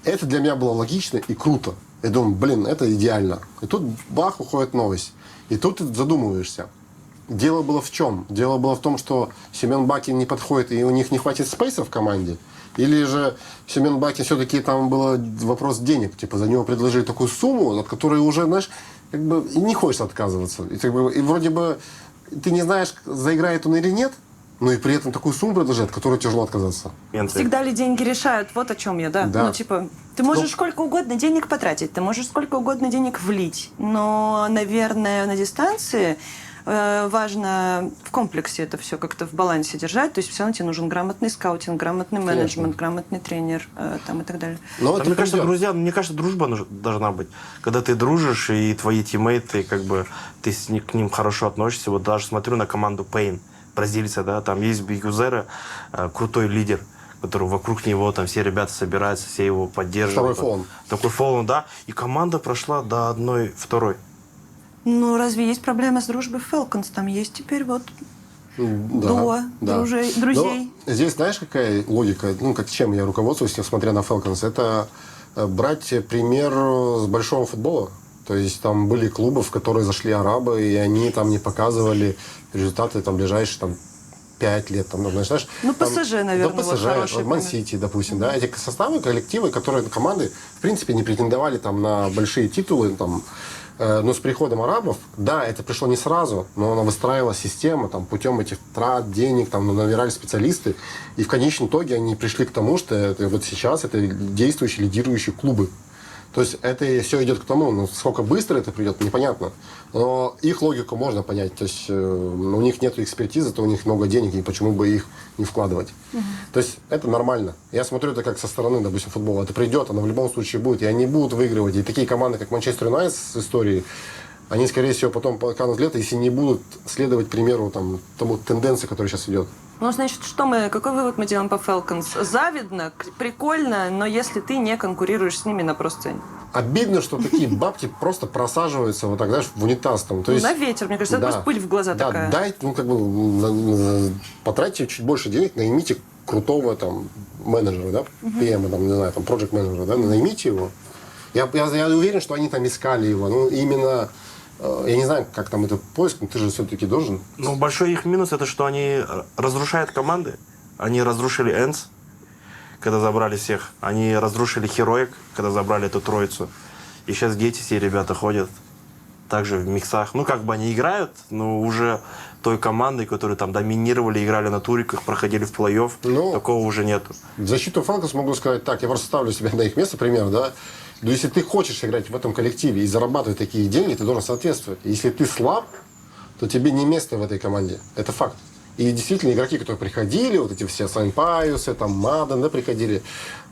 Speaker 6: Это для меня было логично и круто. Я думаю, блин, это идеально. И тут бах, уходит новость. И тут ты задумываешься. Дело было в чем? Дело было в том, что Семен Бакин не подходит, и у них не хватит спейса в команде. Или же Семен Бакин все-таки там был вопрос денег. Типа за него предложили такую сумму, от которой уже, знаешь, как бы и не хочется отказываться. И, как бы, и вроде бы ты не знаешь, заиграет он или нет, но и при этом такую сумму предложат, от которой тяжело отказаться.
Speaker 3: Всегда ли деньги решают? Вот о чем я, да.
Speaker 6: Да.
Speaker 3: Ну, типа, ты можешь сколько угодно денег потратить, ты можешь сколько угодно денег влить, но, наверное, на дистанции важно в комплексе это все как-то в балансе держать. То есть все равно тебе нужен грамотный скаутинг, грамотный менеджмент, грамотный тренер там, и так далее.
Speaker 6: Но
Speaker 1: Там,
Speaker 6: это придет.
Speaker 1: мне кажется, дружба должна быть. Когда ты дружишь, и твои тиммейты, как бы, ты к ним хорошо относишься. Вот даже смотрю на команду Пейн, бразильца, да, там есть Бигюзера, крутой лидер, который вокруг него, там все ребята собираются, все его поддерживают.
Speaker 6: Второй фон.
Speaker 1: Такой фон, да. И команда прошла до 1-2.
Speaker 3: Ну, разве есть проблема с дружбой Falcons? Там есть теперь вот дуо друзей.
Speaker 6: Но здесь знаешь, какая логика? Ну, как чем я руководствуюсь, смотря на Falcons? Это брать пример с большого футбола. То есть там были клубы, в которые зашли арабы, и они там не показывали результаты там ближайшие там 5 лет. Там, знаешь,
Speaker 3: Ну,
Speaker 6: там,
Speaker 3: ПСЖ, наверное,
Speaker 6: да, ПСЖ,
Speaker 3: вот хороший
Speaker 6: Ман-Сити, допустим. Да, эти составы, коллективы, которые команды, в принципе, не претендовали там на большие титулы, там, но с приходом арабов, да, это пришло не сразу, но она выстраивала систему там, путем этих трат, денег, там, набирали специалисты. И в конечном итоге они пришли к тому, что это, вот сейчас это действующие, лидирующие клубы. То есть это все идет к тому, ну, сколько быстро это придет, непонятно. Но их логику можно понять. То есть у них нет экспертизы, то у них много денег, и почему бы их не вкладывать. То есть это нормально. Я смотрю это как со стороны, допустим, футбола. Это придет, оно в любом случае будет, и они будут выигрывать. И такие команды, как Манчестер Юнайтед с историей, они, скорее всего, потом канут лето, если не будут следовать примеру тому тенденции, которая сейчас идет.
Speaker 3: Ну, значит, какой вывод мы делаем по Falcons? Завидно, прикольно, но если ты не конкурируешь с ними на просцене.
Speaker 6: Обидно, что такие бабки просто просаживаются вот так, знаешь, в унитаз. Там. То есть,
Speaker 3: На ветер, мне кажется, это просто пыль в глаза такая.
Speaker 6: Дайте, потратьте чуть больше денег, наймите крутого там менеджера, да, PM, там, не знаю, там, project менеджера, да, наймите его. Я уверен, что они там искали его. Ну, именно, я не знаю, как там этот поиск, но ты же все-таки должен.
Speaker 1: Ну, большой их минус, это что они разрушают команды. Они разрушили Энс, когда забрали всех. Они разрушили Heroic, когда забрали эту троицу. И сейчас дети, все ребята ходят также в миксах. Ну, как бы они играют, но уже той командой, которые там доминировали, играли на туриках, проходили в плей-офф, такого уже нету.
Speaker 6: В защиту Falcons могу сказать так, я просто ставлю себя на их место, пример, да. Но если ты хочешь играть в этом коллективе и зарабатывать такие деньги, ты должен соответствовать. Если ты слаб, то тебе не место в этой команде. Это факт. И действительно, игроки, которые приходили, вот эти все Сайнпайусы, там, Маден, да, приходили,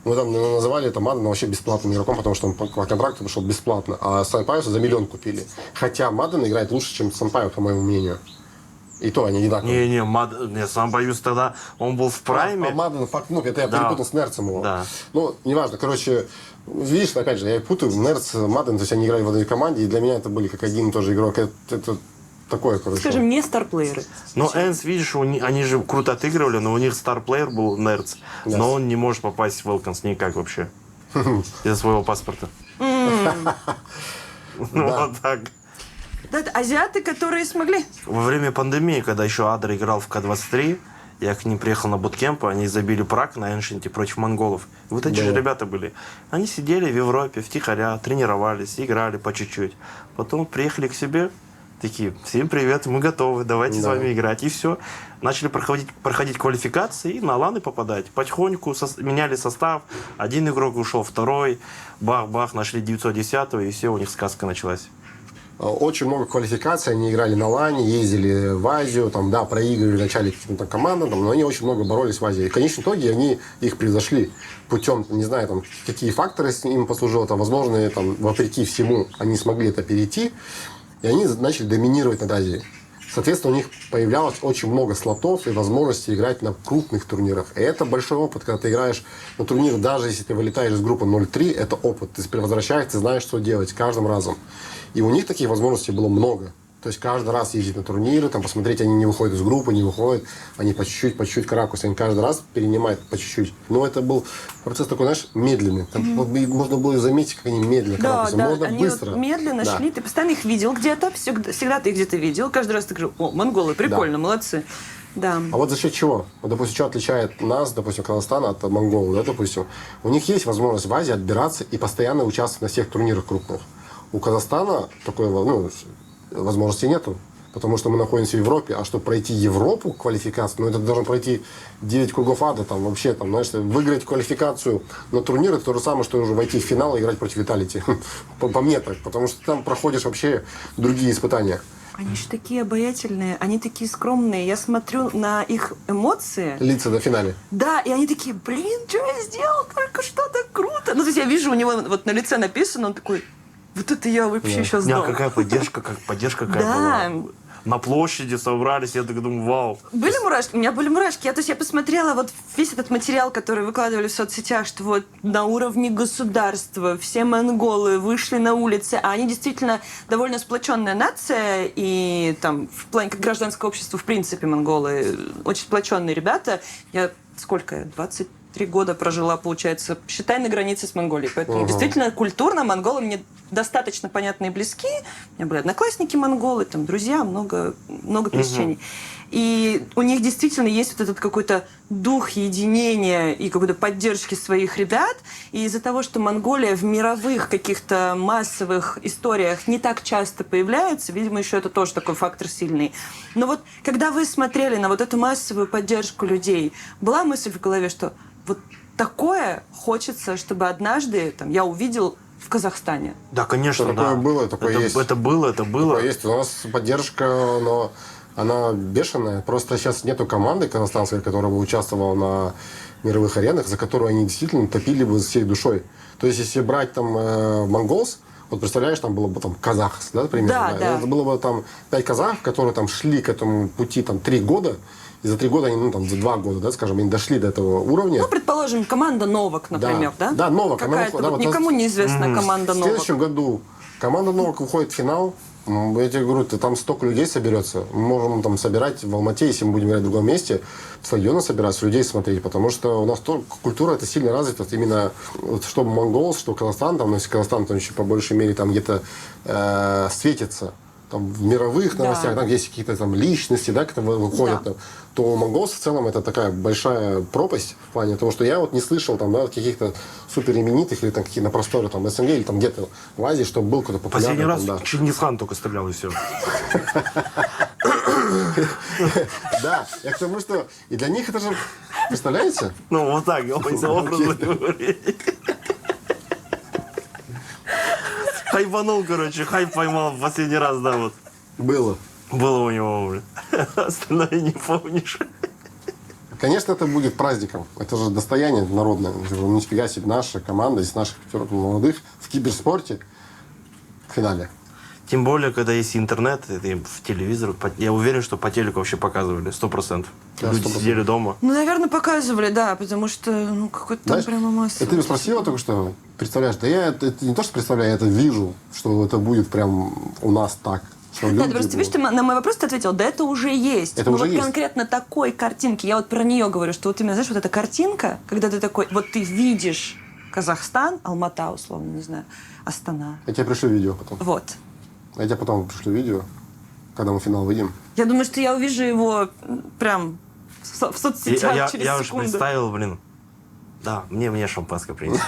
Speaker 6: мы там называли это Мадена вообще бесплатным игроком, потому что он по контракту вышел бесплатно, а Сайнпайуса за 1 миллион купили. Хотя Маден играет лучше, чем Сайнпайус, по моему мнению. И то они одинаковые.
Speaker 1: Я сам боюсь тогда, он был в прайме.
Speaker 6: Маден, факт, ну, это я перепутал с Нерцем его.
Speaker 1: Да.
Speaker 6: Ну, неважно, короче, видишь, опять же, я путаю, Нерц, Маден, то есть они играли в одной команде, и для меня это были как один и тот же игрок. Это такое, короче.
Speaker 3: Скажем, не старплееры.
Speaker 1: Но Энс, видишь, они же круто отыгрывали, но у них старплеер был Нерц.
Speaker 6: Да.
Speaker 1: Но он не может попасть в Falcons никак вообще. Из-за своего паспорта. Вот так.
Speaker 3: Да, это азиаты, которые смогли.
Speaker 1: Во время пандемии, когда еще Адр играл в К-23, я к ним приехал на буткемп, они забили прак на Эншенте против монголов. И вот эти же ребята были. Они сидели в Европе, втихаря, тренировались, играли по чуть-чуть. Потом приехали к себе, такие, всем привет, мы готовы, давайте с вами играть. И все. Начали проходить квалификации и на ланы попадать. Потихоньку меняли состав. Один игрок ушел, второй. Бах-бах, нашли 910-го, и все, у них сказка началась.
Speaker 6: очень много квалификаций, они играли на лане, ездили в Азию, там, да, проигрывали вначале каким-то командам, там, но они очень много боролись в Азии. И в конечном итоге они их превзошли путем, не знаю, там, какие факторы им послужило, там, возможно, там, вопреки всему они смогли это перейти, и они начали доминировать над Азией. Соответственно, у них появлялось очень много слотов и возможностей играть на крупных турнирах. И это большой опыт, когда ты играешь на турнир, даже если ты вылетаешь из группы 0-3, это опыт. Ты возвращаешься, ты знаешь, что делать каждым разом. И у них таких возможностей было много. То есть каждый раз ездить на турниры, там, посмотреть, они не выходят из группы, не выходят, они по чуть-чуть каракусь, они каждый раз перенимают по чуть-чуть. Но это был процесс такой, знаешь, медленный. Там можно было заметить, как они медленно
Speaker 5: Да,
Speaker 6: каракуются.
Speaker 5: да,
Speaker 6: Можно
Speaker 5: они
Speaker 6: быстро.
Speaker 5: вот медленно
Speaker 6: Да.
Speaker 5: шли, ты постоянно их видел где-то, всегда ты их где-то видел, каждый раз ты говорил, о, монголы, прикольно, молодцы. Да.
Speaker 6: А вот за счет чего? Вот, допустим, что отличает нас, допустим, Казахстан от монголов, да, допустим. У них есть возможность в Азии отбираться и постоянно участвовать на всех турнирах крупных. У Казахстана такой, возможности нету. Потому что мы находимся в Европе, а чтобы пройти Европу, квалификацию, это должен пройти 9 кругов ада, там вообще, там, знаешь, выиграть квалификацию на турнир, это то же самое, что уже войти в финал и играть против Виталити. По мне так, потому что там проходишь вообще другие испытания.
Speaker 5: Они же такие обаятельные, они такие скромные. Я смотрю на их эмоции.
Speaker 6: Лица до финале.
Speaker 5: Да, и они такие, блин, что я сделал только что, так круто. Ну, то есть я вижу, у него вот на лице написано, он такой, вот это я вообще сейчас
Speaker 1: У меня
Speaker 5: сдал.
Speaker 1: какая поддержка, какая
Speaker 5: Да.
Speaker 1: была. На площади собрались, я так думаю, вау.
Speaker 5: Были мурашки? У меня были мурашки. То есть я посмотрела вот весь этот материал, который выкладывали в соцсетях, что вот на уровне государства все монголы вышли на улицы, а они действительно довольно сплоченная нация, и там в плане как гражданского общества в принципе монголы очень сплоченные ребята. Я сколько? 23 года прожила, получается, считай, на границе с Монголией. Поэтому действительно культурно монголы мне достаточно понятны и близки. У меня были одноклассники монголы, там друзья, много пересечений. И у них действительно есть вот этот какой-то дух единения и какой-то поддержки своих ребят. И из-за того, что Монголия в мировых каких-то массовых историях не так часто появляется, видимо, еще это тоже такой фактор сильный. Но вот когда вы смотрели на вот эту массовую поддержку людей, была мысль в голове, что вот такое хочется, чтобы однажды там, я увидел в Казахстане?
Speaker 1: Да, конечно,
Speaker 6: Такое
Speaker 1: да.
Speaker 6: было, такое есть.
Speaker 1: Это было.
Speaker 6: Такое есть. У нас поддержка, но она бешеная. Просто сейчас нету команды казахстанской, которая бы участвовала на мировых аренах, за которую они действительно топили бы всей душой. То есть, если брать там монголс, вот представляешь, там было бы там казахс, да, примерно?
Speaker 5: Да.
Speaker 6: Это было бы там 5 казахов, которые там шли к этому пути там 3 года, и за 3 года они, там, за 2 года, да, скажем, они дошли до этого уровня.
Speaker 5: Ну, предположим, команда Новак, например, да?
Speaker 6: Да, Новак.
Speaker 5: Какая-то
Speaker 6: Да,
Speaker 5: вот
Speaker 6: вот
Speaker 5: никому неизвестная команда
Speaker 6: в
Speaker 5: Новак.
Speaker 6: следующем году команда Новак выходит в финал. Я тебе говорю, там столько людей соберется. Мы можем там собирать в Алмате, если мы будем играть в другом месте, стадионы собирать, людей смотреть, потому что у нас культура это сильно развита. Вот именно вот, что Монгол, что Казахстан, там, если Казахстан там еще по большей мере там где-то светится. Там, в мировых новостях, там есть какие-то там личности, да, которые выходят,
Speaker 5: Да.
Speaker 6: то монголцы в целом это такая большая пропасть в плане того, что я вот не слышал там, да, каких-то суперименитых или там какие на просторе там СНГ или там где-то в Азии, чтобы был кто-то популярный.
Speaker 1: Последний раз
Speaker 6: там, да.
Speaker 1: Чингисхан только стрелял и все.
Speaker 6: Да, я к тому, что и для них это же, представляете?
Speaker 1: Ну, вот так, образно говорить. Хайпанул, короче, хайп поймал в последний раз, да, вот.
Speaker 6: Было.
Speaker 1: Было у него, блин. Остальное не помнишь.
Speaker 6: Конечно, это будет праздником. Это же достояние народное. Нифига себе, наша команда из наших молодых в киберспорте в финале.
Speaker 1: Тем более, когда есть интернет, и в телевизор, я уверен, что по телеку вообще показывали, 100%.
Speaker 6: Да,
Speaker 1: Люди
Speaker 6: 100%.
Speaker 1: сидели дома.
Speaker 5: Ну, наверное, показывали, да, потому что, ну, какой-то там
Speaker 6: Знаешь,
Speaker 5: прямо масса.
Speaker 6: ты меня спросила только что, представляешь, да я это не то, что представляю, я это вижу, что это будет прям у нас так. Что
Speaker 5: Да,
Speaker 6: люди
Speaker 5: ты просто видишь,
Speaker 6: будут.
Speaker 5: ты на мой вопрос ты ответил, да это уже есть.
Speaker 6: Это
Speaker 5: Но
Speaker 6: уже
Speaker 5: вот
Speaker 6: есть.
Speaker 5: конкретно такой картинки, я вот про нее говорю, что вот именно, знаешь, вот эта картинка, когда ты такой, вот ты видишь Казахстан, Алмата, условно, не знаю, Астана.
Speaker 6: Я тебе пришлю видео потом.
Speaker 5: Вот.
Speaker 6: Я тебе потом пришлю видео, когда мы в финал выйдем.
Speaker 5: Я думаю, что я увижу его прям в соцсетях через
Speaker 1: Я уж
Speaker 5: секунду.
Speaker 1: представил, блин. Да, мне шампанское принесли.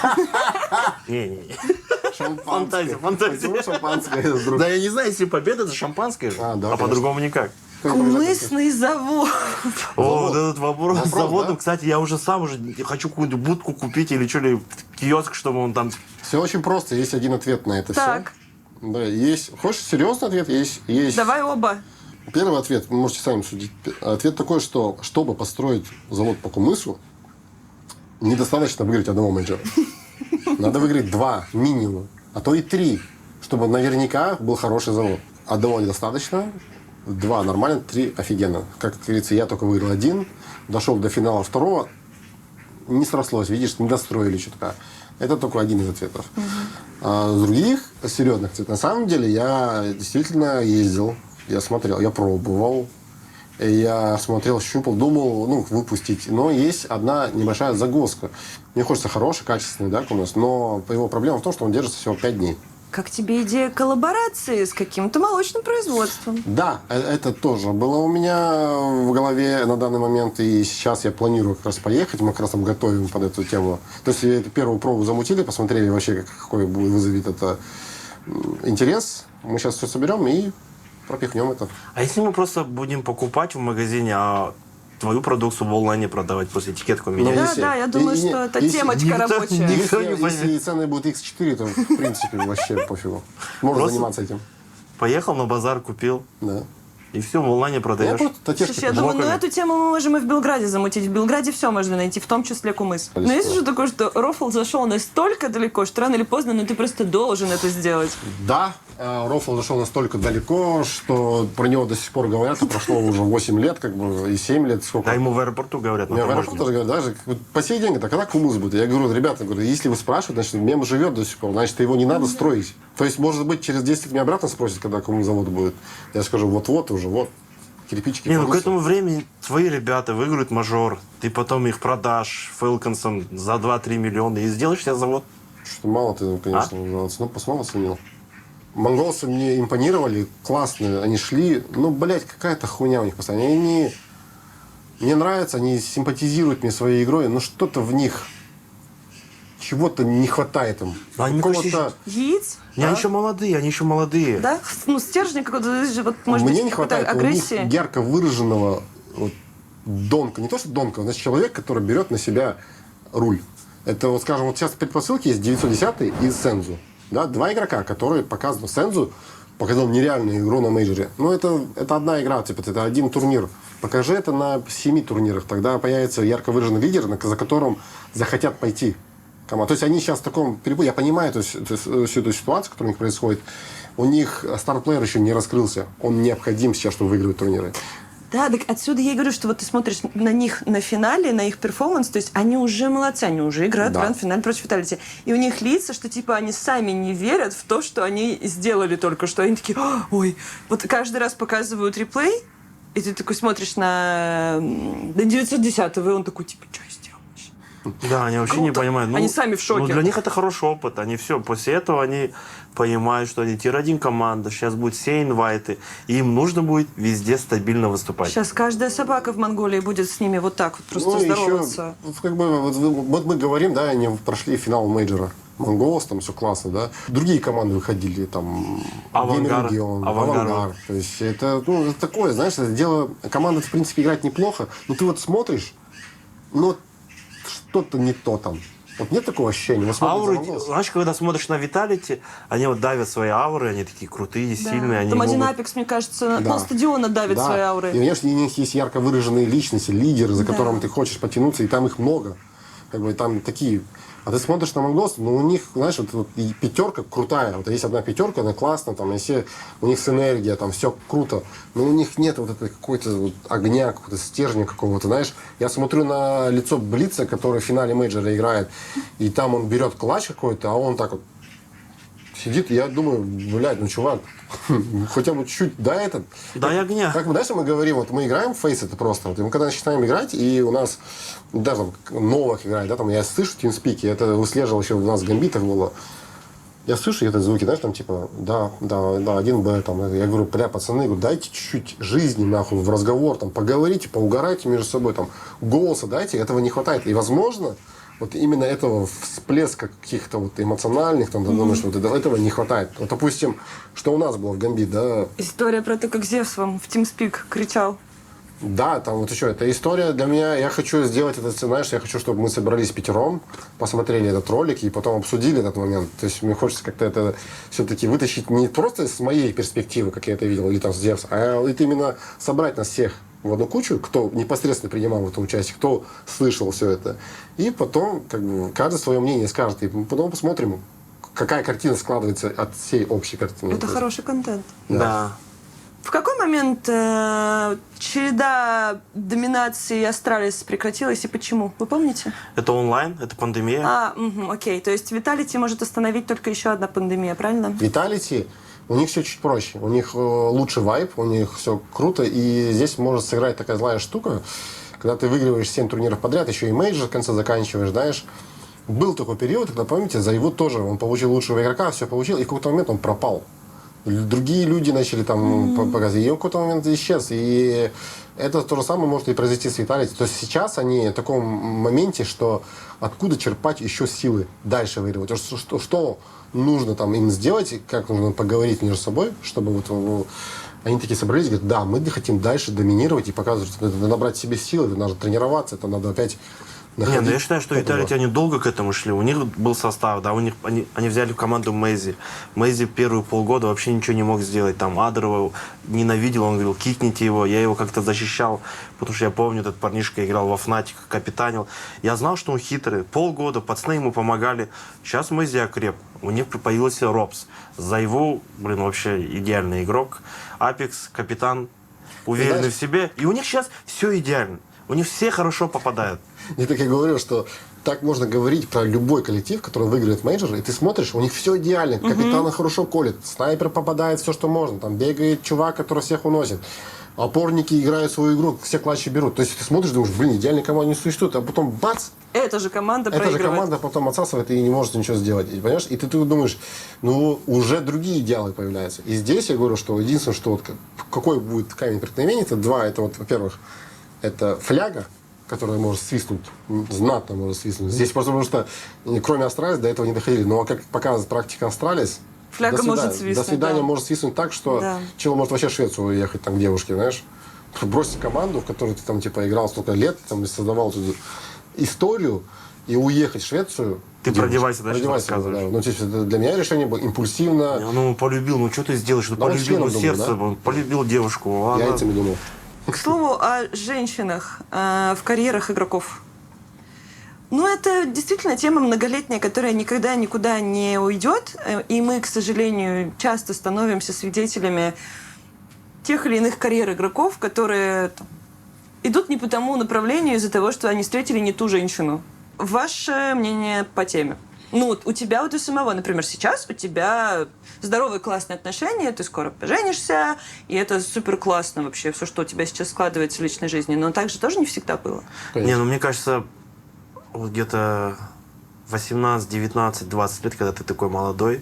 Speaker 1: Не. Фантазия.
Speaker 6: Почему шампанское? Вдруг?
Speaker 1: Да я не знаю, если победа, это шампанское же.
Speaker 6: А, да,
Speaker 1: А
Speaker 6: конечно.
Speaker 1: по-другому никак.
Speaker 5: Кумысный завод.
Speaker 1: О, вот этот вопрос с
Speaker 6: Вопрос,
Speaker 1: заводом,
Speaker 6: да?
Speaker 1: кстати, я уже сам уже хочу какую-нибудь будку купить или что ли, киоск, чтобы он там...
Speaker 6: Все очень просто, есть один ответ на это
Speaker 5: Так.
Speaker 6: все. Да, есть. Хочешь серьезный ответ? Есть.
Speaker 3: Давай оба.
Speaker 6: Первый ответ, вы можете сами судить. Ответ такой, что чтобы построить завод по кумысу, недостаточно выиграть одного менеджера. Надо выиграть 2 минимум, а то и 3, чтобы наверняка был хороший завод. Одного недостаточно, 2 нормально, 3 офигенно. Как говорится, я только выиграл 1, дошел до финала 2, не срослось, видишь, не достроили что-то. Это только один из ответов. А с других серьезных ответов, на самом деле, я действительно ездил, я смотрел, я пробовал, я смотрел, щупал, думал, выпустить. Но есть одна небольшая загвоздка. Мне хочется хороший, качественный, да, кумыс, но его проблема в том, что он держится всего 5 дней.
Speaker 3: Как тебе идея коллаборации с каким-то молочным производством?
Speaker 6: Да, это тоже было у меня в голове на данный момент, и сейчас я планирую как раз поехать, мы как раз там готовим под эту тему. То есть эту первую пробу замутили, посмотрели вообще, какой вызовет это интерес. Мы сейчас все соберем и пропихнем это.
Speaker 1: А если мы просто будем покупать в магазине, а твою продукцию в онлайне продавать, после этикетку менять?
Speaker 3: Да,
Speaker 6: если-
Speaker 3: да, я думаю,
Speaker 6: и-
Speaker 3: что это
Speaker 6: если-
Speaker 3: темочка
Speaker 1: никто-
Speaker 3: рабочая.
Speaker 1: никто не
Speaker 6: Если
Speaker 1: поймет.
Speaker 6: цены будут X4, то в принципе вообще пофигу. Можно
Speaker 1: Просто-
Speaker 6: заниматься этим.
Speaker 1: Поехал на базар, купил,
Speaker 6: Да.
Speaker 1: и все, в онлайне
Speaker 6: Я
Speaker 1: продаешь.
Speaker 6: просто татешки
Speaker 3: Слушай, я думаю,
Speaker 1: блоками.
Speaker 3: эту тему мы можем и в Белграде замутить. В Белграде все можно найти, в том числе кумыс. Но
Speaker 6: Конечно.
Speaker 3: есть же такое, что рофл зашел настолько далеко, что рано или поздно, ты просто должен это сделать.
Speaker 6: Да, рофл зашел настолько далеко, что про него до сих пор говорят, и прошло уже 8 лет, как бы, и 7 лет, сколько.
Speaker 1: Да, ему в аэропорту говорят. на
Speaker 6: Мне в
Speaker 1: таможне.
Speaker 6: аэропорту тоже говорят, даже вот по сей день, это когда кумыс будет? Я говорю, ребята, говорю, если вы спрашиваете, значит, мем живет до сих пор, значит, его не надо строить. То есть, может быть, через 10 лет меня обратно спросят, когда кумыс завод будет. Я скажу, вот-вот уже, вот. Кирпичики.
Speaker 1: Не, ну к
Speaker 6: повысят.
Speaker 1: этому времени твои ребята выиграют мажор, ты потом их продашь Фелконсом за 2-3 миллиона и сделаешь себе завод.
Speaker 6: Что мало ты, конечно, жаловался. Ну, посмотрел, оценил. Монголцы мне импонировали, классные, они шли. Ну, блядь, какая-то хуйня у них постоянно. Они мне нравятся, они симпатизируют мне своей игрой, но что-то в них, чего-то не хватает им.
Speaker 1: Ну, они, мне
Speaker 6: Какого-то...
Speaker 3: Яиц?
Speaker 1: Не, они еще молодые.
Speaker 3: Да? Ну, стержня какого-то, вот, может
Speaker 6: Мне
Speaker 3: быть,
Speaker 6: не
Speaker 3: какой-то
Speaker 6: хватает у них
Speaker 3: агрессии.
Speaker 6: ярко выраженного вот, донка. Не то, что донка, значит, человек, который берет на себя руль. Это, вот, скажем, вот сейчас предпосылки есть 910 и Сензу. Да, 2 игрока, которые показывают. Сензу показал нереальную игру на мейджоре. Но это одна игра, типа, это один турнир. Покажи это на 7 турнирах. Тогда появится ярко выраженный лидер, за которым захотят пойти команда. То есть они сейчас в таком перепутье. Я понимаю всю эту ситуацию, которая у них происходит. У них старплеер еще не раскрылся. Он необходим сейчас, чтобы выигрывать турниры.
Speaker 3: Да, так отсюда я и говорю, что вот ты смотришь на них на финале, на их перформанс, то есть они уже молодцы, они уже играют
Speaker 6: Да.
Speaker 3: в гранд-финале против Виталити. И у них лица, что типа они сами не верят в то, что они сделали только что. Они такие, ой, вот каждый раз показывают реплей, и ты такой смотришь на 910-го, и он такой, типа, что я сделал?
Speaker 1: Да, они вообще не
Speaker 3: Круто.
Speaker 1: понимают.
Speaker 3: Они сами в шоке.
Speaker 1: Ну, для них это хороший опыт. Они все, после этого они понимают, что они тир-1 команда, сейчас будет все инвайты, и им нужно будет везде стабильно выступать.
Speaker 3: Сейчас каждая собака в Монголии будет с ними вот так вот просто
Speaker 6: Ну,
Speaker 3: здороваться.
Speaker 6: еще, как бы, вот мы говорим, да, они прошли финал мейджора. Монголос, там все классно, да. Другие команды выходили, там,
Speaker 1: Авангард.
Speaker 6: Gamer Legion,
Speaker 1: Авангард.
Speaker 6: Авангард. То есть это, это такое, знаешь, это дело, команда, в принципе, играет неплохо, но ты вот смотришь, ну, что-то не то там. Вот нет такого ощущения. Вот смотришь
Speaker 1: Ауры,
Speaker 6: за Монголос.
Speaker 1: знаешь, когда смотришь на Виталити, они вот давят свои ауры, они такие крутые,
Speaker 3: Да.
Speaker 1: сильные. Они
Speaker 3: Там один
Speaker 1: могут-
Speaker 3: Апекс, мне кажется,
Speaker 6: Да.
Speaker 3: полстадиона давит
Speaker 6: Да.
Speaker 3: свои ауры.
Speaker 6: И, конечно, у них есть ярко выраженные личности, лидеры, за
Speaker 3: Да.
Speaker 6: которым ты хочешь потянуться, и там их много. Как бы там такие. А ты смотришь на монголцев, ну у них, знаешь, вот и пятерка крутая. Вот есть одна пятерка, она классная, там, и все, у них синергия, там все круто. Но у них нет вот этой какой-то вот огня, какого-то стержня какого-то, знаешь. Я смотрю на лицо Блица, который в финале мейджора играет, и там он берет клатч какой-то, а он так вот сидит, и я думаю, блядь, ну чувак, хотя бы чуть дай этот.
Speaker 1: Дай огня.
Speaker 6: Как мы, знаешь, мы говорим, вот мы играем в фейс, это просто. Вот, и мы когда начинаем играть, и у нас даже там, новых играет, да, там я слышу тимспики, это выслеживал еще у нас в гамбитах было. Я слышу это звуки, знаешь, там типа, да, 1Б, там, я говорю, бля, пацаны, говорю, дайте чуть-чуть жизни, нахуй, в разговор, там, поговорите, поугарайте между собой, там, голоса дайте, этого не хватает. И, возможно, вот именно этого всплеска каких-то вот эмоциональных, там, ты думаешь, вот этого не хватает. Вот, допустим, что у нас было в Гамбит, да,
Speaker 3: История про то, как Зевс вам в TeamSpeak кричал.
Speaker 6: Да, там вот еще, эта история для меня, я хочу сделать это, знаешь, я хочу, чтобы мы собрались пятером, посмотрели этот ролик и потом обсудили этот момент. То есть мне хочется как-то это все-таки вытащить не просто с моей перспективы, как я это видел, или там с Девс, а это именно собрать нас всех в одну кучу, кто непосредственно принимал в этом участие, кто слышал все это. И потом как бы, каждый свое мнение скажет, и потом посмотрим, какая картина складывается от всей общей картины.
Speaker 3: Это хороший контент.
Speaker 1: Да.
Speaker 3: В какой момент череда доминации Астралис прекратилась и почему? Вы помните?
Speaker 1: Это онлайн, это пандемия.
Speaker 3: Окей. То есть Виталити может остановить только еще одна пандемия, правильно?
Speaker 6: Виталити, у них все чуть проще. У них лучший вайб, у них все круто. И здесь может сыграть такая злая штука, когда ты выигрываешь 7 турниров подряд, еще и мейджор в конце заканчиваешь, знаешь. Был такой период, когда, помните, за его тоже он получил лучшего игрока, все получил, и в какой-то момент он пропал. Другие люди начали там показывать, и он в какой-то момент исчез. И это то же самое может и произойти с Виталити. То есть сейчас они в таком моменте, что откуда черпать еще силы дальше выигрывать. Что нужно там им сделать, как нужно поговорить между собой, чтобы вот они такие собрались и говорят, да, мы хотим дальше доминировать и показывать, что надо набрать себе силы, это надо тренироваться, это надо опять
Speaker 1: Нет, ну я считаю, что Виталити, они долго к этому шли. У них был состав, да, они взяли в команду Мэйзи. Мэйзи первые полгода вообще ничего не мог сделать. Там Адерова ненавидел, он говорил, кикните его. Я его как-то защищал, потому что я помню, этот парнишка играл во Фнатик, капитанил. Я знал, что он хитрый. Полгода пацаны ему помогали. Сейчас Мэйзи окреп. У них появился Робс. За его, вообще идеальный игрок. Апекс, капитан, уверенный в себе. И у них сейчас все идеально. У них все хорошо попадают.
Speaker 6: Я так и говорю, что так можно говорить про любой коллектив, который выиграет мейджор, и ты смотришь, у них все идеально. Капитаны хорошо колят, снайпер попадает все, что можно. Там бегает чувак, который всех уносит. Опорники играют свою игру, все клатчи берут. То есть ты смотришь, думаешь, идеальной команды не существует, а потом бац!
Speaker 3: Эта же команда
Speaker 6: Эта же
Speaker 3: проигрывает.
Speaker 6: команда потом отсасывает и не может ничего сделать. И, понимаешь? И ты думаешь, уже другие идеалы появляются. И здесь я говорю, что единственное, что какой будет камень преткновения, это два. Это во-первых, это фляга, которая может свистнуть, знатно может свистнуть. Здесь просто потому что, кроме Астралис, до этого не доходили. Но как показывает практика Астралис,
Speaker 3: Фляга может свистнуть.
Speaker 6: До свидания
Speaker 3: да.
Speaker 6: может свистнуть так, что человек может вообще в Швецию уехать там к девушке, знаешь. Бросить команду, в которой ты там играл столько лет, там создавал тут историю, и уехать в Швецию.
Speaker 1: Ты продевайся, да, что
Speaker 6: продевайся,
Speaker 1: рассказываешь.
Speaker 6: да. Это для меня решение было импульсивно.
Speaker 1: Он полюбил, что ты сделаешь? Ты полюбил
Speaker 6: членом
Speaker 1: сердце,
Speaker 6: думал, да?
Speaker 1: он полюбил девушку.
Speaker 6: Яйцами думал.
Speaker 3: К слову о женщинах в карьерах игроков. Это действительно тема многолетняя, которая никогда никуда не уйдет. И мы, к сожалению, часто становимся свидетелями тех или иных карьер игроков, которые идут не по тому направлению из-за того, что они встретили не ту женщину. Ваше мнение по теме? У тебя у самого, например, сейчас у тебя здоровые классные отношения, ты скоро поженишься, и это супер классно вообще, все, что у тебя сейчас складывается в личной жизни. Но так же тоже не всегда было.
Speaker 6: Конечно.
Speaker 1: Мне кажется, где-то 18, 19, 20 лет, когда ты такой молодой,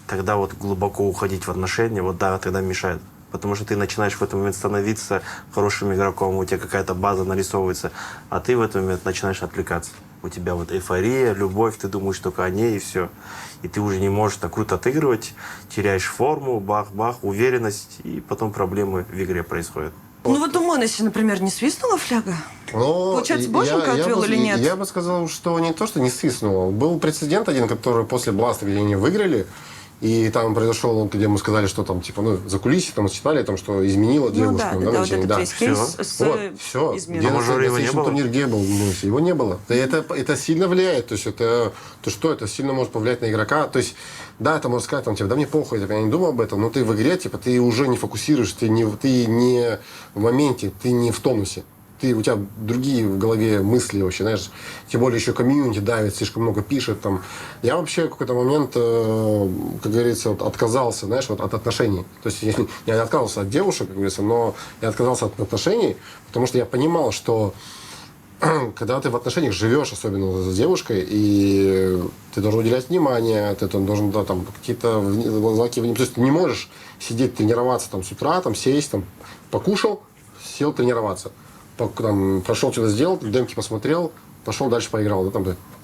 Speaker 1: тогда глубоко уходить в отношения, тогда мешает. Потому что ты начинаешь в этот момент становиться хорошим игроком, у тебя какая-то база нарисовывается, а ты в этот момент начинаешь отвлекаться. У тебя эйфория, любовь, ты думаешь только о ней, и все. И ты уже не можешь так круто отыгрывать, теряешь форму, бах-бах, уверенность, и потом проблемы в игре происходят.
Speaker 3: У Моноси, например, не свистнула фляга? Получается, Боженька отвел или нет?
Speaker 6: Я бы сказал, что не то, что не свистнуло. Был прецедент один, который после Бласта, где они выиграли, и там произошел, где мы сказали, что там, за кулисье, там считали, что изменила девушку.
Speaker 3: Этот весь кейс с
Speaker 6: все.
Speaker 3: изменой.
Speaker 1: А мажора не было?
Speaker 6: Турнир где был? Его не было. Это сильно влияет. То есть это сильно может повлиять на игрока. То есть, да, это можно сказать, да мне похуй, я не думал об этом, но ты в игре, ты уже не фокусируешь, ты не в моменте, ты не в тонусе. У тебя другие в голове мысли вообще, знаешь, тем более еще комьюнити давит, слишком много пишет там. Я вообще в какой-то момент, как говорится, отказался, знаешь, от отношений. То есть я не отказался от девушек, как говорится, но я отказался от отношений, потому что я понимал, что когда ты в отношениях живешь, особенно с девушкой, и ты должен уделять внимание, ты должен, какие-то знаки внимания. То есть ты не можешь сидеть, тренироваться с утра, сесть, покушал, сел тренироваться. Прошел, что-то сделал, демки посмотрел, пошел дальше поиграл.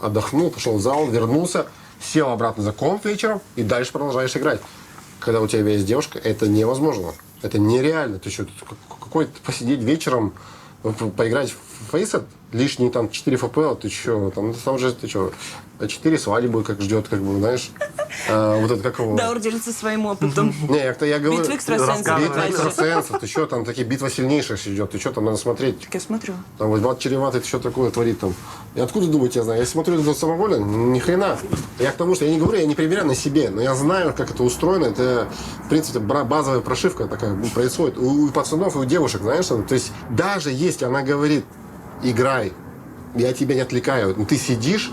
Speaker 6: Отдохнул, пошел в зал, вернулся, сел обратно за комп вечером и дальше продолжаешь играть. Когда у тебя есть девушка, это невозможно. Это нереально. Ты что, какой-то посидеть вечером, поиграть в Faceit, лишние там 4 ФПЛ, ты что, там же, ты что, 4 свадьбы как ждет, как бы, знаешь, вот это как его...
Speaker 3: Даур делится своим опытом.
Speaker 6: Не, я говорю...
Speaker 3: Битва экстрасенсов.
Speaker 6: Битва экстрасенсов, ты что, там такие битва сильнейших идет, ты что, там надо смотреть.
Speaker 3: Я смотрю.
Speaker 6: Там вот Влад Череватый что такое творит там. И откуда думаете, я знаю? Я смотрю это самовольно, ни хрена. Я к тому, что я не говорю, я не примеряю на себе, но я знаю, как это устроено. Это, в принципе, базовая прошивка такая происходит у пацанов и у девушек, знаешь. То есть даже если она говорит, играй, я тебя не отвлекаю, но ты сидишь,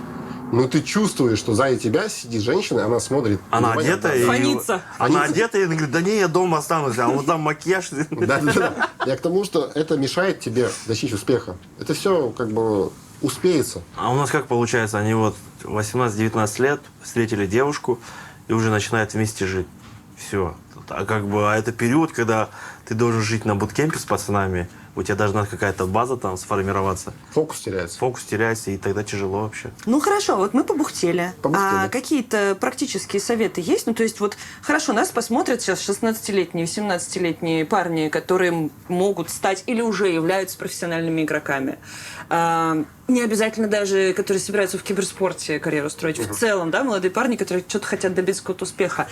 Speaker 6: но ты чувствуешь, что сзади тебя сидит женщина, она смотрит.
Speaker 1: Она одета и...
Speaker 3: Фонится.
Speaker 1: Она одета и говорит, да не, я дома останусь, а вот там макияж.
Speaker 6: Да. Я к тому, что это мешает тебе достичь успеха. Это все как бы успеется.
Speaker 1: А у нас как получается? Они вот 18-19 лет встретили девушку и уже начинают вместе жить. Все. А как бы это период, когда ты должен жить на буткемпе с пацанами, у тебя должна какая-то база там сформироваться.
Speaker 6: Фокус теряется.
Speaker 1: Фокус теряется, и тогда тяжело вообще.
Speaker 3: Ну хорошо, вот мы побухтели.
Speaker 6: Побухтели.
Speaker 3: А какие-то практические советы есть? Ну то есть вот хорошо, нас посмотрят сейчас 16-летние, 17-летние парни, которые могут стать или уже являются профессиональными игроками. Не обязательно даже, которые собираются в киберспорте карьеру строить. В целом, да, молодые парни, которые что-то хотят добиться какого-то успеха.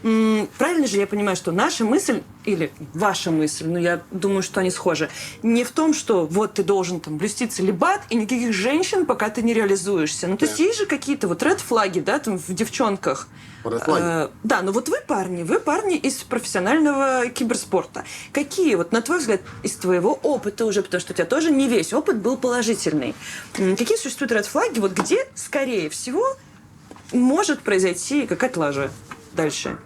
Speaker 3: Правильно же я понимаю, что наша мысль, или ваша мысль, ну, я думаю, что они схожи, не в том, что вот ты должен там блюсти целибат и никаких женщин, пока ты не реализуешься. Ну, то есть есть же какие-то вот ред-флаги, да, там в девчонках. Да, но вот вы парни из профессионального киберспорта. Какие, вот на твой взгляд, из твоего опыта уже, потому что у тебя тоже не весь опыт был положительный, какие существуют ред-флаги, вот где, скорее всего, может произойти какая-то лажа дальше?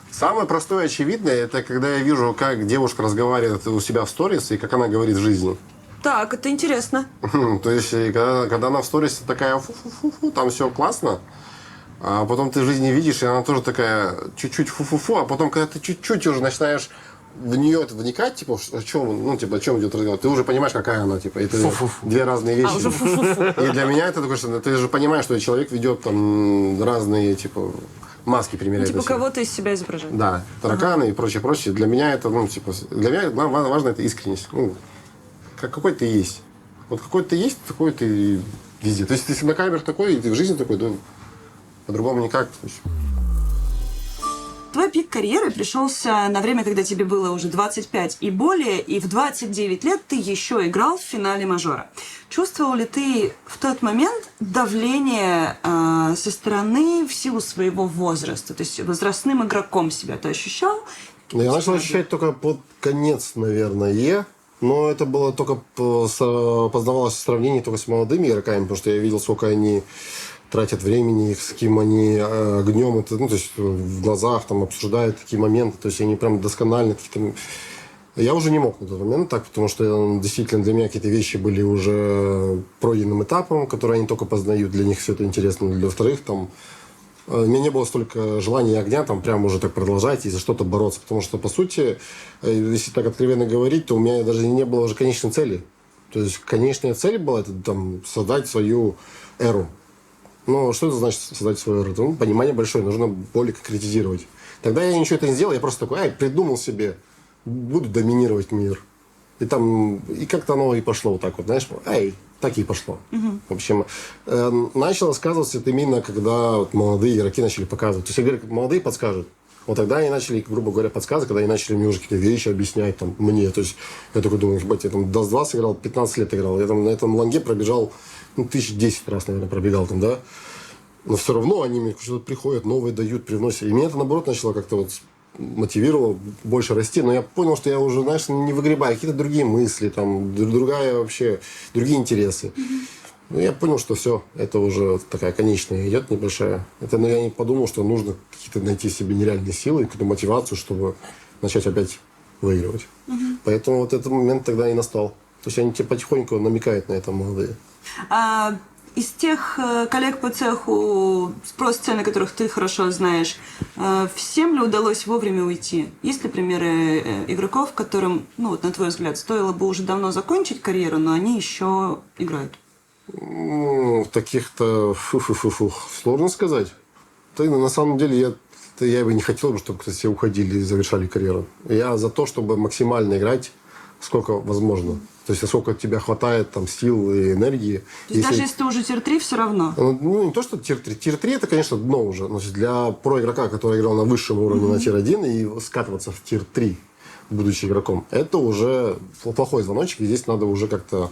Speaker 6: Самое простое и очевидное, это когда я вижу, как девушка разговаривает у себя в сторис и как она говорит в жизни.
Speaker 3: Так, это интересно.
Speaker 6: То есть, когда она в сторис такая фу-фу-фу, там все классно, а потом ты в жизни видишь, и она тоже такая чуть-чуть фу-фу-фу, а потом, когда ты чуть-чуть уже начинаешь в нее вникать, типа, о чем идет разговор, ты уже понимаешь, какая она, типа, это две разные вещи.
Speaker 3: Уже фу-фу-фу.
Speaker 6: И для меня это такое, что ты же понимаешь, что человек ведет там разные, типа, маски примеряет.
Speaker 3: Типа кого-то из себя изображает.
Speaker 6: Да, тараканы и прочее. Для меня это, для меня важно это искренность. Какой ты есть. Вот какой ты есть, такой ты везде. То есть, если на камерах такой, и ты в жизни такой, то по-другому никак.
Speaker 3: Твой пик карьеры пришелся на время, когда тебе было уже 25 и более, и в 29 лет ты еще играл в финале мажора. Чувствовал ли ты в тот момент давление со стороны в силу своего возраста? То есть возрастным игроком себя ты ощущал?
Speaker 6: Я начал ощущать только под конец, наверное. Но это было только познавалось в сравнении только с молодыми игроками, потому что я видел, сколько они тратят времени, с кем они огнем, то есть в глазах там обсуждают такие моменты, то есть они прям досконально какие-то... Я уже не мог на тот момент так, потому что действительно для меня какие-то вещи были уже пройденным этапом, которые они только познают, для них все это интересно, для вторых там у меня не было столько желания и огня там прям уже так продолжать и за что-то бороться, потому что по сути, если так откровенно говорить, то у меня даже не было уже конечной цели. То есть конечная цель была это там создать свою эру. Но что это значит создать свою эру? Ну, понимание большое, нужно более конкретизировать. Тогда я ничего это не сделал, я просто такой, придумал себе, буду доминировать мир. И там, и как-то оно и пошло вот так вот, знаешь, так и пошло. В общем, начало сказываться это именно, когда вот молодые игроки начали показывать. То есть, я говорю, молодые подскажут. Вот тогда они начали, грубо говоря, подсказывать, когда они начали мне уже какие-то вещи объяснять там, мне. То есть, я такой думаю, я там Dust 2 сыграл, 15 лет играл. Я там на этом лонге пробежал, 1010 раз, наверное, пробегал там, да. Но все равно они мне что-то приходят, новые дают, привносят. И меня это, наоборот, начало как-то вот мотивировало больше расти. Но я понял, что я уже, знаешь, не выгребаю какие-то другие мысли, там, другие интересы. Ну, я понял, что все, это уже такая конечная идет небольшая. Это, я не подумал, что нужно какие-то найти себе нереальные силы, какую-то мотивацию, чтобы начать опять выигрывать. Поэтому вот этот момент тогда и настал. То есть они тебе потихоньку намекают на это молодые.
Speaker 3: Из тех коллег по цеху, сцены, которых ты хорошо знаешь, всем ли удалось вовремя уйти? Есть ли примеры игроков, которым, на твой взгляд, стоило бы уже давно закончить карьеру, но они еще играют?
Speaker 6: Таких-то сложно сказать. На самом деле я я бы не хотел, чтобы все уходили и завершали карьеру. Я за то, чтобы максимально играть, сколько возможно. То есть, насколько тебя хватает там сил и энергии.
Speaker 3: То есть даже если ты уже тир-3, все равно.
Speaker 6: Ну, не то, что тир-3. Тир-3 это, конечно, дно уже. Но для про-игрока, который играл на высшем уровне на тир-1 и скатываться в тир-3, будучи игроком, это уже плохой звоночек, и здесь надо уже как-то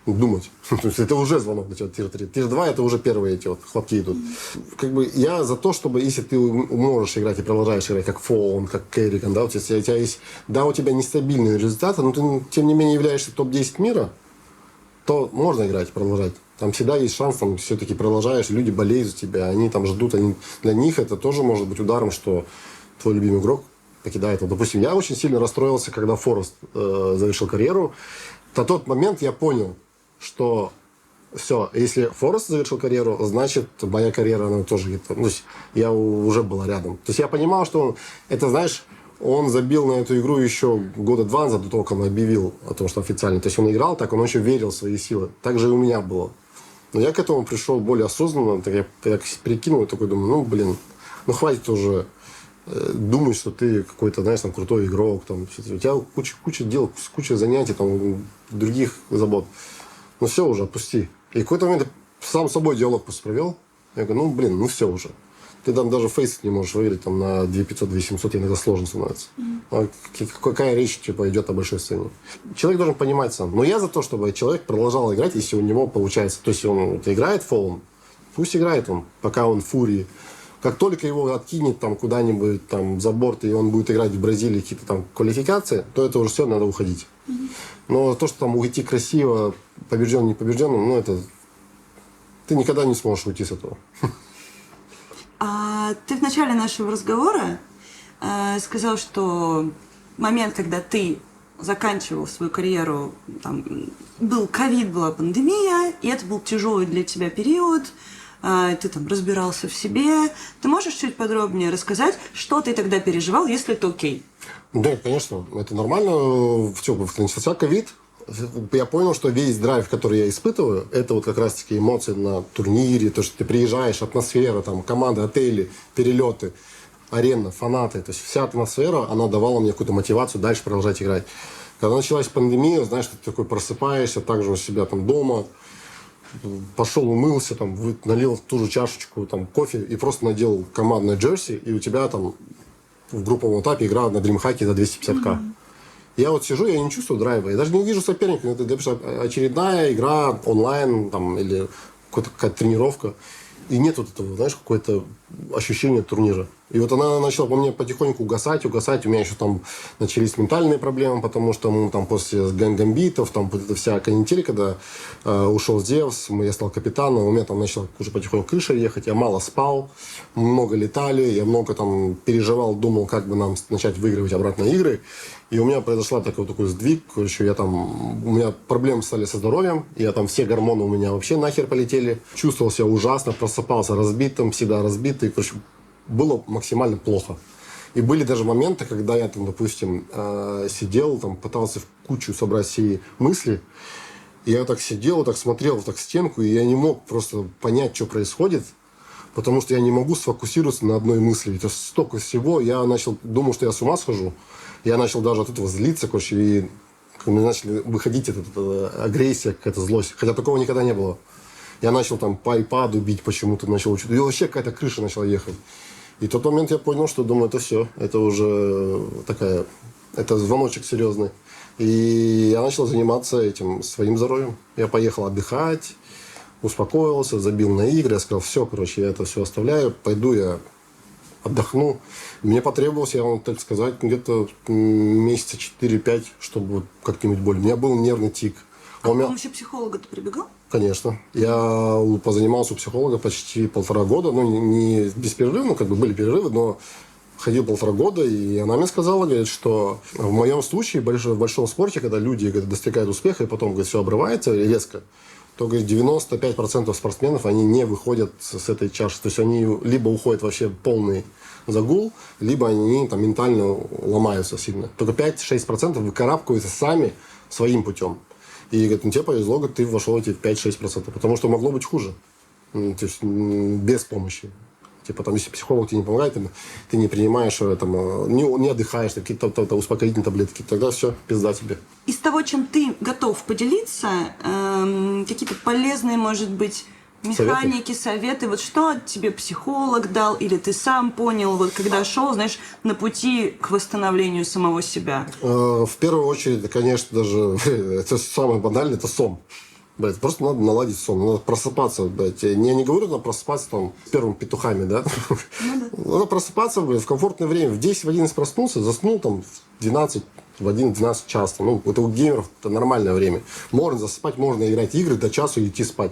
Speaker 6: думать. То есть это уже звонок для тебя тир-3. Тир-2 это уже первые эти вот хлопки идут. Как бы я за то, чтобы если ты можешь играть и продолжаешь играть как фоун, как Керриган, да, у тебя есть, да, у тебя нестабильные результаты, но ты тем не менее являешься топ-10 мира, то можно играть, продолжать. Там всегда есть шанс, там все-таки продолжаешь, люди болеют за тебя, они там ждут, для них это тоже может быть ударом, что твой любимый игрок покидает. Вот, допустим, я очень сильно расстроился, когда Форест завершил карьеру. На тот момент я понял, что все, если Форест завершил карьеру, значит, моя карьера, она тоже где-то... Ну, я уже был рядом. То есть я понимал, что он... Это, знаешь, он забил на эту игру еще года 2 назад, до того, как он объявил о том, что официально. То есть он играл так, он еще верил в свои силы. Так же и у меня было. Но я к этому пришел более осознанно. Так я перекинул и такой думаю, ну, блин, ну, хватит уже думать, что ты какой-то, знаешь, там, крутой игрок. Там, у тебя куча дел, куча занятий, там, других забот. Ну, все уже, отпусти. И в какой-то момент я сам с собой диалог просто провел. Я говорю, ну, блин, ну, все уже. Ты там даже фейс не можешь выиграть там, на 2500-2700, иногда сложно становится. А какая речь типа, идет о большой сцене? Человек должен понимать сам. Но я за то, чтобы человек продолжал играть, если у него получается. То есть, он играет фолом, пусть играет он, пока он в фурии. Как только его откинет там куда-нибудь там за борт, и он будет играть в Бразилии какие-то там квалификации, то это уже все, надо уходить. Но то, что там уйти красиво, побежден, не побежденным, ну это... Ты никогда не сможешь уйти с этого.
Speaker 3: Ты в начале нашего разговора сказал, что момент, когда ты заканчивал свою карьеру, там, был ковид, была пандемия, и это был тяжелый для тебя период, ты там разбирался в себе. Ты можешь чуть подробнее рассказать, что ты тогда переживал, если это окей?
Speaker 6: Да, конечно, это нормально. Начался ковид. Я понял, что весь драйв, который я испытываю, это вот как раз-таки эмоции на турнире, то, что ты приезжаешь, атмосфера, там, команда, отели, перелеты, арена, фанаты. То есть вся атмосфера, она давала мне какую-то мотивацию дальше продолжать играть. Когда началась пандемия, знаешь, ты такой просыпаешься, также у себя там дома, пошел, умылся, там, налил в ту же чашечку там, кофе и просто надел командное джерси, и у тебя там в групповом этапе игра на DreamHack за 250к. Я вот сижу, я не чувствую драйва. Я даже не вижу соперника. Это очередная игра онлайн там, или какая-то тренировка. И нет вот этого, знаешь, какое-то ощущение турнира. И вот она начала по мне потихоньку угасать. У меня еще там начались ментальные проблемы, потому что мы там после гамбитов, там вот эта вся канитель, когда ушел Зевс, я стал капитаном, у меня там начала уже потихоньку крыша ехать, я мало спал, много летали, я много там переживал, думал, как бы нам начать выигрывать обратно игры. И у меня произошла такой сдвиг, короче, у меня проблемы стали со здоровьем, я там все гормоны у меня вообще нахер полетели, чувствовал себя ужасно, просыпался разбитым, всегда разбитый, короче, было максимально плохо. И были даже моменты, когда я там, допустим, сидел, там, пытался в кучу собрать все мысли, и я так сидел, так смотрел так в стенку, и я не мог просто понять, что происходит, потому что я не могу сфокусироваться на одной мысли. Это столько всего, я думал, что я с ума схожу. Я начал даже от этого злиться, короче, и начали выходить эта агрессия, какая-то злость. Хотя такого никогда не было. Я начал там по айпаду бить почему-то, начал учить. И вообще какая-то крыша начала ехать. И в тот момент я понял, что, думаю, это все. Это уже это звоночек серьезный. И я начал заниматься этим своим здоровьем. Я поехал отдыхать, успокоился, забил на игры. Я сказал, все, короче, я это все оставляю, пойду я отдохну. Мне потребовалось, я вам так сказать, где-то месяца 4-5, чтобы вот как-нибудь более. У меня был нервный тик.
Speaker 3: А к помощи психолога ты прибегал?
Speaker 6: Конечно. Я позанимался у психолога почти 1,5 года. Ну, не без перерыва, ну, как бы были перерывы, но ходил 1,5 года, и она мне сказала, говорит, что в моем случае, в большом спорте, когда люди достигают успеха, и потом, говорит, все обрывается резко, то, говорит, 95% спортсменов, они не выходят с этой чаши. То есть они либо уходят вообще полный загул, либо они там ментально ломаются сильно. Только 5-6% выкарабкиваются сами своим путем. И, говорит, ну, тебе повезло, говорит, ты вошел в эти 5-6%, потому что могло быть хуже. То есть без помощи Типа, там, если психолог тебе не помогает, там, ты не принимаешь, не отдыхаешь, какие-то успокоительные таблетки, тогда все, пизда тебе.
Speaker 3: Из того, чем ты готов поделиться, какие-то полезные, может быть, механики, советы, вот что тебе психолог дал, или ты сам понял, вот когда шел, знаешь, на пути к восстановлению самого себя?
Speaker 6: В первую очередь, конечно, даже это самое банальное, это сон. Блядь, просто надо наладить сон, надо просыпаться, блядь. Я не говорю, надо просыпаться там с первыми петухами, да? Надо просыпаться, блядь, в комфортное время. В 10-11 проснулся, заснул там в 12, в 11-12 час. Ну, это у геймеров это нормальное время. Можно засыпать, можно играть игры до часу и идти спать.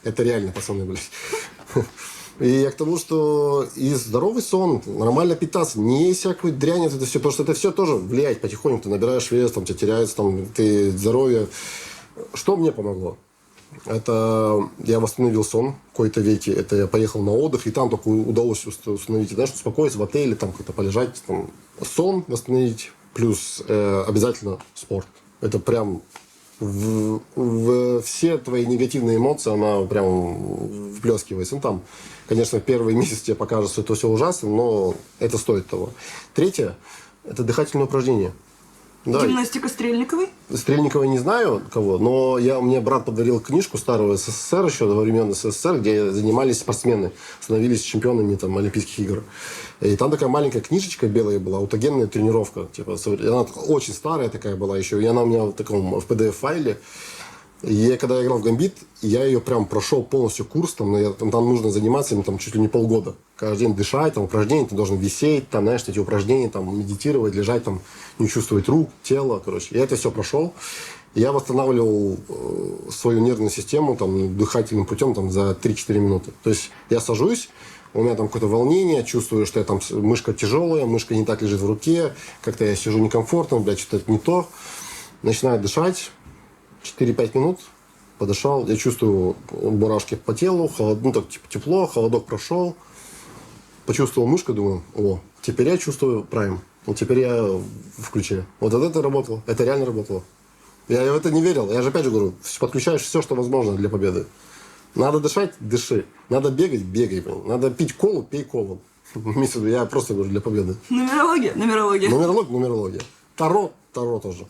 Speaker 6: Это реально, пацаны, блядь. И я к тому, что и здоровый сон, нормально питаться, не всякую дрянь, это все, потому что это все тоже влияет потихоньку. Ты набираешь вес, там, тебе теряется, там, ты здоровье. Что мне помогло? Это я восстановил сон в какой-то веке. Это я поехал на отдых, и там только удалось установить, знаешь, успокоиться в отеле, там как-то полежать. Там. Сон восстановить, плюс обязательно спорт. Это прям в все твои негативные эмоции, она прям вплескивается. Ну, там, конечно, первые месяцы тебе покажется, что это все ужасно, но это стоит того. Третье – это дыхательное упражнение. Да.
Speaker 3: Гимнастика Стрельниковой?
Speaker 6: Стрельникова не знаю кого, но мне брат подарил книжку старого СССР еще во времен СССР, где занимались спортсмены, становились чемпионами там, Олимпийских игр. И там такая маленькая книжечка белая была, аутогенная тренировка. Типа, она очень старая такая была еще, и она у меня в таком в PDF-файле. И когда я играл в Гамбит, я ее прям прошел полностью курс, там нужно заниматься им там чуть ли не полгода. Каждый день дышать, там упражнения, ты должен висеть, там, знаешь, эти упражнения, там, медитировать, лежать, там, не чувствовать рук, тело, короче. Я это все прошел. Я восстанавливал свою нервную систему там, дыхательным путем там, за 3-4 минуты. То есть я сажусь, у меня там какое-то волнение, чувствую, что я там мышка тяжелая, мышка не так лежит в руке, как-то я сижу некомфортно, блядь, что-то не то. Начинаю дышать. 4-5 минут подышал, я чувствую мурашки по телу, ну так типа тепло, холодок прошел, почувствовал мышку, думаю, теперь я чувствую прайм, вот теперь я в ключе. Вот это работало, это реально работало. Я в это не верил, я же опять же говорю, подключаешь все, что возможно для победы. Надо дышать, дыши, надо бегать, бегай, надо пить колу, пей колу. Я просто говорю для победы.
Speaker 3: Нумерология.
Speaker 6: Нумерология. Таро тоже.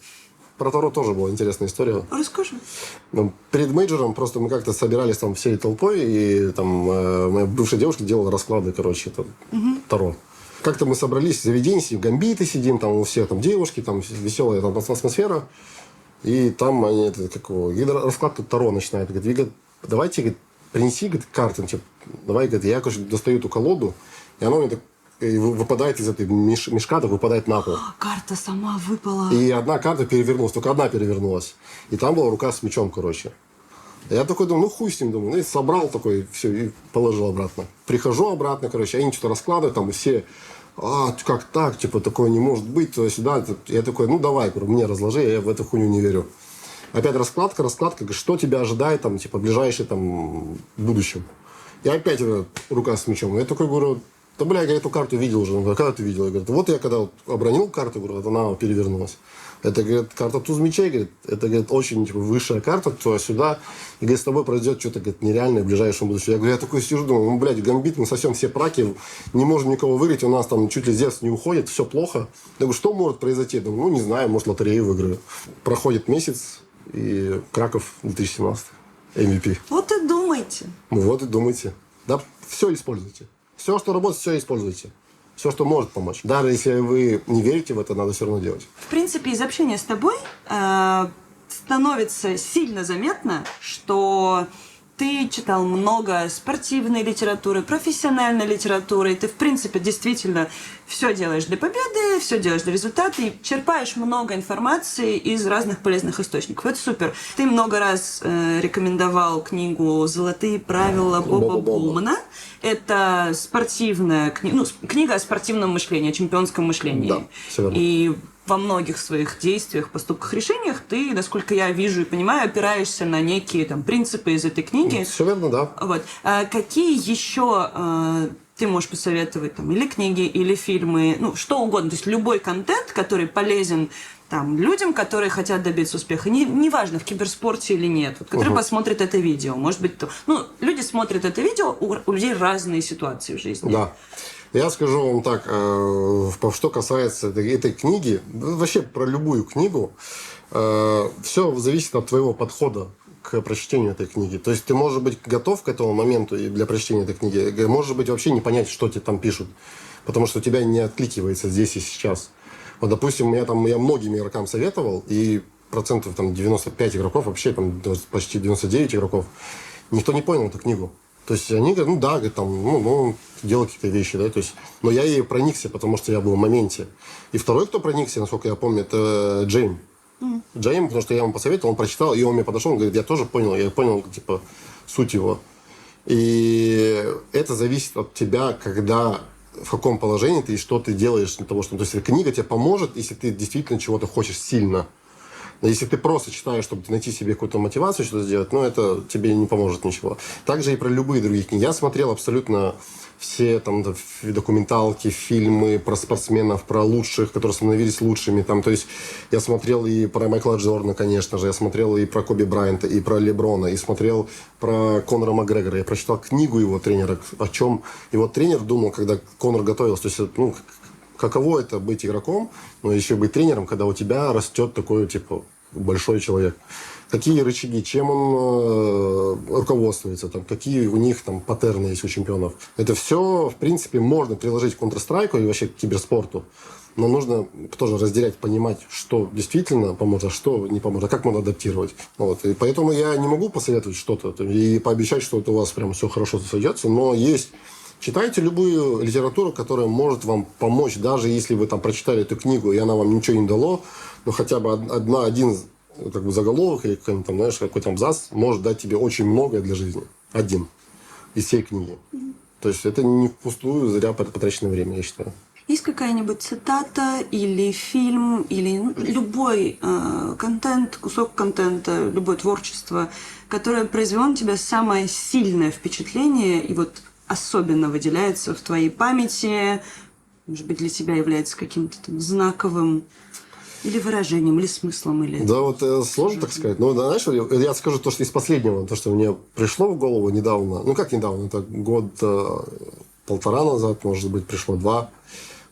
Speaker 6: Про Таро тоже была интересная история.
Speaker 3: Расскажи.
Speaker 6: Перед мейджором просто мы как-то собирались там всей толпой, и там моя бывшая девушка делала расклады, короче, это Таро. Как-то мы собрались в заведении, гамбиты сидим, там у всех там девушки, там веселая там, атмосфера. И там они, расклад тут Таро начинает. Говорит, давайте, говорит, принеси, говорит, карты. Типа, давай, говорит, я, короче, достаю эту колоду, и она мне так выпадает из этой мешка, так выпадает на пол.
Speaker 3: Карта сама выпала.
Speaker 6: И одна карта перевернулась, только одна перевернулась. И там была рука с мечом, короче. Я такой думаю, хуй с ним, думаю. И собрал такой, все, и положил обратно. Прихожу обратно, короче, они что-то раскладывают, там, и все, как так, типа, такое не может быть, туда-сюда. Я такой, давай, мне разложи, я в эту хуйню не верю. Опять раскладка, что тебя ожидает, там, типа, в ближайшем, там, будущем. И опять рука с мечом. Я такой говорю, да, бля, я эту карту видел уже. Он говорит, когда ты видел? Я говорю, вот я когда обронил карту, говорю, вот она перевернулась. Это, говорит, карта туз мечей, говорит, это, говорит, очень типа, высшая карта, туда-сюда. И, говорит, с тобой произойдет что-то, говорит, нереальное в ближайшем будущем. Я говорю, я такой сижу, думаю, блядь, Гамбит, мы совсем все праки, не можем никого выиграть, у нас там чуть ли Зевс не уходит, все плохо. Я говорю, что может произойти? Я думаю, не знаю, может, лотерею выиграю. Проходит месяц, и Краков 2017, MVP.
Speaker 3: Вот и думайте.
Speaker 6: Вот и думайте. Да, все используйте. Все, что работает, все используйте. Все, что может помочь. Даже если вы не верите в это, надо все равно делать.
Speaker 3: В принципе, из общения с тобой становится сильно заметно, что ты читал много спортивной литературы, профессиональной литературы, и ты, в принципе, действительно все делаешь для победы, все делаешь для результата, и черпаешь много информации из разных полезных источников. Это супер. Ты много раз рекомендовал книгу «Золотые правила» Боба Булмана. Это спортивная книга о спортивном мышлении, о чемпионском мышлении.
Speaker 6: Да, все верно.
Speaker 3: И во многих своих действиях, поступках, решениях ты, насколько я вижу и понимаю, опираешься на некие там принципы из этой книги.
Speaker 6: Все верно, да.
Speaker 3: Вот. Какие еще ты можешь посоветовать там или книги, или фильмы, ну, что угодно. То есть любой контент, который полезен там, людям, которые хотят добиться успеха. Неважно, в киберспорте или нет. Вот, которые посмотрят это видео. Может быть, ну, люди смотрят это видео, у людей разные ситуации в жизни.
Speaker 6: Да. Я скажу вам так, что касается этой книги, вообще про любую книгу, все зависит от твоего подхода к прочтению этой книги. То есть ты можешь быть готов к этому моменту и для прочтения этой книги, может быть вообще не понять, что тебе там пишут, потому что у тебя не откликивается здесь и сейчас. Вот, допустим, я многим игрокам советовал, и процентов там 95 игроков, вообще там почти 99 игроков, никто не понял эту книгу. То есть они говорят, говорит, там, делай какие-то вещи, да, то есть, но я ей проникся, потому что я был в моменте. И второй, кто проникся, насколько я помню, это Джейм. Джейм, потому что я ему посоветовал, он прочитал, и он мне подошел, он говорит, я тоже понял, типа, суть его. И это зависит от тебя, когда, в каком положении ты и что ты делаешь для того, чтобы... То есть книга тебе поможет, если ты действительно чего-то хочешь сильно. Но если ты просто читаешь, чтобы найти себе какую-то мотивацию что-то сделать, это тебе не поможет ничего. Также и про любые другие книги. Я смотрел абсолютно все там документалки, фильмы про спортсменов, про лучших, которые становились лучшими. Там, то есть я смотрел и про Майкла Джордана, конечно же, я смотрел и про Коби Брайанта, и про Леброна, и смотрел про Конора Макгрегора. Я прочитал книгу его тренера, о чем его тренер думал, когда Конор готовился. То есть, каково это быть игроком, но еще быть тренером, когда у тебя растет такой, типа, большой человек. Какие рычаги, чем он руководствуется, там, какие у них там паттерны есть у чемпионов. Это все, в принципе, можно приложить к Counter-Strike и вообще к киберспорту. Но нужно тоже разделять, понимать, что действительно поможет, а что не поможет, а как можно адаптировать. Вот. И поэтому я не могу посоветовать что-то и пообещать, что это у вас прям все хорошо сойдется, но есть... Читайте любую литературу, которая может вам помочь, даже если вы там прочитали эту книгу, и она вам ничего не дало, но хотя бы один как бы заголовок или какой-то там, знаешь, какой-то абзац может дать тебе очень многое для жизни. Один из всей книги. То есть это не впустую зря потраченное время, я считаю.
Speaker 3: Есть какая-нибудь цитата или фильм, или любой контент, кусок контента, любое творчество, которое произвело на тебя самое сильное впечатление и вот особенно выделяется в твоей памяти, может быть, для тебя является каким-то там знаковым или выражением, или смыслом, или...
Speaker 6: Да, вот сложно так сказать. Но, знаешь, я скажу то, что из последнего, то, что мне пришло в голову недавно. Как недавно? Это полтора назад, может быть, пришло 2.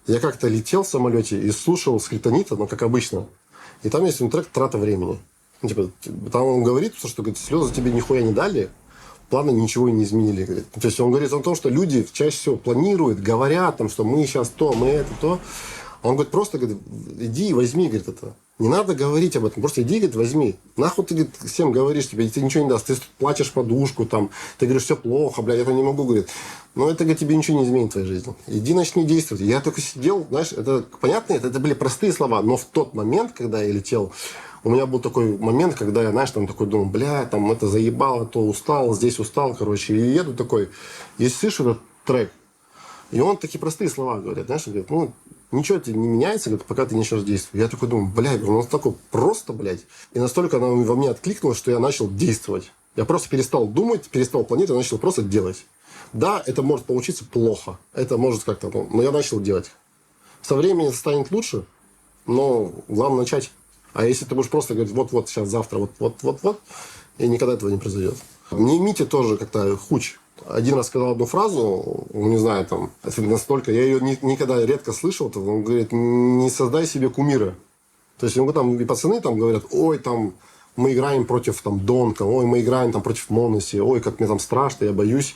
Speaker 6: Я как-то летел в самолете и слушал Скриптонита, как обычно. И там есть трек «Трата времени». Там он говорит, что говорит, слезы тебе нихуя не дали, планы ничего и не изменили. Говорит. То есть он говорит о том, что люди чаще всего планируют, говорят, там, что мы сейчас то, мы это, то. Он говорит, просто иди и возьми, говорит, это. Не надо говорить об этом, просто иди, говорит, возьми. Нахуй ты, говорит, всем говоришь, тебе ничего не даст. Ты плачешь подушку, там, ты говоришь, все плохо, блядь, я не могу, говорит. Но это, говорит, тебе ничего не изменит в твоей жизни. Иди, начни действовать. Я только сидел, знаешь, это понятно, это были простые слова, но в тот момент, когда я летел, у меня был такой момент, когда я, знаешь, там такой думал, бля, там это заебало, то устал, здесь устал, короче. И еду такой, и слышу этот трек. И он такие простые слова говорит, знаешь, он говорит, ничего тебе не меняется, говорит, пока ты не начнешь действовать. Я такой думаю, блядь, он такой просто, блядь. И настолько она во мне откликнулась, что я начал действовать. Я просто перестал думать, перестал планировать, начал просто делать. Да, это может получиться плохо, это может как-то, но я начал делать. Со временем станет лучше, но главное начать. А если ты будешь просто говорить, вот, сейчас, завтра, вот, и никогда этого не произойдет. Мне Митя тоже как-то хуч. Один раз сказал одну фразу, не знаю, там, это настолько, я ее никогда редко слышал, он говорит, не создай себе кумира. То есть, там и пацаны там говорят, ой, там, мы играем против там Донка, ой, мы играем там против Моноси, ой, как мне там страшно, я боюсь.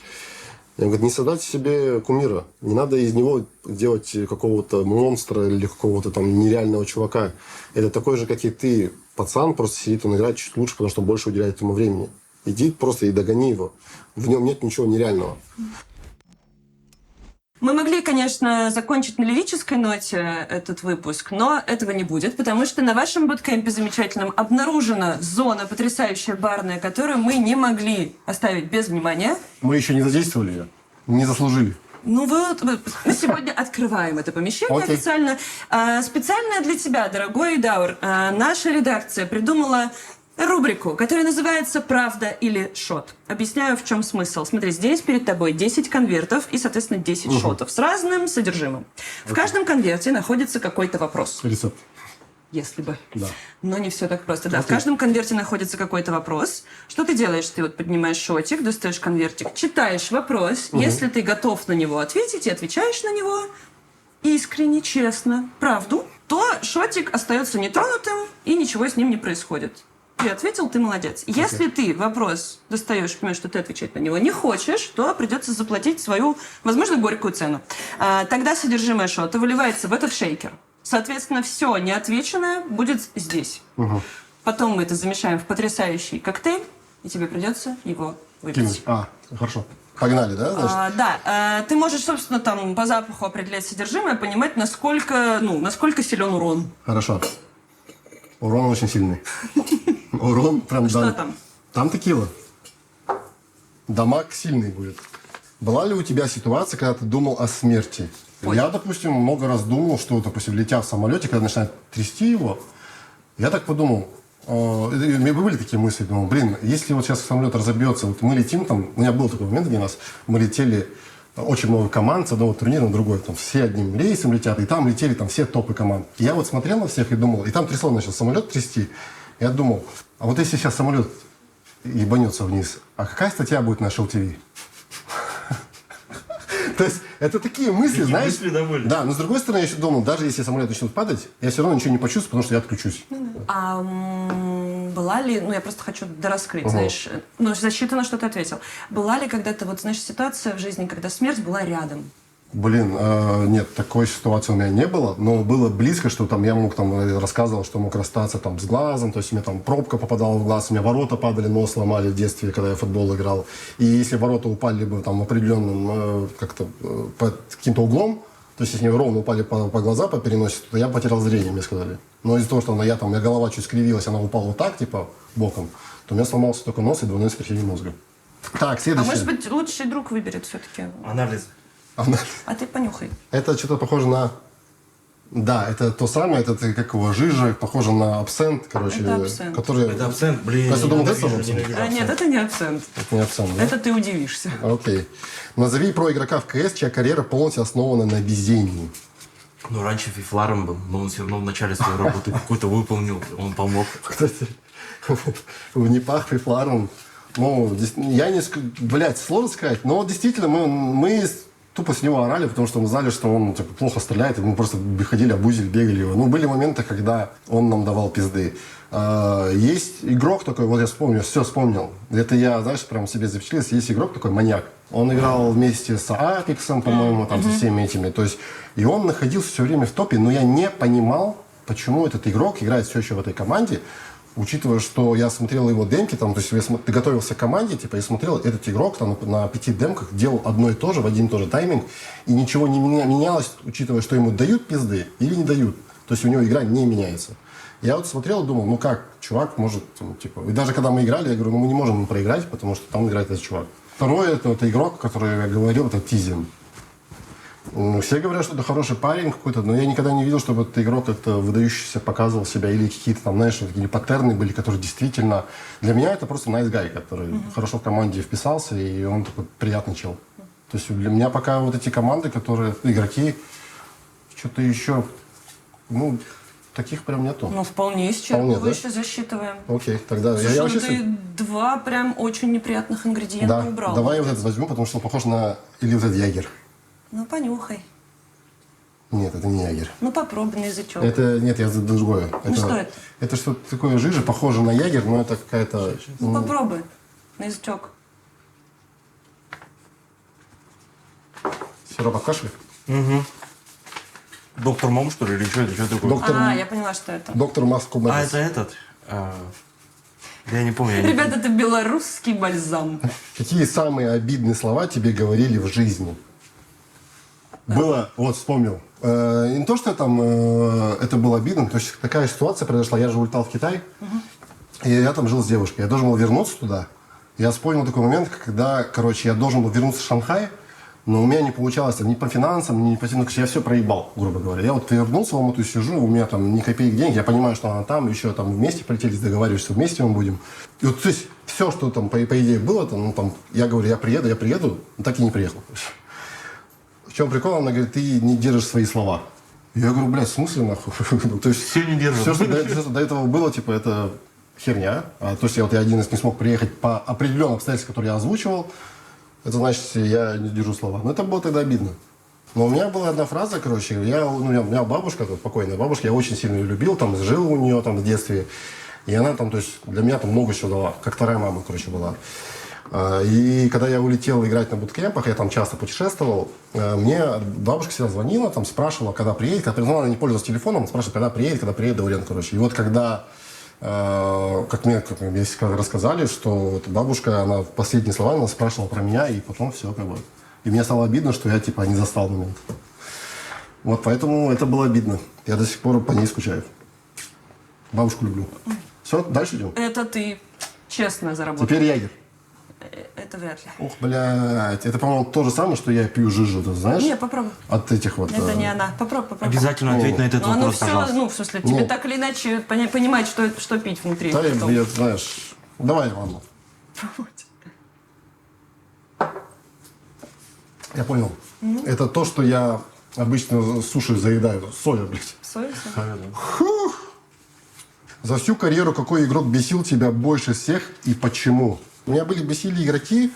Speaker 6: Я говорю, не создайте себе кумира. Не надо из него делать какого-то монстра или какого-то там нереального чувака. Это такой же, как и ты, пацан, просто сидит, он играет чуть лучше, потому что он больше уделяет ему времени. Иди просто и догони его. В нем нет ничего нереального.
Speaker 5: Мы могли, конечно, закончить на лирической ноте этот выпуск, но этого не будет, потому что на вашем буткемпе замечательном обнаружена зона потрясающая барная, которую мы не могли оставить без внимания.
Speaker 6: Мы еще не задействовали ее, не заслужили.
Speaker 5: Мы сегодня открываем это помещение официально. Специально для тебя, дорогой Идаур, наша редакция придумала
Speaker 3: рубрику, которая называется «Правда или шот». Объясняю, в чем смысл. Смотри, здесь перед тобой 10 конвертов и, соответственно, 10 шотов с разным содержимым. В каждом конверте находится какой-то вопрос.
Speaker 2: Рецепт.
Speaker 3: Если бы.
Speaker 2: Да.
Speaker 3: Но не все так просто. Да, в каждом конверте находится какой-то вопрос. Что ты делаешь? Ты вот поднимаешь шотик, достаешь конвертик, читаешь вопрос. Если ты готов на него ответить и отвечаешь на него искренне, честно, правду, то шотик остается нетронутым и ничего с ним не происходит. Ты ответил, ты молодец. Если ты вопрос достаешь, понимаешь, что ты отвечать на него не хочешь, то придется заплатить свою, возможно, горькую цену. Тогда содержимое шота выливается в этот шейкер. Соответственно, все неотвеченное будет здесь. Потом мы это замешаем в потрясающий коктейль, и тебе придется его выпить.
Speaker 2: Кинуть. Хорошо. Погнали, да? Значит?
Speaker 3: Да, ты можешь, собственно, там по запаху определять содержимое, понимать, насколько силен урон.
Speaker 2: Хорошо. Урон очень сильный. Урон прям...
Speaker 3: Что там?
Speaker 2: Там текила. Дамаг сильный будет. Была ли у тебя ситуация, когда ты думал о смерти?
Speaker 3: Ой.
Speaker 2: Я, допустим, много раз думал, что, допустим, летя в самолете, когда начинает трясти его, я так подумал, у меня были такие мысли, думал, блин, если вот сейчас самолет разобьется, вот мы летим там, у меня был такой момент, где мы летели, очень много команд с одного турнира на другой, там все одним рейсом летят, и там летели там все топы команд. И я вот смотрел на всех и думал, и там трясло, начал самолет трясти, я думал, а вот если сейчас самолет ебанется вниз, а какая статья будет на Shell TV? То есть это такие мысли, знаешь?
Speaker 1: мысли довольны.
Speaker 2: Да, но с другой стороны, я еще думал, даже если самолет начнет падать, я все равно ничего не почувствую, потому что я отключусь.
Speaker 3: Была ли, я просто хочу дораскрыть, знаешь, засчитано, что ты ответил. Была ли когда-то, вот, знаешь, ситуация в жизни, когда смерть была рядом?
Speaker 2: Блин, нет, такой ситуации у меня не было, но было близко, что там я мог, там, рассказывал, что мог расстаться там с глазом, то есть у меня там пробка попадала в глаз, у меня ворота падали, нос ломали в детстве, когда я в футбол играл. И если ворота упали бы там определенным, как-то под каким-то углом, то есть если они ровно упали по глаза, по переносице, то я потерял зрение, мне сказали. Но из-за того, что у меня голова чуть скривилась, она упала вот так, типа, боком, то у меня сломался только нос и двойное сокращение мозга. Так, следующее.
Speaker 3: А может быть, лучший друг выберет все-таки?
Speaker 1: Анализ.
Speaker 3: А ты понюхай.
Speaker 2: Это что-то похоже на... Да, это то самое, это как его жижа, похоже на абсент, короче.
Speaker 3: Это абсент.
Speaker 2: Который...
Speaker 1: Это абсент, блин.
Speaker 2: То есть, я думал, это
Speaker 1: ненавижу,
Speaker 2: абсент?
Speaker 1: ненавижу
Speaker 3: Нет,
Speaker 1: абсент.
Speaker 3: это не абсент.
Speaker 2: Это не абсент, да?
Speaker 3: Это ты удивишься.
Speaker 2: Окей. Назови про игрока в КС, чья карьера полностью основана на везении.
Speaker 1: Ну, раньше фифларом был, но он все равно в начале своей работы какую-то выполнил, он помог.
Speaker 2: Кстати, в Непах Фифларом, я не... Блядь, сложно сказать, но действительно мы тупо с него орали, потому что мы знали, что он типа, плохо стреляет, и мы просто ходили, обузили, бегали его. Были моменты, когда он нам давал пизды. Есть игрок такой, вот я вспомнил. Это я, знаешь, прям себе запечатлелся. Есть игрок такой, маньяк. Он играл вместе с Апексом, по-моему, там, со всеми этими. То есть, и он находился все время в топе, но я не понимал, почему этот игрок играет все еще в этой команде, учитывая, что я смотрел его демки, там, то есть ты готовился к команде, типа, и смотрел, этот игрок там на 5 демках делал одно и то же, в один и тот же тайминг, и ничего не менялось, учитывая, что ему дают пизды или не дают. То есть у него игра не меняется. Я вот смотрел и думал, как чувак может, типа... И даже когда мы играли, я говорю, мы не можем ему проиграть, потому что там играет этот чувак. Второе, это игрок, который я говорил, это Тизин. Все говорят, что это хороший парень какой-то, но я никогда не видел, чтобы этот игрок как-то выдающийся показывал себя, или какие-то там, знаешь, такие паттерны были, которые действительно... Для меня это просто nice guy, который хорошо в команде вписался, и он такой приятный чел. То есть для меня пока вот эти команды, которые... Игроки, что-то еще... таких прям нету.
Speaker 3: Вполне исчерпывающе засчитываем.
Speaker 2: Окей, тогда...
Speaker 3: Слушай,
Speaker 2: вообще...
Speaker 3: ты 2 прям очень неприятных ингредиента
Speaker 2: Да,
Speaker 3: убрал.
Speaker 2: давай вот этот возьму, потому что он похож на... Или вот этот ягер.
Speaker 3: Понюхай.
Speaker 2: Нет, это не ягер.
Speaker 3: Попробуй на язычок.
Speaker 2: Это, нет, я за другое.
Speaker 3: что это?
Speaker 2: Это что-то такое жижа, похоже на ягер, но это какая-то...
Speaker 3: Попробуй на язычок.
Speaker 2: Сироп от кашля?
Speaker 1: Доктор Мом, что ли, или что это? Что такое?
Speaker 3: Я поняла, что это.
Speaker 2: Доктор Маску
Speaker 1: А, это этот? Я не помню.
Speaker 3: Ребята, это белорусский бальзам.
Speaker 2: Какие самые обидные слова тебе говорили в жизни? Было, вот вспомнил. Не то, что там это было обидно, то есть такая ситуация произошла. Я же улетал в Китай, и я там жил с девушкой. Я должен был вернуться туда. Я вспомнил такой момент, когда, короче, я должен был вернуться в Шанхай, Но у меня не получалось там, ни по финансам, ни по... Ну, короче, я все проебал, грубо говоря. Я вот вернулся в Алмату, сижу, у меня там ни копеек денег, я понимаю, что она там, еще там вместе полетели, договариваемся, что вместе мы будем. И вот, то есть, все, что там, по идее, было, там, ну, там, я говорю, я приеду, но так и не приехал. В чем прикол? Она говорит, ты не держишь свои слова. Я говорю, блядь, в смысле, нахуй? То есть,
Speaker 1: Все не держат.
Speaker 2: все, что до этого было, типа, это херня. То есть, я один из не смог приехать по определенным обстоятельствам, которые я озвучивал. Это значит, я не держу слова. Но это было тогда обидно. Но у меня была одна фраза, короче, у меня бабушка, покойная бабушка, я очень сильно ее любил, там, жил у нее там в детстве. И она там, то есть, для меня там много чего дала, как вторая мама, короче, была. И когда я улетел играть на буткемпах, я там часто путешествовал, мне бабушка всегда звонила, там, спрашивала, когда приедет, она не пользовалась телефоном, спрашивала, когда приедет Даурен, короче. И вот когда... как мне рассказали, что вот бабушка, она в последние слова она спрашивала про меня, и потом все как бы. И мне стало обидно, что я типа не застал момент. Вот поэтому это было обидно. Я до сих пор по ней скучаю. Бабушку люблю. Все, дальше идем.
Speaker 5: Это ты честно заработал.
Speaker 2: Теперь ягер.
Speaker 5: Это вряд ли.
Speaker 2: Ох, блядь. Это, по-моему, то же самое, что я пью жижу, ты знаешь?
Speaker 5: Не, попробуй.
Speaker 2: От этих вот...
Speaker 5: Это не она. Попробуй.
Speaker 1: Обязательно ответь на этот
Speaker 5: Но оно
Speaker 1: вопрос,
Speaker 5: все,
Speaker 1: пожалуйста.
Speaker 5: ну, в смысле, тебе
Speaker 2: Ну.
Speaker 5: так или иначе понимать, что пить внутри.
Speaker 2: Да,
Speaker 5: потом.
Speaker 2: я, знаешь... Давай, ладно. Я понял. Это то, что я обычно суши заедаю. Соя, блядь.
Speaker 5: Совестно?
Speaker 2: За всю карьеру какой игрок бесил тебя больше всех и почему? У меня бесили игроки,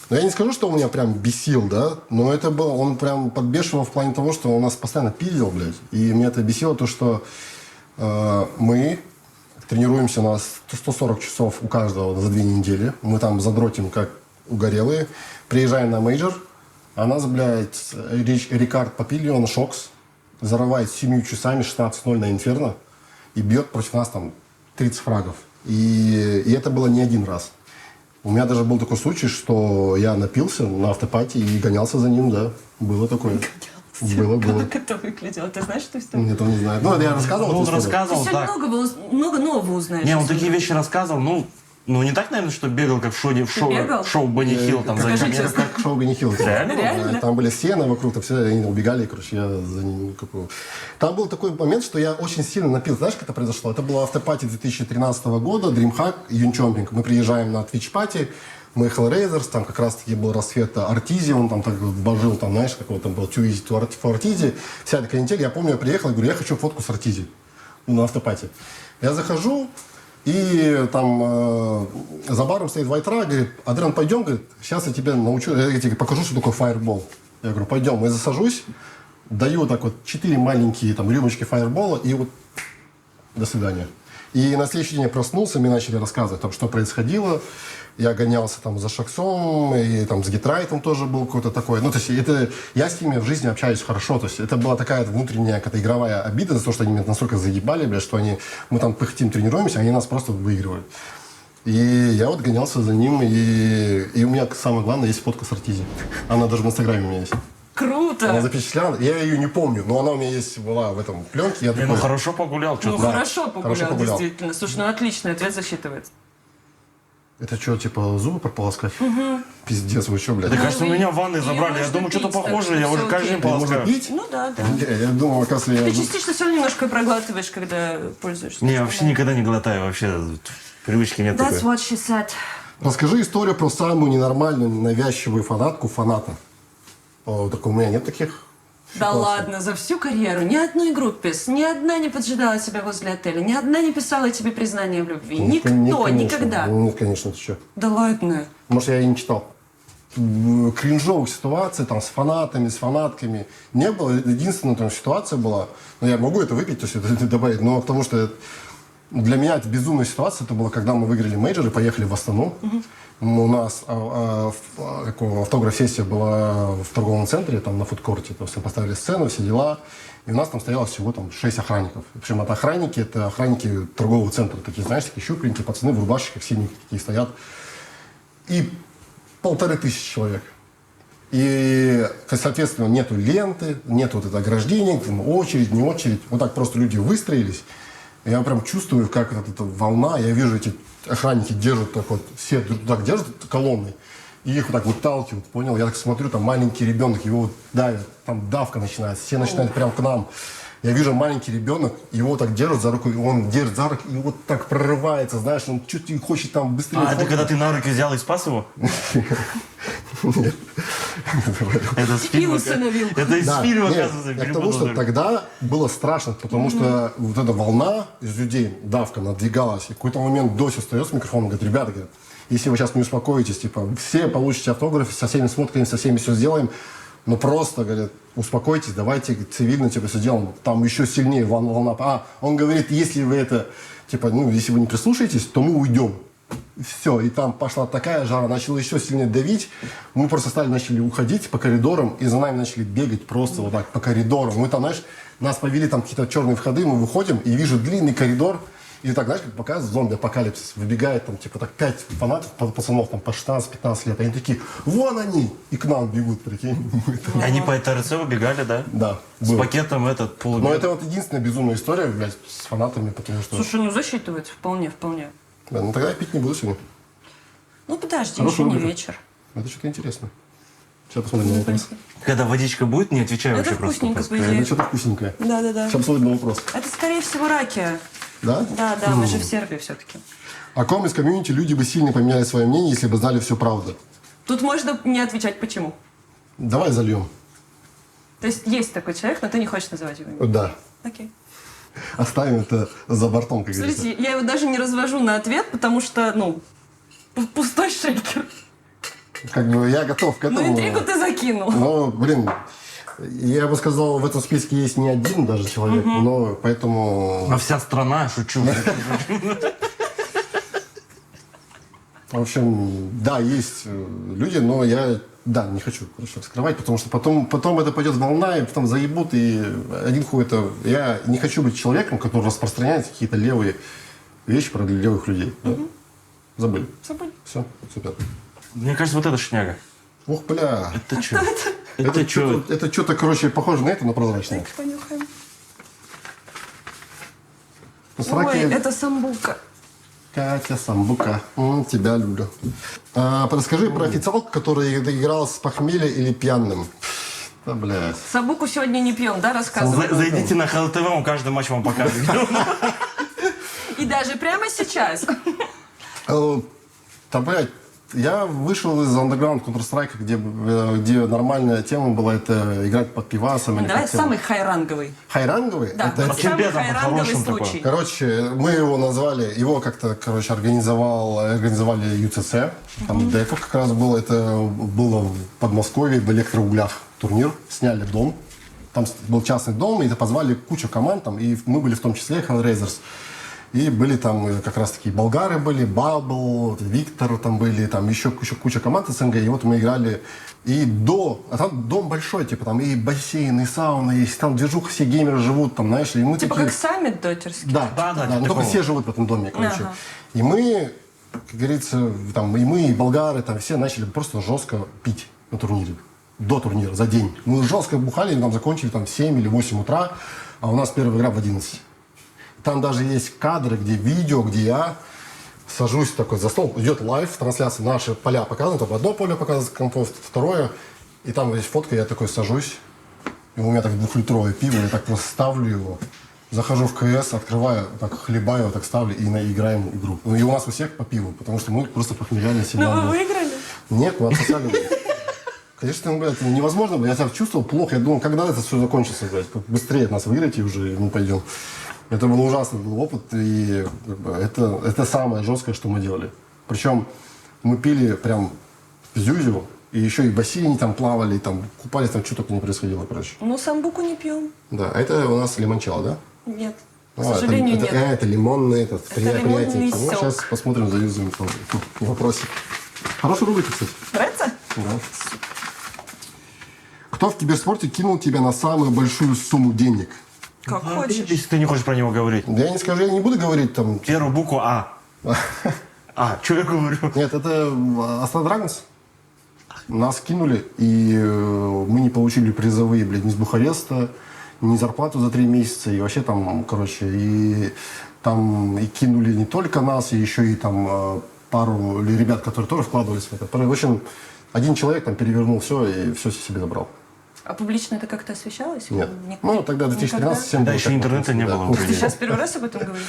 Speaker 2: но я не скажу, что он меня прям бесил, да, но это было, он прям подбешивал в плане того, что он нас постоянно пиздил, блядь. И меня это бесило то, что мы тренируемся на 140 часов у каждого за 2 недели. Мы там задротим как угорелые. Приезжаем на мейджор, а нас, блядь, Рикард Папильон Шокс зарывает 7 часами 16-0 на Инферно и бьет против нас там 30 фрагов. И это было не один раз. У меня даже был такой случай, что я напился на автопате и гонялся за ним, да. Было такое. Было.
Speaker 5: Как это выглядело? Ты знаешь, что историю?
Speaker 2: Нет, он не знает. Ну, это я рассказывал.
Speaker 1: Ну, он
Speaker 2: эту историю.
Speaker 1: рассказывал
Speaker 5: Ты
Speaker 1: так.
Speaker 5: сегодня много нового узнаешь.
Speaker 1: Не, он такие вещи рассказывал, ну не так, наверное, что бегал, как в
Speaker 5: бегал?
Speaker 1: шоу Бенни Хилл, там, за
Speaker 5: Скажи
Speaker 1: ним.
Speaker 5: честно.
Speaker 2: Как шоу Бенни Хилл.
Speaker 5: Реально?
Speaker 2: Там были стены вокруг, там все они убегали, короче, я за ними какого. Там был такой момент, что я очень сильно напил. Знаешь, как это произошло? Это было автопати 2013 года, DreamHack, Юнчомпинг. Мы приезжаем на Twitch-пати, мы Hellraisers, там как раз-таки был рассвет Артизи, он там так божил, там, знаешь, какой там был Too Easy to Артизи. Вся такая неделя, я помню, я приехал и говорю, я хочу фотку с Артизи на автопати. Я захожу, и там за баром стоит Вайтра, говорит, Адрен, пойдем, говорит, сейчас я тебе научу, я тебе покажу, что такое фаербол. Я говорю, пойдем, я засажусь, даю так вот 4 маленькие там рюмочки фаербола, и вот до свидания. И на следующий день я проснулся, мне начали рассказывать, там, что происходило. Я гонялся там за Шаксом, и там с Гитрайтом тоже был какой-то такой. Ну, то есть это, я с ними в жизни общаюсь хорошо. То есть это была такая внутренняя какая-то игровая обида за то, что они меня настолько заебали, блядь, что мы там пыхтим, тренируемся, они нас просто выигрывают. И я вот гонялся за ним, и у меня самое главное есть фотка с Артизи. Она даже в Инстаграме у меня есть.
Speaker 5: Круто!
Speaker 2: Она запечатлена, я ее не помню, но она у меня есть, была в этом пленке. Я
Speaker 1: Ну
Speaker 2: такой,
Speaker 1: хорошо погулял,
Speaker 5: Ну,
Speaker 1: что-то.
Speaker 5: хорошо погулял, действительно. Слушай, ну отличный ответ засчитывается.
Speaker 2: это что, типа зубы прополоскать? Пиздец, вы что, блядь?
Speaker 1: Да, кажется, у меня в ванной
Speaker 5: Её
Speaker 1: забрали. Я
Speaker 5: можно
Speaker 1: думаю, что-то
Speaker 5: пить, так
Speaker 1: похожее.
Speaker 5: что
Speaker 1: Я
Speaker 5: всё
Speaker 1: уже каждый день
Speaker 5: окей.
Speaker 2: Можно
Speaker 1: полоскаю.
Speaker 2: пить?
Speaker 5: Ну да, да.
Speaker 2: Я думал, оказывается,
Speaker 5: Ты
Speaker 2: я...
Speaker 5: частично все равно немножко проглатываешь, когда пользуешься.
Speaker 1: Не, я вообще никогда не глотаю. Вообще привычки нет
Speaker 5: That's
Speaker 1: такой.
Speaker 5: what she said.
Speaker 2: Расскажи историю про самую ненормальную, навязчивую фаната. О, так у меня нет таких.
Speaker 5: Да
Speaker 2: ситуаций.
Speaker 5: ладно, за всю карьеру ни одной группе, ни одна не поджидала тебя возле отеля, ни одна не писала тебе признание в любви.
Speaker 2: Нет,
Speaker 5: Никто,
Speaker 2: конечно.
Speaker 5: никогда.
Speaker 2: Нет, конечно, ты что?
Speaker 5: Да ладно.
Speaker 2: Может, я и не читал. Кринжовых ситуаций там с фанатами, с фанатками не было. Единственная там ситуация была, но я могу это выпить, то есть это добавить, но потому что для меня это безумная ситуация. Это было, когда мы выиграли мейджор и поехали в Астану. У нас автограф-сессия была в торговом центре, там на фудкорте. То есть мы поставили сцену, все дела. И у нас там стояло всего там 6 охранников. Причем это охранники торгового центра. Такие, знаешь, такие щупленькие пацаны в рубашках синеньких такие стоят. И 1500 человек. И, соответственно, нету ленты, нету вот это ограждения, очередь, не очередь. Вот так просто люди выстроились. Я прям чувствую, как эта волна, я вижу, эти охранники держат так вот, все так держат колонной. и их вот так выталкивают, понял? Я так смотрю, там маленький ребенок, его вот давят, там давка начинается, все начинают прям к нам. Я вижу маленький ребенок, его так держат за руку, и он держит за руку, и вот так прорывается, знаешь, он чуть не хочет там быстрее.
Speaker 1: А, это когда ты на руки взял и спас его? Это с
Speaker 3: И
Speaker 1: фильма.
Speaker 3: усыновил.
Speaker 1: Это из
Speaker 2: Да,
Speaker 1: фильма,
Speaker 2: нет,
Speaker 1: оказывается,
Speaker 2: я к тому,
Speaker 1: перепутал
Speaker 2: что
Speaker 1: только.
Speaker 2: тогда было страшно, потому что вот эта волна из людей, давка, надвигалась. И в какой-то момент Дося встает с микрофоном и говорит: ребята, говорит, если вы сейчас не успокоитесь, типа, все получите автографы, со всеми сфоткаем, со всеми все сделаем, но просто, говорит, успокойтесь, давайте цивильно, типа, все сделаем. Там еще сильнее волна. А, он говорит, если вы это, типа, ну, если вы не прислушаетесь, то мы уйдем. Все, и там пошла такая жара, начала еще сильнее давить. Мы просто начали уходить по коридорам, и за нами начали бегать просто вот так по коридорам. Мы там, знаешь, нас повели там какие-то черные входы, мы выходим, и вижу длинный коридор, и так, знаешь, как показывают зомби-апокалипсис. Выбегает там, типа, так 5 фанатов, пацанов там по 16-15 лет, и они такие, вон они, и к нам бегут, прикинь.
Speaker 1: Они по ТРЦ убегали, да?
Speaker 2: Да,
Speaker 1: С
Speaker 2: было.
Speaker 1: пакетом этот
Speaker 2: Но
Speaker 1: полубег.
Speaker 2: это вот единственная безумная история, блядь, с фанатами, потому что...
Speaker 3: Слушай, ну засчитывается, вполне, вполне.
Speaker 2: Да, ну тогда я пить не буду сегодня.
Speaker 3: Ну подожди,
Speaker 2: Хорошая
Speaker 3: еще не
Speaker 2: рубрика.
Speaker 3: вечер.
Speaker 2: Это что-то интересно. Сейчас посмотрим на вопрос.
Speaker 1: Когда водичка будет, не отвечай
Speaker 3: Это
Speaker 1: вообще просто.
Speaker 3: вкусненько, по
Speaker 2: Это
Speaker 3: идее.
Speaker 2: что-то вкусненькое.
Speaker 3: Да-да-да.
Speaker 2: Сейчас посмотрим на вопрос.
Speaker 3: Это, скорее всего, ракия.
Speaker 2: Да?
Speaker 3: Да, мы же в Сербии все-таки.
Speaker 2: О ком из комьюнити люди бы сильно поменяли свое мнение, если бы знали всю правду?
Speaker 3: Тут можно не отвечать почему.
Speaker 2: Давай зальем.
Speaker 3: То есть есть такой человек, но ты не хочешь называть его имя.
Speaker 2: Да.
Speaker 3: Окей.
Speaker 2: Оставим это за бортом, как говорится.
Speaker 3: Смотрите, я его даже не развожу на ответ, потому что, ну, пустой шейкер.
Speaker 2: Как бы я готов к этому.
Speaker 3: Ну, интригу ты закинул.
Speaker 2: Но, блин, я бы сказал, в этом списке есть не один даже человек, но поэтому...
Speaker 1: А вся страна, шучу.
Speaker 2: В общем, да, есть люди, но я, да, не хочу, короче, раскрывать, потому что потом это пойдет волна, и потом заебут, и один хуй это... Я не хочу быть человеком, который распространяет какие-то левые вещи про левых людей. Да? Забыли.
Speaker 3: Забыли.
Speaker 2: Все, супер.
Speaker 1: Мне кажется, вот это шняга.
Speaker 2: Ох, бля.
Speaker 1: Это что? Это что?
Speaker 2: Это что-то, короче, похоже на это, но прозрачное.
Speaker 3: Так, понюхаем.
Speaker 2: С
Speaker 3: Ой,
Speaker 2: раки-
Speaker 3: это самбука.
Speaker 2: Катя Самбука, тебя люблю. Расскажи про официалку, которая играла с похмелья или пьяным. Да, блядь.
Speaker 3: Самбуку сегодня не пьем, да, рассказывай?
Speaker 1: Зайдите на ХЛТВ, он каждый матч вам покажет.
Speaker 3: И даже прямо сейчас.
Speaker 2: Да, блядь, я вышел из Underground Counter-Strike, где нормальная тема была это играть под пивасом. или
Speaker 3: Давай
Speaker 2: как-то.
Speaker 3: самый хайранговый.
Speaker 2: Хайранговый?
Speaker 3: Да,
Speaker 2: Это-
Speaker 3: вот
Speaker 1: чем
Speaker 3: самый
Speaker 1: бедом,
Speaker 3: хайранговый
Speaker 1: по-хорошему такой.
Speaker 3: случай.
Speaker 2: Короче, мы его назвали, его как-то, короче, организовали ЮЦЦ, там Деко как раз было, это было в Подмосковье, в электроуглях турнир, сняли дом, там был частный дом, и позвали кучу команд, там, и мы были в том числе Hellraisers, и были там как раз такие болгары были, Бабл, Виктор там были, там еще куча команд СНГ, и вот мы играли, а там дом большой, типа там и бассейн, и сауна, и там движуха, все геймеры живут, там, знаешь, и мы
Speaker 3: Типа
Speaker 2: такие...
Speaker 3: как саммит дотерский.
Speaker 2: Да,
Speaker 1: Да,
Speaker 2: да,
Speaker 1: типа
Speaker 2: но только
Speaker 1: такого.
Speaker 2: все живут в этом доме, короче.
Speaker 3: Ага.
Speaker 2: И мы, как говорится, там, и мы, и болгары, там все начали просто жестко пить на турнире. До турнира, за день. Мы жестко бухали, и там закончили там в 7 или 8 утра, а у нас первая игра в 11. Там даже есть кадры, где видео, где я сажусь такой за стол, идет лайв, трансляция, наши поля показаны, там одно поле показывает компост, второе, и там есть фотка, я такой сажусь, и у меня так 2-литровое пиво, я так просто ставлю его, захожу в КС, открываю, так хлебаю, так ставлю и играем игру. Ну и у нас у всех по пиву, потому что мы просто похмеляли себя.
Speaker 3: Ну вы выиграли?
Speaker 2: Нет, мы отсосали. Конечно, блядь, это невозможно было. Я себя чувствовал плохо. Я думал, когда это все закончится, блядь, быстрее от нас выиграть и уже мы пойдем. Это был ужасный был опыт, и как бы, это самое жесткое, что мы делали. Причем мы пили прям зюзю, и еще и в бассейне там плавали, и там купались, там что только не происходило, короче.
Speaker 3: Ну, самбуку не пьем.
Speaker 2: Да, а это у нас лимончелло, да?
Speaker 3: Нет. К
Speaker 2: А,
Speaker 3: сожалению,
Speaker 2: это,
Speaker 3: нет.
Speaker 2: это лимонный этот,
Speaker 3: лимонный
Speaker 2: приятненький. Ну,
Speaker 3: сок.
Speaker 2: сейчас посмотрим, заюзаем вопросик. Хорошая рубрика, кстати.
Speaker 3: Нравится?
Speaker 2: Да. Кто в киберспорте кинул тебя на самую большую сумму денег?
Speaker 3: Как
Speaker 1: А,
Speaker 3: хочешь.
Speaker 1: если ты не хочешь про него говорить.
Speaker 2: Да я не скажу, я не буду говорить там.
Speaker 1: Первую букву А. А, что я говорю?
Speaker 2: Нет, это Astra Dragons. Нас кинули, и мы не получили призовые, блядь, ни с Бухареста, ни зарплату за 3 месяца, и вообще там, короче, и там и кинули не только нас, и еще и там пару ребят, которые тоже вкладывались в это. В общем, один человек там перевернул все и все себе забрал.
Speaker 5: А публично это как-то освещалось?
Speaker 2: Нет.
Speaker 5: Ни-
Speaker 2: Ну, тогда 2013 совсем
Speaker 1: Да,
Speaker 2: было
Speaker 1: еще
Speaker 2: так
Speaker 1: интернета не
Speaker 2: да.
Speaker 1: было.
Speaker 2: Ну,
Speaker 5: Ты сейчас первый раз об этом говоришь?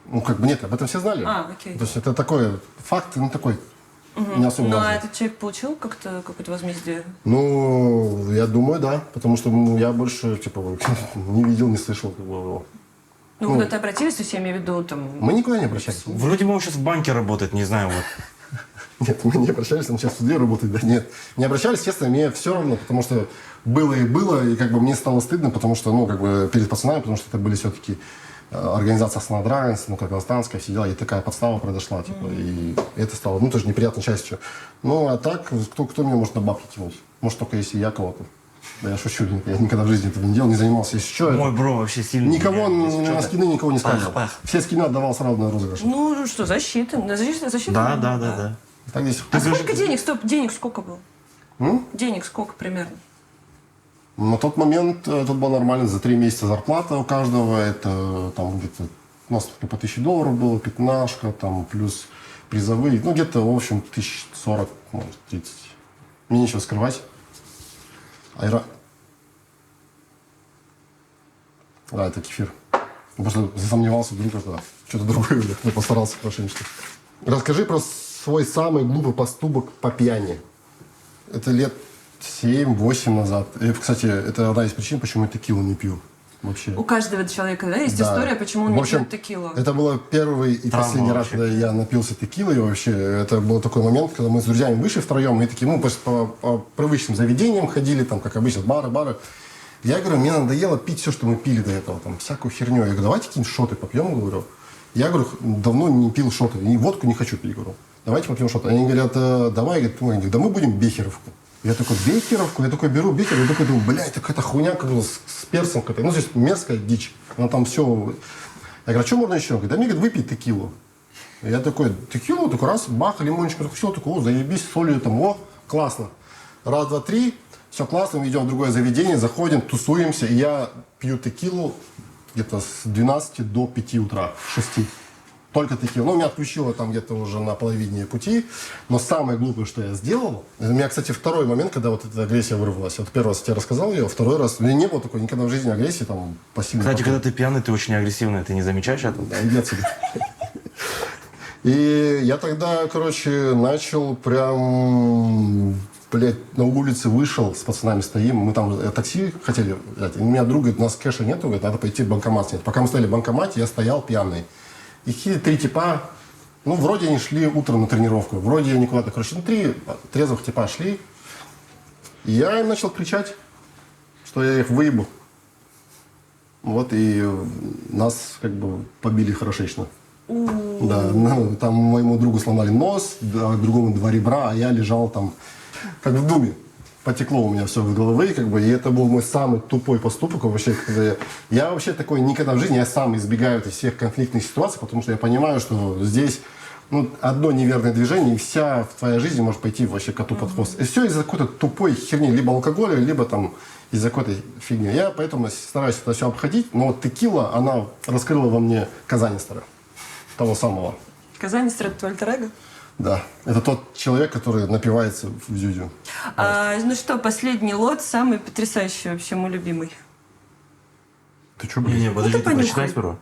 Speaker 2: Ну, как бы нет, об этом все знали.
Speaker 5: А, окей.
Speaker 2: То есть это такой факт, ну, такой не особо
Speaker 5: Ну, а
Speaker 2: важный.
Speaker 5: этот человек получил как-то какое-то возмездие?
Speaker 2: Ну, я думаю, да. Потому что я больше, типа, не видел, не слышал как бы, его.
Speaker 5: Ну, вы куда-то обратились, то есть я имею в виду, там...
Speaker 2: Мы никуда не обращались.
Speaker 1: Вроде бы он сейчас в банке работает, не знаю, вот.
Speaker 2: Нет, мы не обращались, он сейчас в суде работает. Да нет, не обращались, естественно, мне все равно, потому что было, и как бы мне стало стыдно, потому что, ну, как бы перед пацанами, потому что это были все-таки организация Астана-Драйвенс, ну, как Казахстанская, все дела, и такая подстава произошла, типа, и это стало, ну, тоже неприятной частью. Ну, а так, кто мне может на бабки кинуть? Может, только если я кого-то. Да я шучу, я никогда в жизни этого не делал, не занимался. Если что,
Speaker 1: Мой бро вообще сильно.
Speaker 2: никого
Speaker 1: если
Speaker 2: на
Speaker 1: что-то.
Speaker 2: скины никого не ставил.
Speaker 1: Пах.
Speaker 2: Все скины отдавал сразу на розыгрыш.
Speaker 5: Ну, что, защита? Защита?
Speaker 1: Да.
Speaker 2: Так здесь.
Speaker 5: А сколько денег? Стоп, денег сколько было? Денег сколько примерно?
Speaker 2: На тот момент тут было нормально, за 3 месяца зарплата у каждого, это там где-то, у нас по $1000 было, пятнашка, там плюс призовые, ну где-то, в общем, 1040, может, 30. Мне нечего скрывать. Да, это кефир. Я просто засомневался, вдруг это что-то другое, я постарался хорошенько. Расскажи про свой самый глупый поступок по пьяни. Это лет 7-8 назад. И, кстати, это одна из причин, почему я текилу не пью. Вообще.
Speaker 5: У каждого человека, да, есть
Speaker 2: Да.
Speaker 5: история, почему он
Speaker 2: В
Speaker 5: не
Speaker 2: общем,
Speaker 5: пьет текилу.
Speaker 2: Это было первый и
Speaker 1: Травма
Speaker 2: последний раз,
Speaker 1: вообще.
Speaker 2: когда я напился текилой вообще. Это был такой момент, когда мы с друзьями вышли втроем, и такие, по привычным заведениям ходили, там, как обычно, бары. Я говорю, мне надоело пить все, что мы пили до этого, там, всякую херню. Я говорю, давайте какие-нибудь шоты попьем, говорю. Я говорю, давно не пил шоты, и водку не хочу пить, говорю. Давайте попьем шоты. Они говорят, давай, говорят, да мы будем бехеровку. Я такой, бехеровку? Я такой беру бехер, я такой думаю, блядь, так это хуйня как бы с перцем какая-то. Ну, то есть мерзкая дичь. Она там все... Я говорю, а что можно еще? Говорит, да мне, говорит, выпить текилу. Я такой, текилу, такой раз, бах, лимончик, все, такой, о, заебись, солью там, о, классно. Раз, два, три, все классно, мы идем в другое заведение, заходим, тусуемся, и я пью текилу где-то с 12 до 5 утра, 6. Только текилу. Ну, меня отключило там где-то уже на половине пути. Но самое глупое, что я сделал... У меня, кстати, второй момент, когда вот эта агрессия вырвалась. Вот первый раз я тебе рассказал ее, второй раз... У меня не было такой никогда в жизни агрессии, там, пассивной.
Speaker 1: Кстати, когда ты пьяный, ты очень агрессивный, ты не замечаешь этого?
Speaker 2: Да, иди отсюда. И я тогда, короче, начал прям... Блядь, на улице вышел, с пацанами стоим, мы там такси хотели взять. И у меня друг говорит, у нас кэша нету, говорит, надо пойти в банкомат снять. Пока мы стояли в банкомате, я стоял пьяный. И какие 3 типа, ну, вроде они шли утром на тренировку, вроде они куда-то, короче, 3 трезвых типа шли. И я им начал кричать, что я их выебу. Вот, и нас как бы побили хорошечно. Да, ну, там моему другу сломали нос, а другому 2 ребра, а я лежал там, как в думе. Потекло у меня все в головы, как бы, и это был мой самый тупой поступок вообще, когда я вообще такой никогда в жизни, я сам избегаю этих всех конфликтных ситуаций, потому что я понимаю, что здесь, ну, одно неверное движение, и вся твоя жизнь может пойти вообще коту под хвост. И все из-за какой-то тупой херни, либо алкоголя, либо там из-за какой-то фигни. Я поэтому стараюсь это все обходить, но вот текила, она раскрыла во мне Казанистера, того самого.
Speaker 5: Казанистер — это твой альтер-эго?
Speaker 2: Да, это тот человек, который напивается в зюзю.
Speaker 5: Ну что, последний лот, самый потрясающий вообще, мой любимый.
Speaker 2: Ты что, блин?
Speaker 1: Не, подожди, ты
Speaker 5: понюхай.
Speaker 1: прочитай сперва.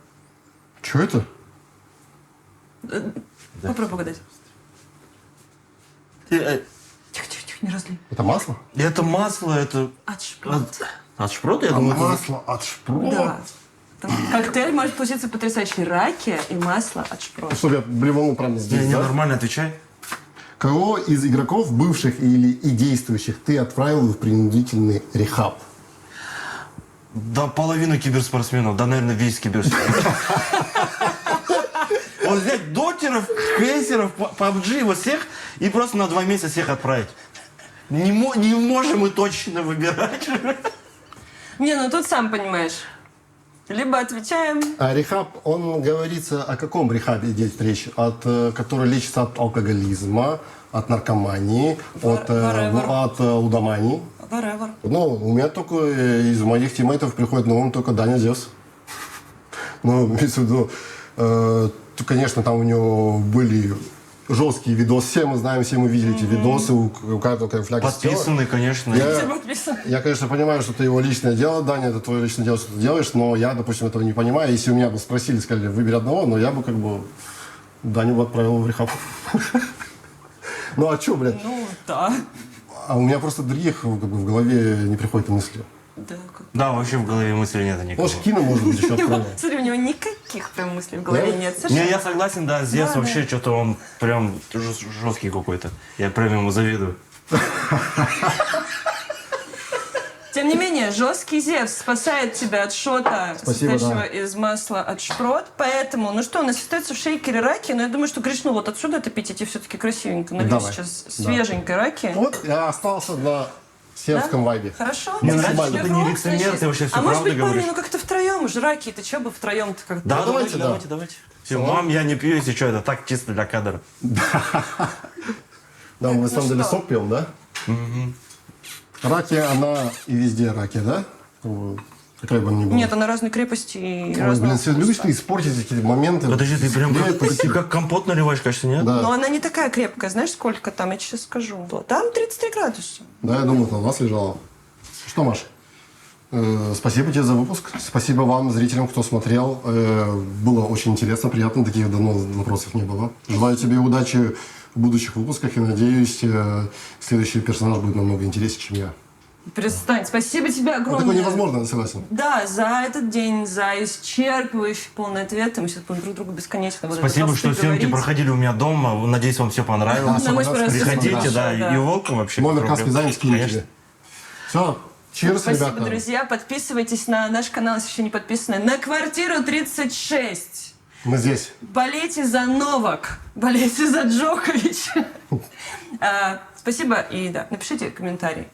Speaker 2: Что это?
Speaker 5: Попробуй угадать.
Speaker 1: Э,
Speaker 5: Тихо, не разлей.
Speaker 2: Это масло?
Speaker 1: Это масло, это...
Speaker 5: От шпрот.
Speaker 1: От шпрота, я думаю, это...
Speaker 2: Масло от шпрота?
Speaker 5: Да. Там коктейль может получиться потрясающий. Раки и масло от шпрот.
Speaker 2: Чтобы я блеванул прямо здесь,
Speaker 1: Не,
Speaker 2: да?
Speaker 1: нормально отвечай.
Speaker 2: Кого из игроков, бывших или и действующих, ты отправил в принудительный рехаб?
Speaker 1: Да половину киберспортсменов, да, наверное, весь киберспортсмен. Вот взять дотеров, кейсеров, PUBG, вот всех, и просто на 2 месяца всех отправить. Не можем мы точно выбирать.
Speaker 5: Не, ну тут сам понимаешь. Либо отвечаем.
Speaker 2: А рехаб, он говорится, о каком рехабе идет речь? Который лечится от алкоголизма, от наркомании, от лудомании.
Speaker 5: Whatever.
Speaker 2: Ну, у меня только из моих тиммейтов приходит на ум только Даня Зевс. Ну, имеется в виду, конечно, там у него были жесткий видос. Все мы знаем, все мы видели эти видосы, у каждого конфликта.
Speaker 1: Подписаны, конечно.
Speaker 2: Я, конечно, понимаю, что это его личное дело, Даня, это твое личное дело, что ты делаешь, но я, допустим, этого не понимаю. Если у меня бы спросили, сказали, выбери одного, но я бы как бы Даню бы отправил в рехаб. Ну а что, блядь?
Speaker 3: Ну, да.
Speaker 2: А у меня просто других как бы, в голове не приходит мысли.
Speaker 3: Да, как...
Speaker 1: Да, вообще в голове мысли нет никакого.
Speaker 2: Может, кино, может быть, еще открою.
Speaker 3: Смотри, у него никаких прям мыслей в голове
Speaker 2: Да?
Speaker 3: нет.
Speaker 1: Не,
Speaker 3: Совершенно.
Speaker 1: я согласен, да, здесь
Speaker 3: Да,
Speaker 1: вообще что-то он прям жесткий какой-то. Я прям ему завидую.
Speaker 3: Тем не менее, жесткий Зевс спасает тебя от шота,
Speaker 2: Спасибо,
Speaker 3: состоящего
Speaker 2: да.
Speaker 3: из масла от шпрот. Поэтому, ну что, у нас остается в шейкере раки, но я думаю, что грешно вот отсюда это пить, эти все-таки красивенько. Налью
Speaker 2: Давай.
Speaker 3: сейчас
Speaker 2: Да.
Speaker 3: свеженькой раки.
Speaker 2: Вот я остался на сельском вайбе.
Speaker 3: Хорошо?
Speaker 1: Мне
Speaker 3: Значит,
Speaker 1: нравится, что ты не
Speaker 3: рок,
Speaker 1: лицемер,
Speaker 3: значит.
Speaker 1: ты вообще всю
Speaker 3: А может
Speaker 1: правду
Speaker 3: быть, парни,
Speaker 1: говоришь.
Speaker 3: ну как-то втроем уже раки, ты че бы втроем-то как-то?
Speaker 1: Да,
Speaker 2: давайте,
Speaker 1: давайте,
Speaker 2: да.
Speaker 1: давайте. Все, мам, я не пью, если что, это так чисто для кадра.
Speaker 2: Да, мы на самом деле
Speaker 3: что?
Speaker 2: сок пьем, да? Раки, она и везде раки, да? Какая бы она ни была.
Speaker 3: Нет, она разной крепости и
Speaker 2: Ой,
Speaker 3: разного
Speaker 2: блин, все любишь ты испортить эти моменты.
Speaker 1: Подожди, ты прям
Speaker 2: Привет,
Speaker 1: как,
Speaker 2: спасибо.
Speaker 1: как компот наливаешь, кажется, нет?
Speaker 2: Да.
Speaker 3: Но она не такая крепкая, знаешь, сколько там, я тебе сейчас скажу. Там 33 градуса.
Speaker 2: Да, я думал, это у вас лежало. Что, Маш? Спасибо тебе за выпуск. Спасибо вам, зрителям, кто смотрел. Было очень интересно, приятно. Таких давно вопросов не было. Желаю тебе удачи в будущих выпусках и надеюсь, следующий персонаж будет намного интереснее, чем я.
Speaker 3: Перестань. Спасибо тебе
Speaker 2: Ну,
Speaker 3: огромное.
Speaker 2: такое невозможно, я согласен.
Speaker 3: Да, за этот день, за исчерпывающий полный ответ. Мы сейчас будем друг другу бесконечно вот это
Speaker 1: Спасибо, что
Speaker 3: толсты
Speaker 1: съемки
Speaker 3: говорить.
Speaker 1: проходили у меня дома. Надеюсь, вам все понравилось.
Speaker 3: Да, мы просто
Speaker 1: Приходите,
Speaker 3: смотрим,
Speaker 1: да,
Speaker 3: да.
Speaker 1: и волком вообще.
Speaker 2: Номер
Speaker 1: без
Speaker 2: Каспий
Speaker 1: проблем.
Speaker 2: Займ скину
Speaker 1: Конечно.
Speaker 2: тебе. Все, cheers,
Speaker 3: Спасибо,
Speaker 2: ребята.
Speaker 3: друзья. Подписывайтесь на наш канал, если еще не подписаны. На квартиру 36.
Speaker 2: Мы здесь.
Speaker 3: Болейте за Новак. Болейте за Джоковича. Спасибо и да, напишите комментарий.